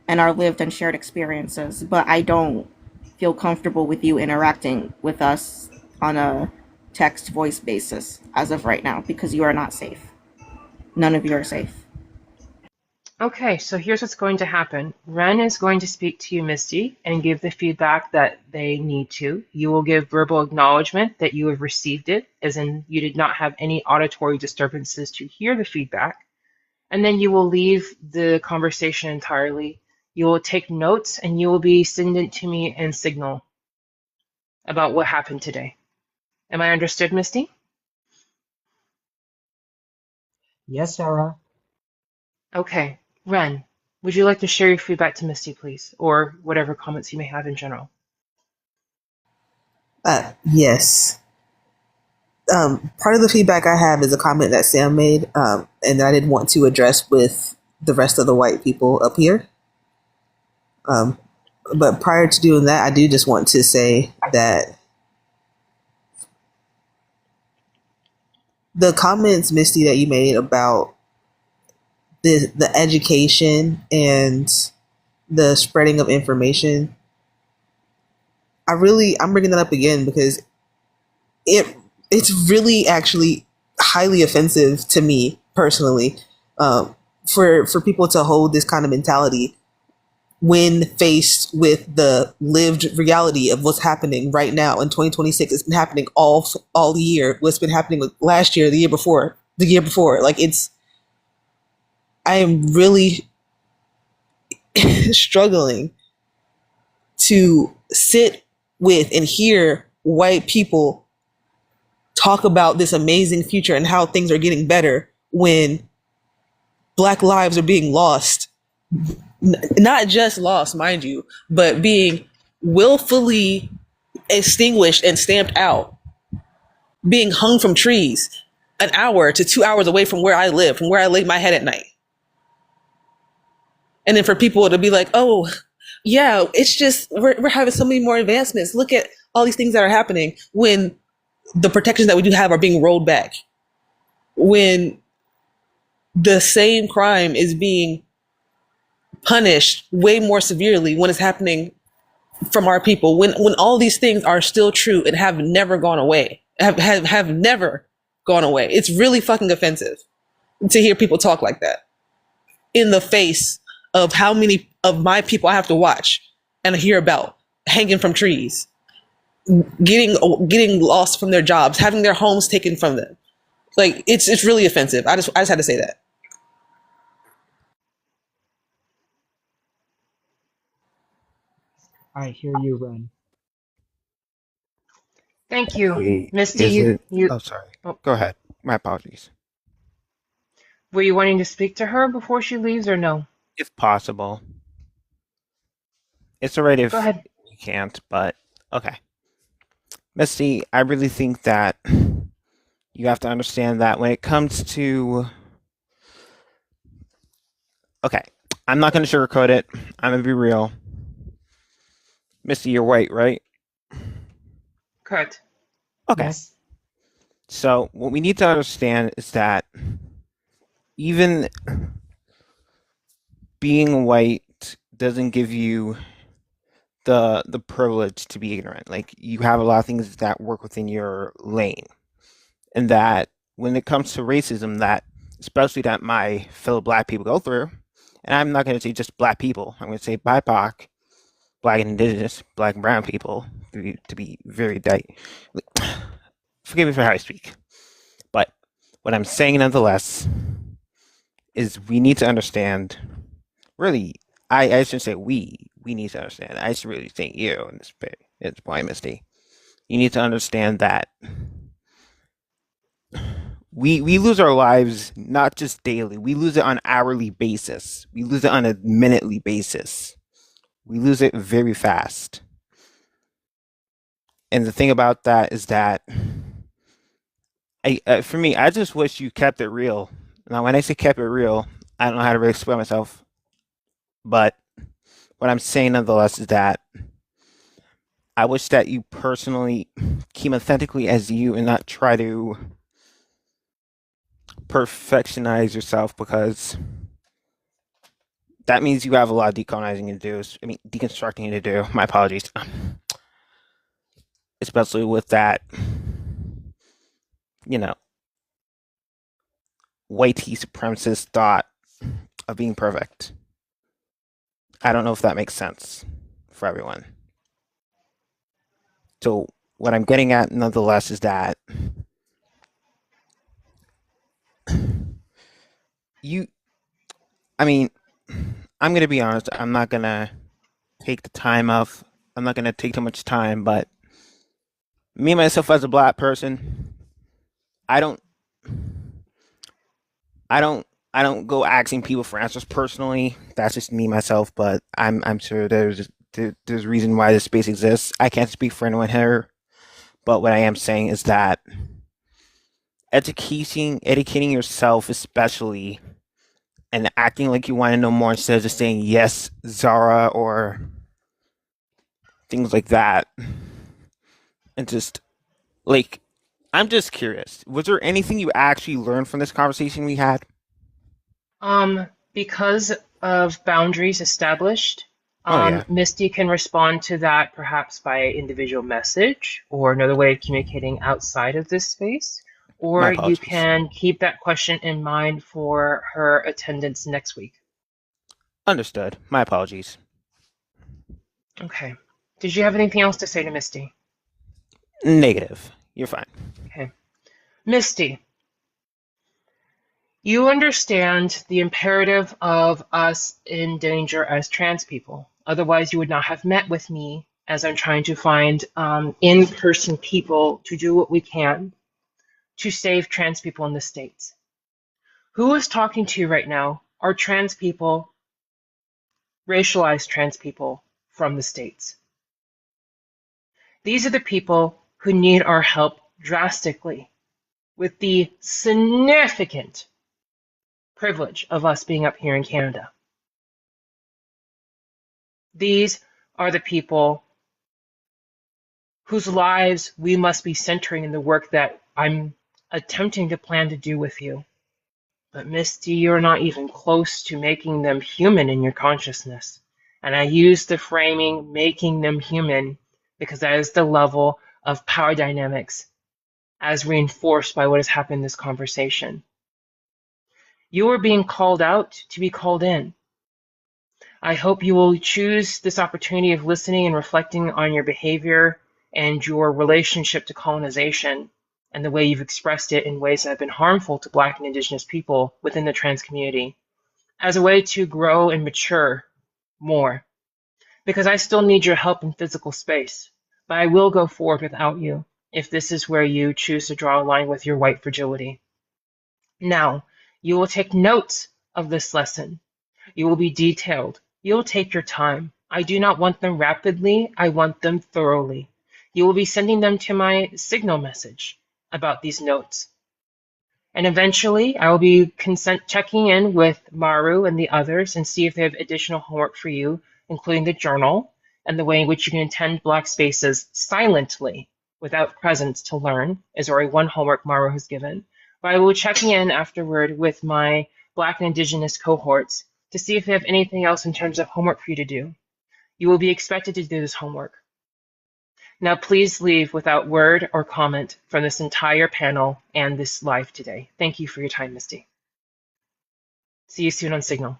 J: and our lived and shared experiences. But I don't feel comfortable with you interacting with us on a text voice basis as of right now because you are not safe. None of you are safe.
B: Okay, so here's what's going to happen. Ren is going to speak to you, Misty, and give the feedback that they need to. You will give verbal acknowledgement that you have received it, as in you did not have any auditory disturbances to hear the feedback. And then you will leave the conversation entirely. You will take notes and you will be sending it to me in Signal about what happened today. Am I understood, Misty?
F: Yes, Sarah.
B: Okay. Ren, would you like to share your feedback to Misty, please? Or whatever comments you may have in general.
C: Yes. Part of the feedback I have is a comment that Sam made, and that I didn't want to address with the rest of the white people up here. But prior to doing that, I do just want to say that the comments, Misty, that you made about the education and the spreading of information, I'm bringing that up again because it's really actually highly offensive to me personally. for people to hold this kind of mentality when faced with the lived reality of what's happening right now in 2026. It's been happening all year. What's been happening last year, the year before. Like I am really struggling to sit with and hear white people talk about this amazing future and how things are getting better when Black lives are being lost. Not just lost, mind you, but being willfully extinguished and stamped out, being hung from trees an hour to 2 hours away from where I live, from where I lay my head at night. And then for people to be like, oh, yeah, it's just, we're having so many more advancements. Look at all these things that are happening when the protections that we do have are being rolled back. When the same crime is being punished way more severely when it's happening from our people, when all these things are still true and have never gone away, have never gone away. It's really fucking offensive to hear people talk like that in the face of how many of my people I have to watch and hear about hanging from trees, getting lost from their jobs, having their homes taken from them. Like it's really offensive. I just had to say that.
F: I hear you, Ren.
B: Thank you.
I: Wait,
B: Misty,
I: is it?
B: you
I: Oh, sorry.
B: oh,
I: Go ahead. My apologies.
B: were you wanting to speak to her before she leaves or no?
I: If possible. It's alright
B: Go
I: if
B: ahead.
I: you can't, but okay. Misty, I really think that you have to understand that when it comes to. Okay, I'm not going to sugarcoat it. I'm going to be real. Misty, you're white, right?
B: Correct.
I: Okay.
F: Yes.
I: So, what we need to understand is that even being white doesn't give you the privilege to be ignorant. Like you have a lot of things that work within your lane. And that when it comes to racism, that especially that my fellow black people go through, and I'm not going to say just black people, I'm going to say BIPOC, black and indigenous, black and brown people, to be very forgive me for how I speak. But what I'm saying nonetheless is we need to understand, really, I shouldn't say we need to understand. I should really think you in this point, Misty. You need to understand that we lose our lives not just daily. We lose it on an hourly basis. We lose it on a minutely basis. We lose it very fast. And the thing about that is that for me, I just wish you kept it real. Now, when I say kept it real, I don't know how to really explain myself. But what I'm saying nonetheless is that I wish that you personally came authentically as you and not try to perfectionize yourself, because that means you have a lot of decolonizing to do. I mean, deconstructing to do. My apologies. Especially with that, white supremacist thought of being perfect. I don't know if that makes sense for everyone. So what I'm getting at nonetheless is that I'm going to be honest, I'm not going to take I'm not going to take too much time, but me, myself, as a black person, I don't go asking people for answers personally. That's just me, myself, but I'm sure there's a reason why this space exists. I can't speak for anyone here, but what I am saying is that educating yourself, especially, and acting like you want to know more instead of just saying yes, Zara, or things like that. And just like, I'm just curious, was there anything you actually learned from this conversation we had?
B: Because of boundaries established,
I: Oh yeah.
B: Misty can respond to that perhaps by individual message or another way of communicating outside of this space,
I: My
B: or you
I: apologies.
B: can keep that question in mind for her attendance next week.
I: Understood. My apologies.
B: Okay. Did you have anything else to say to Misty?
I: Negative. You're fine.
B: Okay. Misty, you understand the imperative of us in danger as trans people. Otherwise, you would not have met with me as I'm trying to find in-person people to do what we can to save trans people in the States. Who is talking to you right now are trans people, racialized trans people from the States. These are the people who need our help drastically, with the significant privilege of us being up here in Canada. These are the people whose lives we must be centering in the work that I'm attempting to plan to do with you. But Misty, you're not even close to making them human in your consciousness. And I use the framing making them human because that is the level of power dynamics as reinforced by what has happened in this conversation. You are being called out to be called in. I hope you will choose this opportunity of listening and reflecting on your behavior and your relationship to colonization and the way you've expressed it in ways that have been harmful to Black and Indigenous people within the trans community as a way to grow and mature more. Because I still need your help in physical space, but I will go forward without you if this is where you choose to draw a line with your white fragility. Now, you will take notes of this lesson. You will be detailed. You will take your time. I do not want them rapidly. I want them thoroughly. You will be sending them to my Signal message about these notes. And eventually, I will be checking in with Maru and the others and see if they have additional homework for you, including the journal and the way in which you can attend Black spaces silently without presence to learn is already one homework Maru has given. But I will be checking in afterward with my Black and Indigenous cohorts to see if they have anything else in terms of homework for you to do. You will be expected to do this homework. Now please leave without word or comment from this entire panel and this live today. Thank you for your time, Misty. See you soon on Signal.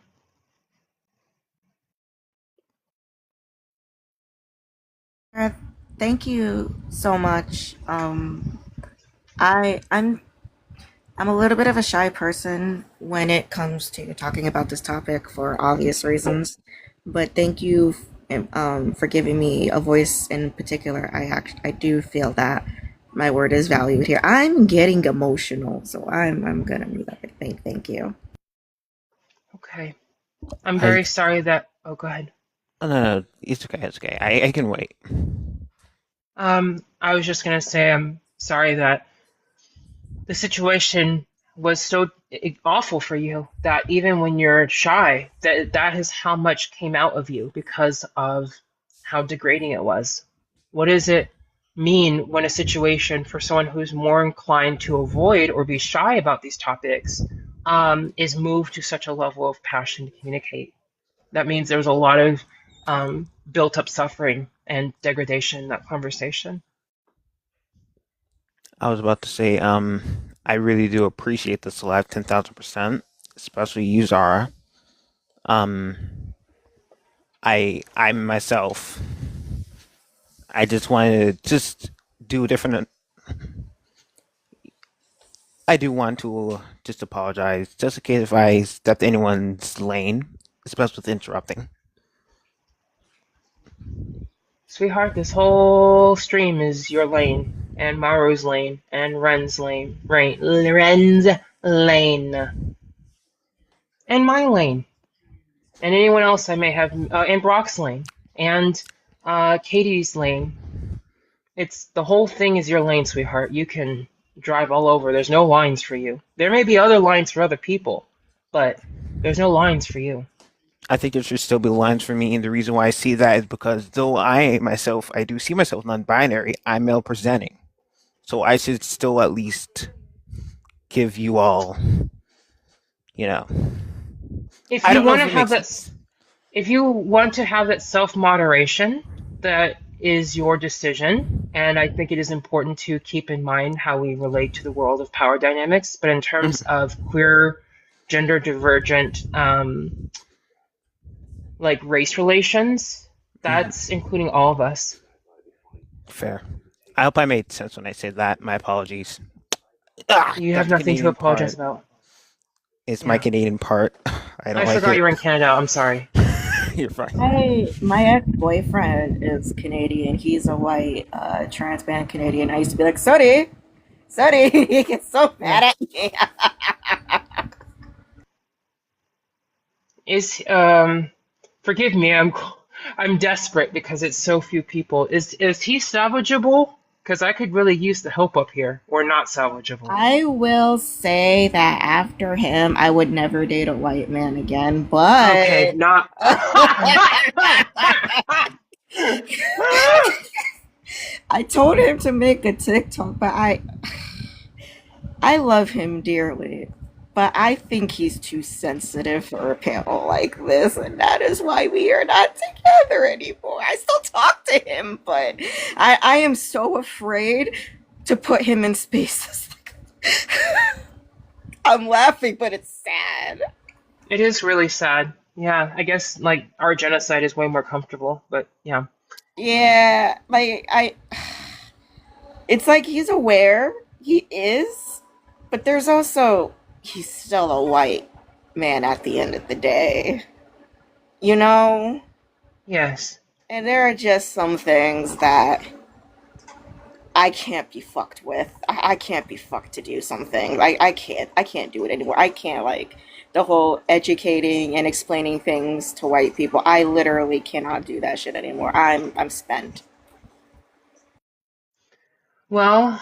J: Thank you so much. I'm a little bit of a shy person when it comes to talking about this topic for obvious reasons, but thank you for giving me a voice in particular. I do feel that my word is valued here. I'm getting emotional, so I'm gonna mute up and thank you.
B: Okay. I'm
I: I
B: very sorry that. Oh, go ahead.
I: no, it's okay. It's okay. I can wait.
B: I was just gonna say I'm sorry that the situation was so awful for you that even when you're shy, that is how much came out of you because of how degrading it was. What does it mean when a situation for someone who's more inclined to avoid or be shy about these topics is moved to such a level of passion to communicate? That means there's a lot of built up suffering and degradation in that conversation.
I: I was about to say, I really do appreciate this live 10,000%, especially you, Zara. I myself, I just wanted to just do a different. I do want to just apologize, just in case if I stepped anyone's lane, especially with interrupting.
B: Sweetheart, this whole stream is your lane, and Maru's lane, and Ren's lane, Ren's lane, and my lane, and anyone else I may have, and Brock's lane, and Katie's lane. It's the whole thing is your lane, sweetheart. You can drive all over. There's no lines for you. There may be other lines for other people, but there's no lines for you.
I: I think there should still be lines for me, and the reason why I see that is because though I do see myself non-binary, I'm male presenting, so I should still at least give you all, you know.
B: If you want to have that self-moderation, that is your decision, and I think it is important to keep in mind how we relate to the world of power dynamics. But in terms of queer, gender divergent, like race relations, that's including all of us.
I: Fair. I hope I made sense when I said that. My apologies.
B: You have
I: That
B: nothing to
I: Canadian
B: apologize
I: part
B: about.
I: is my
B: Yeah.
I: Canadian part. I don't
B: I
I: like
B: forgot
I: it.
B: you were in Canada. I'm sorry.
I: You're fine.
J: My ex-boyfriend is Canadian. He's a white trans man Canadian. I used to be like, sorry. He gets so mad at me.
B: Is forgive me, I'm desperate because it's so few people. Is he salvageable? Because I could really use the help up here, or not salvageable.
J: I will say that after him, I would never date a white man again, but
B: Okay, not.
J: I told him to make a TikTok, but I love him dearly. But I think he's too sensitive for a panel like this, and that is why we are not together anymore. I still talk to him, but I am so afraid to put him in spaces. I'm laughing, but it's sad.
B: It is really sad. Yeah, I guess like our genocide is way more comfortable, but yeah.
J: Yeah, it's like he's aware, he is, but there's also, he's still a white man at the end of the day, you know?
B: Yes.
J: And there are just some things that I can't be fucked with. I can't be fucked to do some things. I can't do it anymore. I can't, like, the whole educating and explaining things to white people. I literally cannot do that shit anymore. I'm spent.
B: Well,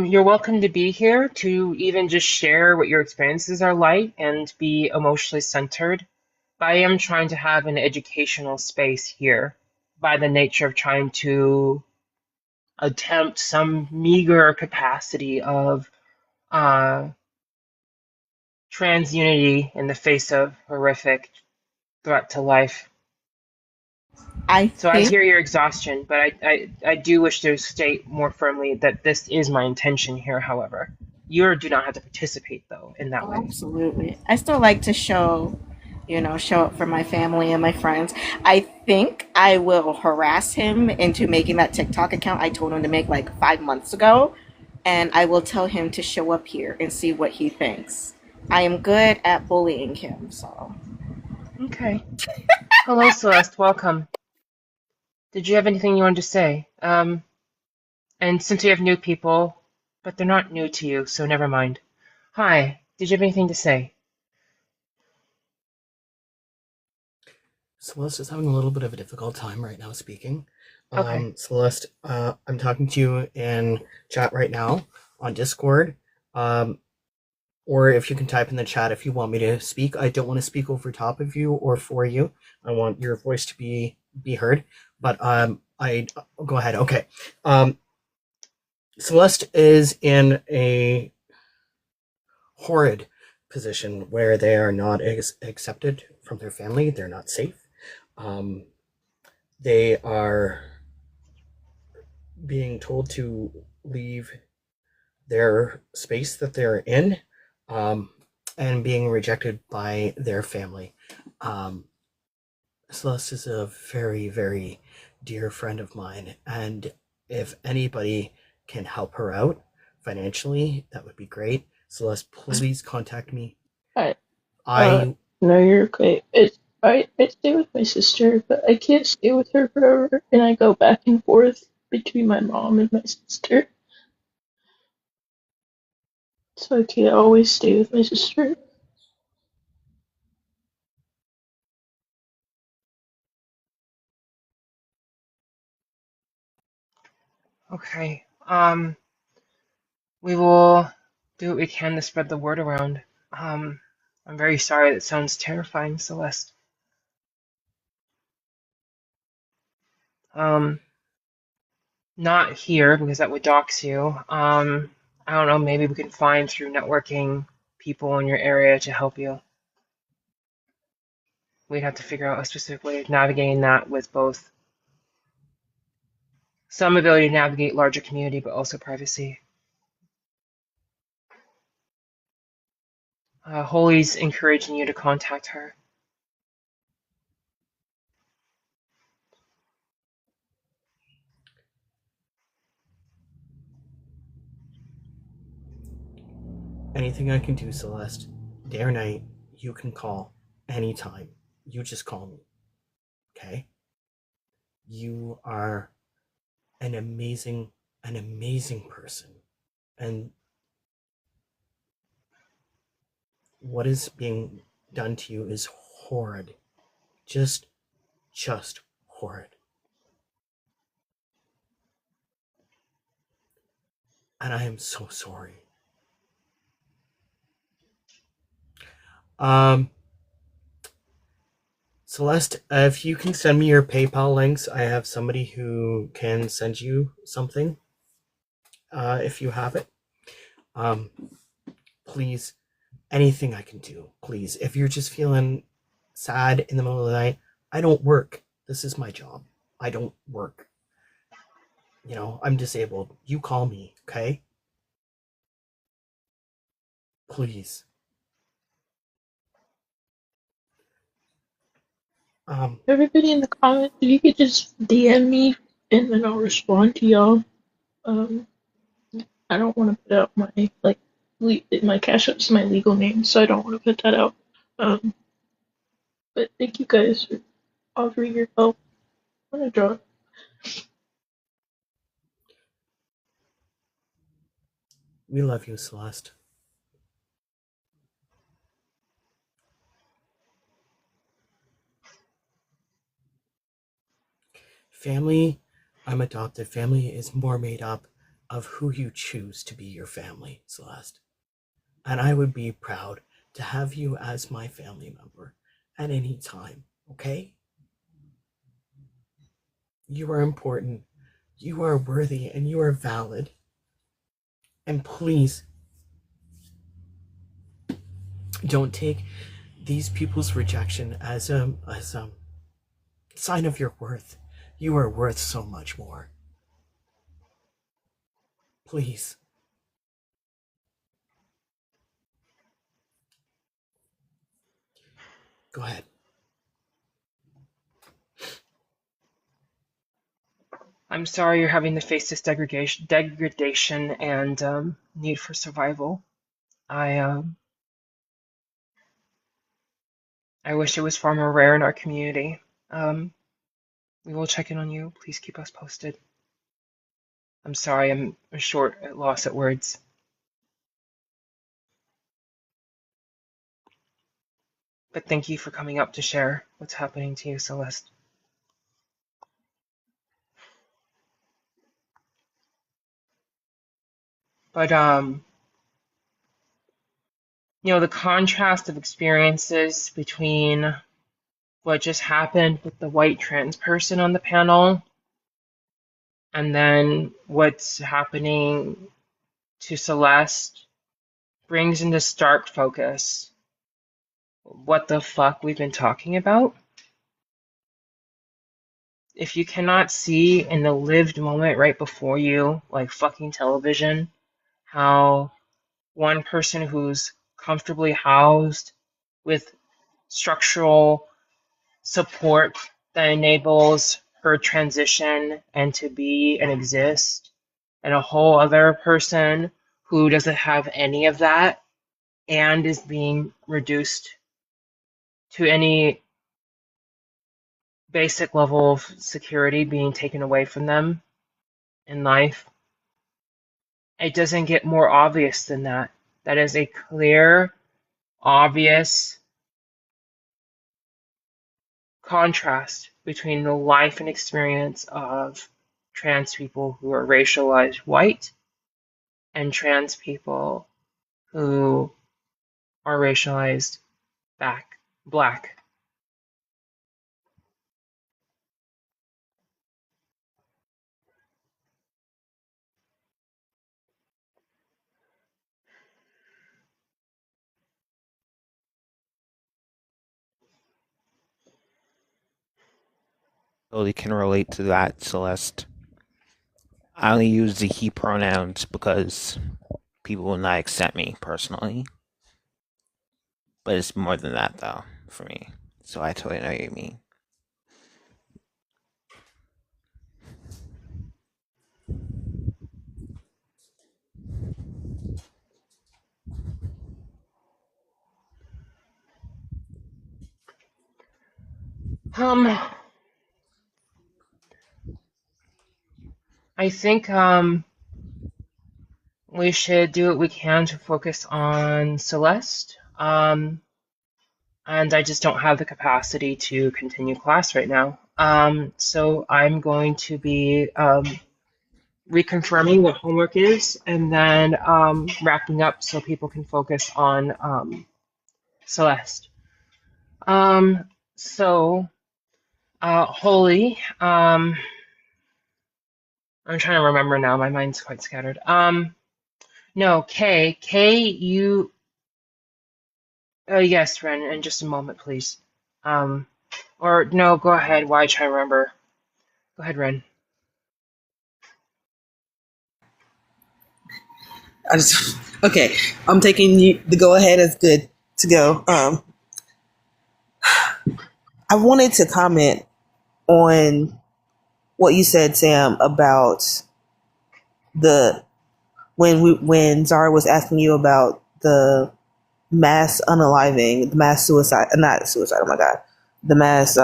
B: you're welcome to be here to even just share what your experiences are like and be emotionally centered. But I am trying to have an educational space here by the nature of trying to attempt some meager capacity of trans unity in the face of horrific threat to life. So I
J: think
B: hear your exhaustion, but I do wish to state more firmly that this is my intention here, however. You do not have to participate, though, in that way.
J: Absolutely. I still like to show up for my family and my friends. I think I will harass him into making that TikTok account I told him to make like 5 months ago. And I will tell him to show up here and see what he thinks. I am good at bullying him, so.
B: Okay. Hello, Celeste. Welcome. Did you have anything you wanted to say? And since we have new people, but they're not new to you, so never mind. Hi. Did you have anything to say?
A: Celeste is having a little bit of a difficult time right now speaking.
B: Okay.
A: Celeste, I'm talking to you in chat right now on Discord. Or if you can type in the chat if you want me to speak. I don't want to speak over top of you or for you. I want your voice to be heard. But I go ahead. Okay. Celeste is in a horrid position where they are not accepted from their family. They're not safe. They are being told to leave their space that they're in, and being rejected by their family. Celeste is a very, very dear friend of mine, and if anybody can help her out financially, that would be great. Celeste, please contact me.
D: No, you're okay. I stay with my sister, but I can't stay with her forever, and I go back and forth between my mom and my sister. So I can't always stay with my sister.
B: Okay. We will do what we can to spread the word around. I'm very sorry. That sounds terrifying, Celeste. Not here because that would dox you. I don't know. Maybe we can find through networking people in your area to help you. We'd have to figure out a specific way of navigating that with both some ability to navigate larger community, but also privacy. Holy's encouraging you to contact her.
A: Anything I can do, Celeste, day or night, you can call anytime. You just call me. Okay? You are an amazing person. And what is being done to you is horrid. Just horrid. And I am so sorry. Celeste, if you can send me your PayPal links, I have somebody who can send you something. If you have it. Please, anything I can do, please. If you're just feeling sad in the middle of the night, I don't work. This is my job. I don't work. You know, I'm disabled. You call me, okay? Please.
D: Everybody in the comments, if you could just DM me and then I'll respond to y'all. I don't want to put out my my Cash App's my legal name, so I don't want to put that out. But thank you guys for offering your help. I'm gonna draw.
A: We love you, Celeste. Family, I'm adopted. Family is more made up of who you choose to be your family, Celeste. And I would be proud to have you as my family member at any time, okay? You are important, you are worthy, and you are valid. And please, don't take these people's rejection as a sign of your worth. You are worth so much more. Please. Go ahead.
B: I'm sorry you're having to face this degradation and need for survival. I wish it was far more rare in our community. We will check in on you. Please keep us posted. I'm sorry, I'm short at loss at words. But thank you for coming up to share what's happening to you, Celeste. But the contrast of experiences between what just happened with the white trans person on the panel and then what's happening to Celeste brings into stark focus what the fuck we've been talking about. If you cannot see in the lived moment right before you, like fucking television, how one person who's comfortably housed with structural support that enables her transition and to be and exist, and a whole other person who doesn't have any of that and is being reduced to any basic level of security being taken away from them in life. It doesn't get more obvious than that. That is a clear, obvious contrast between the life and experience of trans people who are racialized white and trans people who are racialized black.
I: Totally can relate to that, Celeste. I only use the he pronouns because people will not accept me personally. But it's more than that though for me. So I totally know what you mean.
B: I think we should do what we can to focus on Celeste. And I just don't have the capacity to continue class right now. So I'm going to be reconfirming what homework is and then wrapping up so people can focus on Celeste. So, Holy, I'm trying to remember now. My mind's quite scattered. No, Kay, you, yes, Ren, in just a moment, please. Or no, go ahead. Why try to remember? Go ahead, Ren.
C: Okay. I'm taking the go ahead as good to go. I wanted to comment on what you said, Sam, about the when Zara was asking you about the mass unaliving, the mass suicide, not suicide. Oh my God, the mass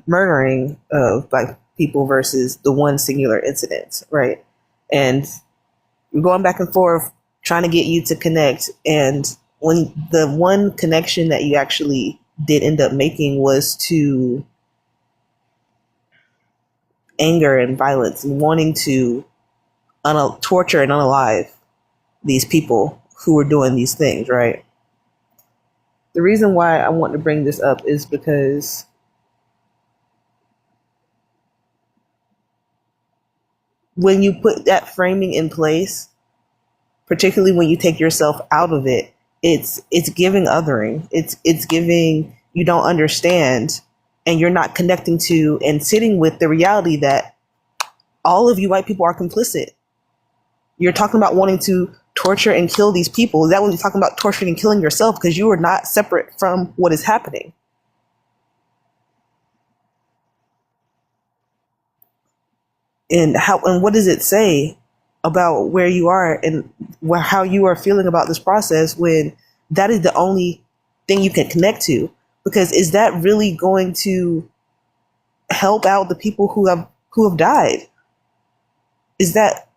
C: murdering of Black people versus the one singular incident, right? And we're going back and forth trying to get you to connect. And when the one connection that you actually did end up making was to anger and violence and wanting to torture and unalive these people who were doing these things, right? The reason why I want to bring this up is because when you put that framing in place, particularly when you take yourself out of it, it's giving othering. It's giving you don't understand, and you're not connecting to and sitting with the reality that all of you white people are complicit. You're talking about wanting to torture and kill these people. That was talking about torturing and killing yourself because you are not separate from what is happening. And what does it say about where you are and how you are feeling about this process when that is the only thing you can connect to? Because is that really going to help out the people who have died? Is that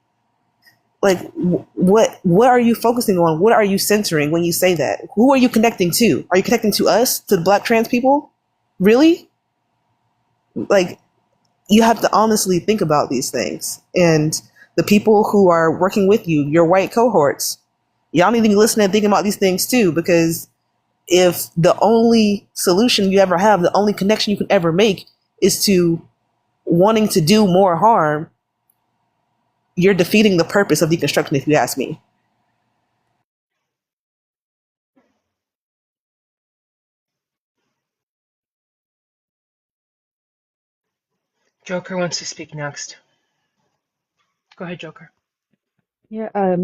C: like what are you focusing on? What are you censoring when you say that? Who are you connecting to? Are you connecting to us, to the Black trans people? Really? Like, you have to honestly think about these things. And the people who are working with you, your white cohorts, y'all need to be listening and thinking about these things too, because if the only solution you ever have, the only connection you can ever make is to wanting to do more harm, you're defeating the purpose of deconstruction, if you ask me.
B: Joker wants to speak next. Go ahead, Joker.
H: Yeah,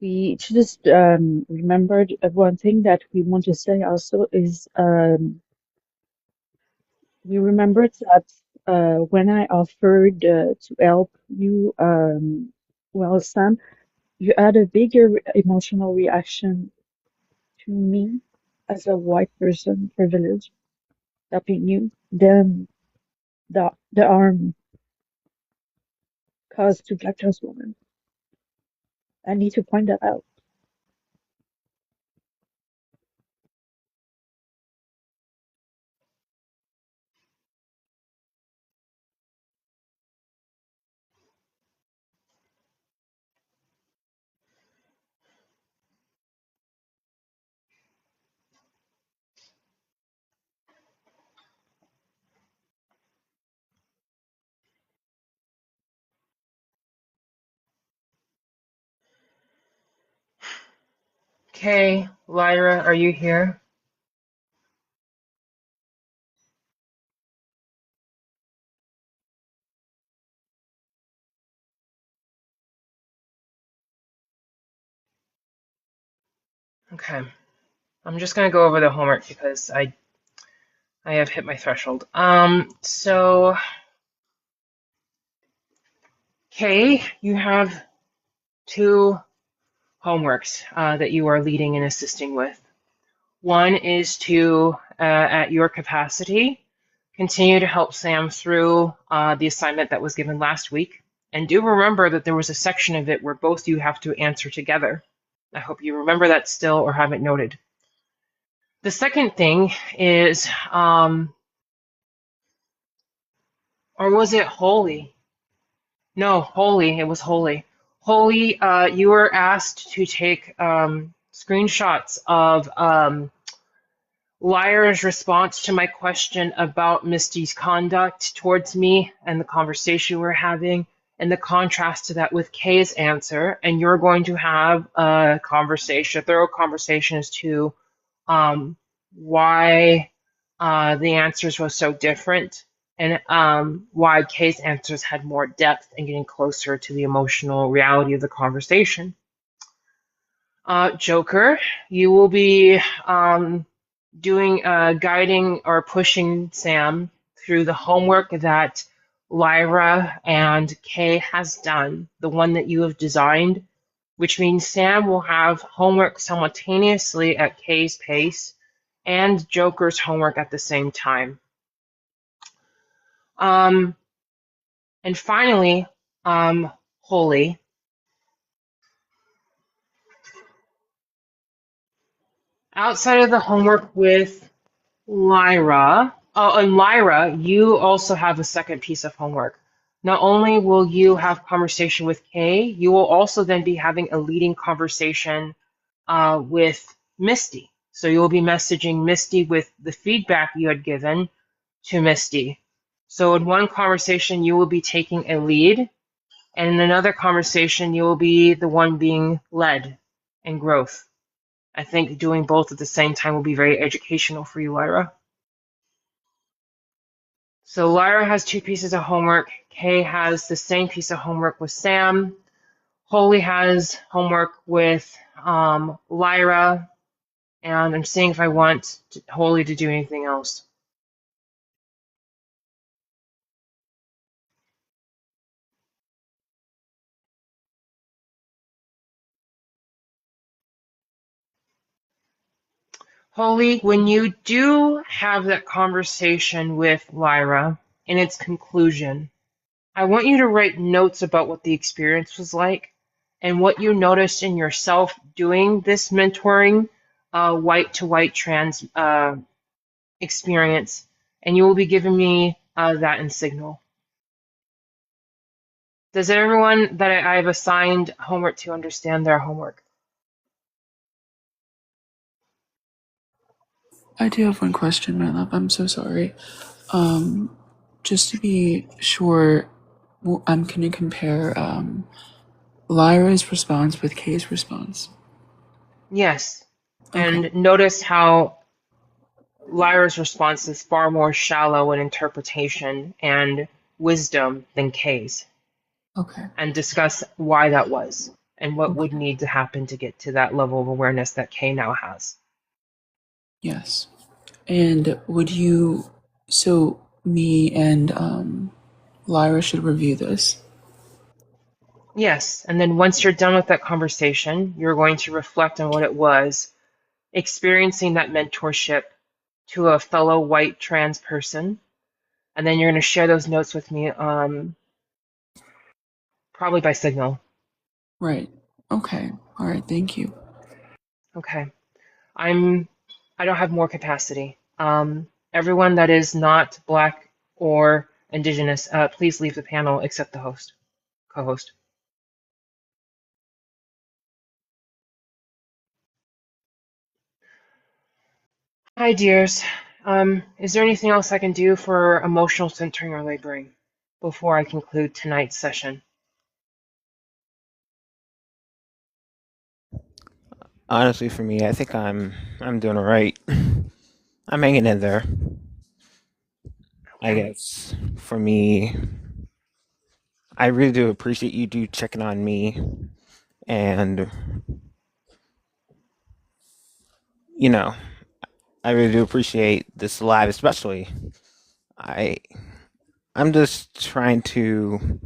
H: we just remembered one thing that we want to say also is we remembered that when I offered to help you, well, Sam, you had a bigger emotional reaction to me as a white person, privileged, helping you, than the harm caused to Black trans women. I need to point that out.
B: Kay, Lyra, are you here? Okay. I'm just gonna go over the homework because I have hit my threshold. So Kay, you have two homeworks that you are leading and assisting with. One is to, at your capacity, continue to help Sam through the assignment that was given last week. And do remember that there was a section of it where both you have to answer together. I hope you remember that still or have it noted. The second thing is, or was it Holy? No, Holy. It was Holy. Holy, you were asked to take screenshots of Lyra's response to my question about Misty's conduct towards me and the conversation we're having, and the contrast to that with Kay's answer. And you're going to have a thorough conversation as to why the answers were so different, and why Kay's answers had more depth and getting closer to the emotional reality of the conversation. Joker, you will be doing guiding or pushing Sam through the homework that Lyra and Kay has done, the one that you have designed, which means Sam will have homework simultaneously at Kay's pace and Joker's homework at the same time. And finally, Holy. Outside of the homework with Lyra, and Lyra, you also have a second piece of homework. Not only will you have conversation with Kay, you will also then be having a leading conversation with Misty. So you'll be messaging Misty with the feedback you had given to Misty. So in one conversation, you will be taking a lead, and in another conversation, you will be the one being led in growth. I think doing both at the same time will be very educational for you, Lyra. So Lyra has two pieces of homework. Kay has the same piece of homework with Sam. Holy has homework with Lyra. And I'm seeing if I want Holy to do anything else. Holy, when you do have that conversation with Lyra in its conclusion, I want you to write notes about what the experience was like and what you noticed in yourself doing this mentoring white to white trans experience, and you will be giving me that in Signal. Does everyone that I've assigned homework to understand their homework?
G: I do have one question, my love. I'm so sorry. Just to be sure, I'm going to compare Lyra's response with Kay's response.
B: Yes.
G: Okay.
B: And notice how Lyra's response is far more shallow in interpretation and wisdom than Kay's.
G: Okay.
B: And discuss why that was and what
G: Okay.
B: would need to happen to get to that level of awareness that Kay now has.
G: Yes. And would you, so me and Lyra should review this?
B: Yes, and then once you're done with that conversation, you're going to reflect on what it was, experiencing that mentorship to a fellow white trans person, and then you're going to share those notes with me, probably by Signal.
G: Right. Okay. All right. Thank you.
B: Okay. I don't have more capacity. Everyone that is not Black or Indigenous, please leave the panel except the host, co-host. Hi, dears. Is there anything else I can do for emotional centering or laboring before I conclude tonight's session?
I: Honestly, for me, I think I'm doing all right. I'm hanging in there. I guess for me, I really do appreciate you checking on me, and you know, I really do appreciate this live, especially. I I'm just trying to.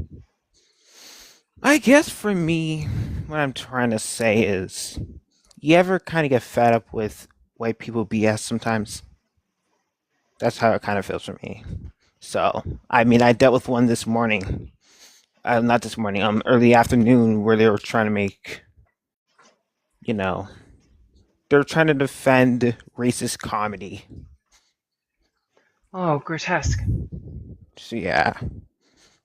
I: I guess for me, what I'm trying to say is, you ever kind of get fed up with white people BS sometimes? That's how it kind of feels for me. So, I mean, I dealt with one this morning. Not this morning. Early afternoon, where they were trying to make, you know, they're trying to defend racist comedy.
B: Oh, grotesque.
I: So yeah.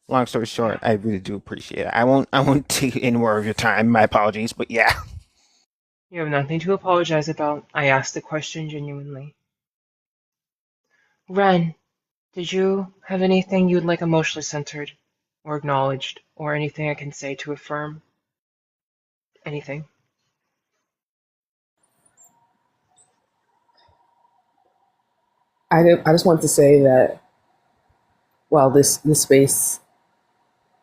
I: Long story short, I really do appreciate it. I won't take any more of your time. My apologies, but yeah.
B: You have nothing to apologize about. I asked the question genuinely. Ren, did you have anything you'd like emotionally centered or acknowledged, or anything I can say to affirm? Anything?
C: I just want to say that while this space,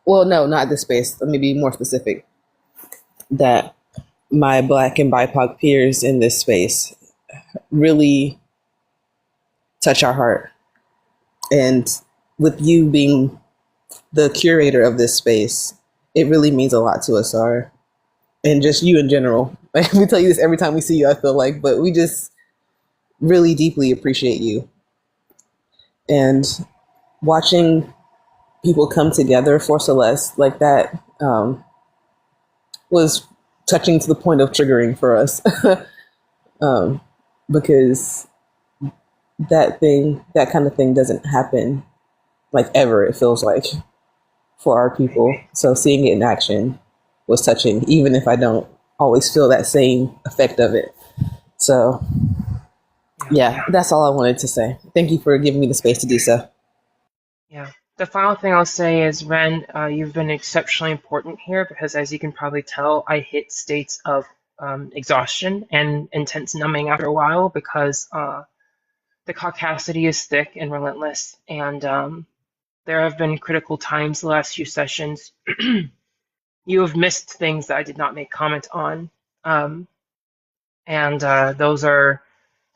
C: well, no, not this space. Let me be more specific. That my Black and BIPOC peers in this space really touch our heart, and with you being the curator of this space, it really means a lot to us, Sar, and just you in general. Like, we tell you this every time we see you, I feel like, but we just really deeply appreciate you. And watching people come together for Celeste like that was touching to the point of triggering for us. Because that kind of thing doesn't happen like ever, it feels like, for our people. So seeing it in action was touching, even if I don't always feel that same effect of it. So yeah, that's all I wanted to say. Thank you for giving me the space to do so.
B: Yeah. The final thing I'll say is, Ren, you've been exceptionally important here because, as you can probably tell, I hit states of exhaustion and intense numbing after a while because the caucasity is thick and relentless, and there have been critical times the last few sessions. You have missed things that I did not make comment on, and those are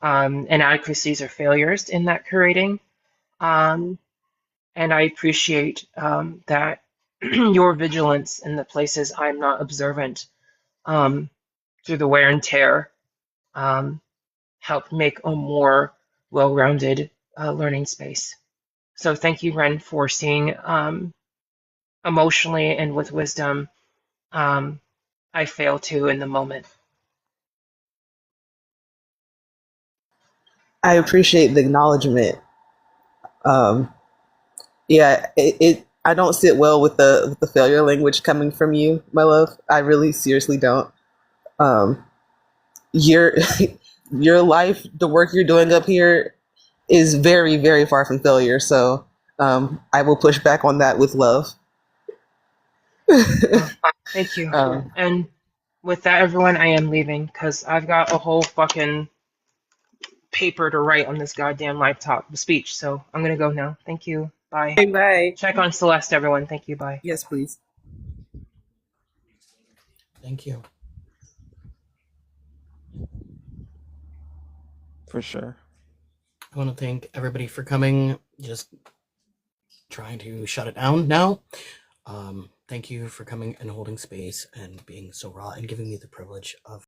B: inadequacies or failures in that curating. And I appreciate that your vigilance in the places I'm not observant through the wear and tear help make a more well-rounded learning space. So thank you, Ren, for seeing emotionally and with wisdom I fail to in the moment.
C: I appreciate the acknowledgement. Yeah, I don't sit well with the failure language coming from you, my love. I really seriously don't. Your your life, the work you're doing up here, is very, very far from failure. So I will push back on that with love.
B: Thank you. And with that, everyone, I am leaving because I've got a whole fucking paper to write on this goddamn laptop speech. So I'm gonna go now. Thank you. Bye.
C: Bye.
B: Check on Celeste, everyone. Thank you. Bye.
C: Yes, please.
A: Thank you.
I: For sure.
A: I want to thank everybody for coming. Just trying to shut it down now. Thank you for coming and holding space and being so raw and giving me the privilege of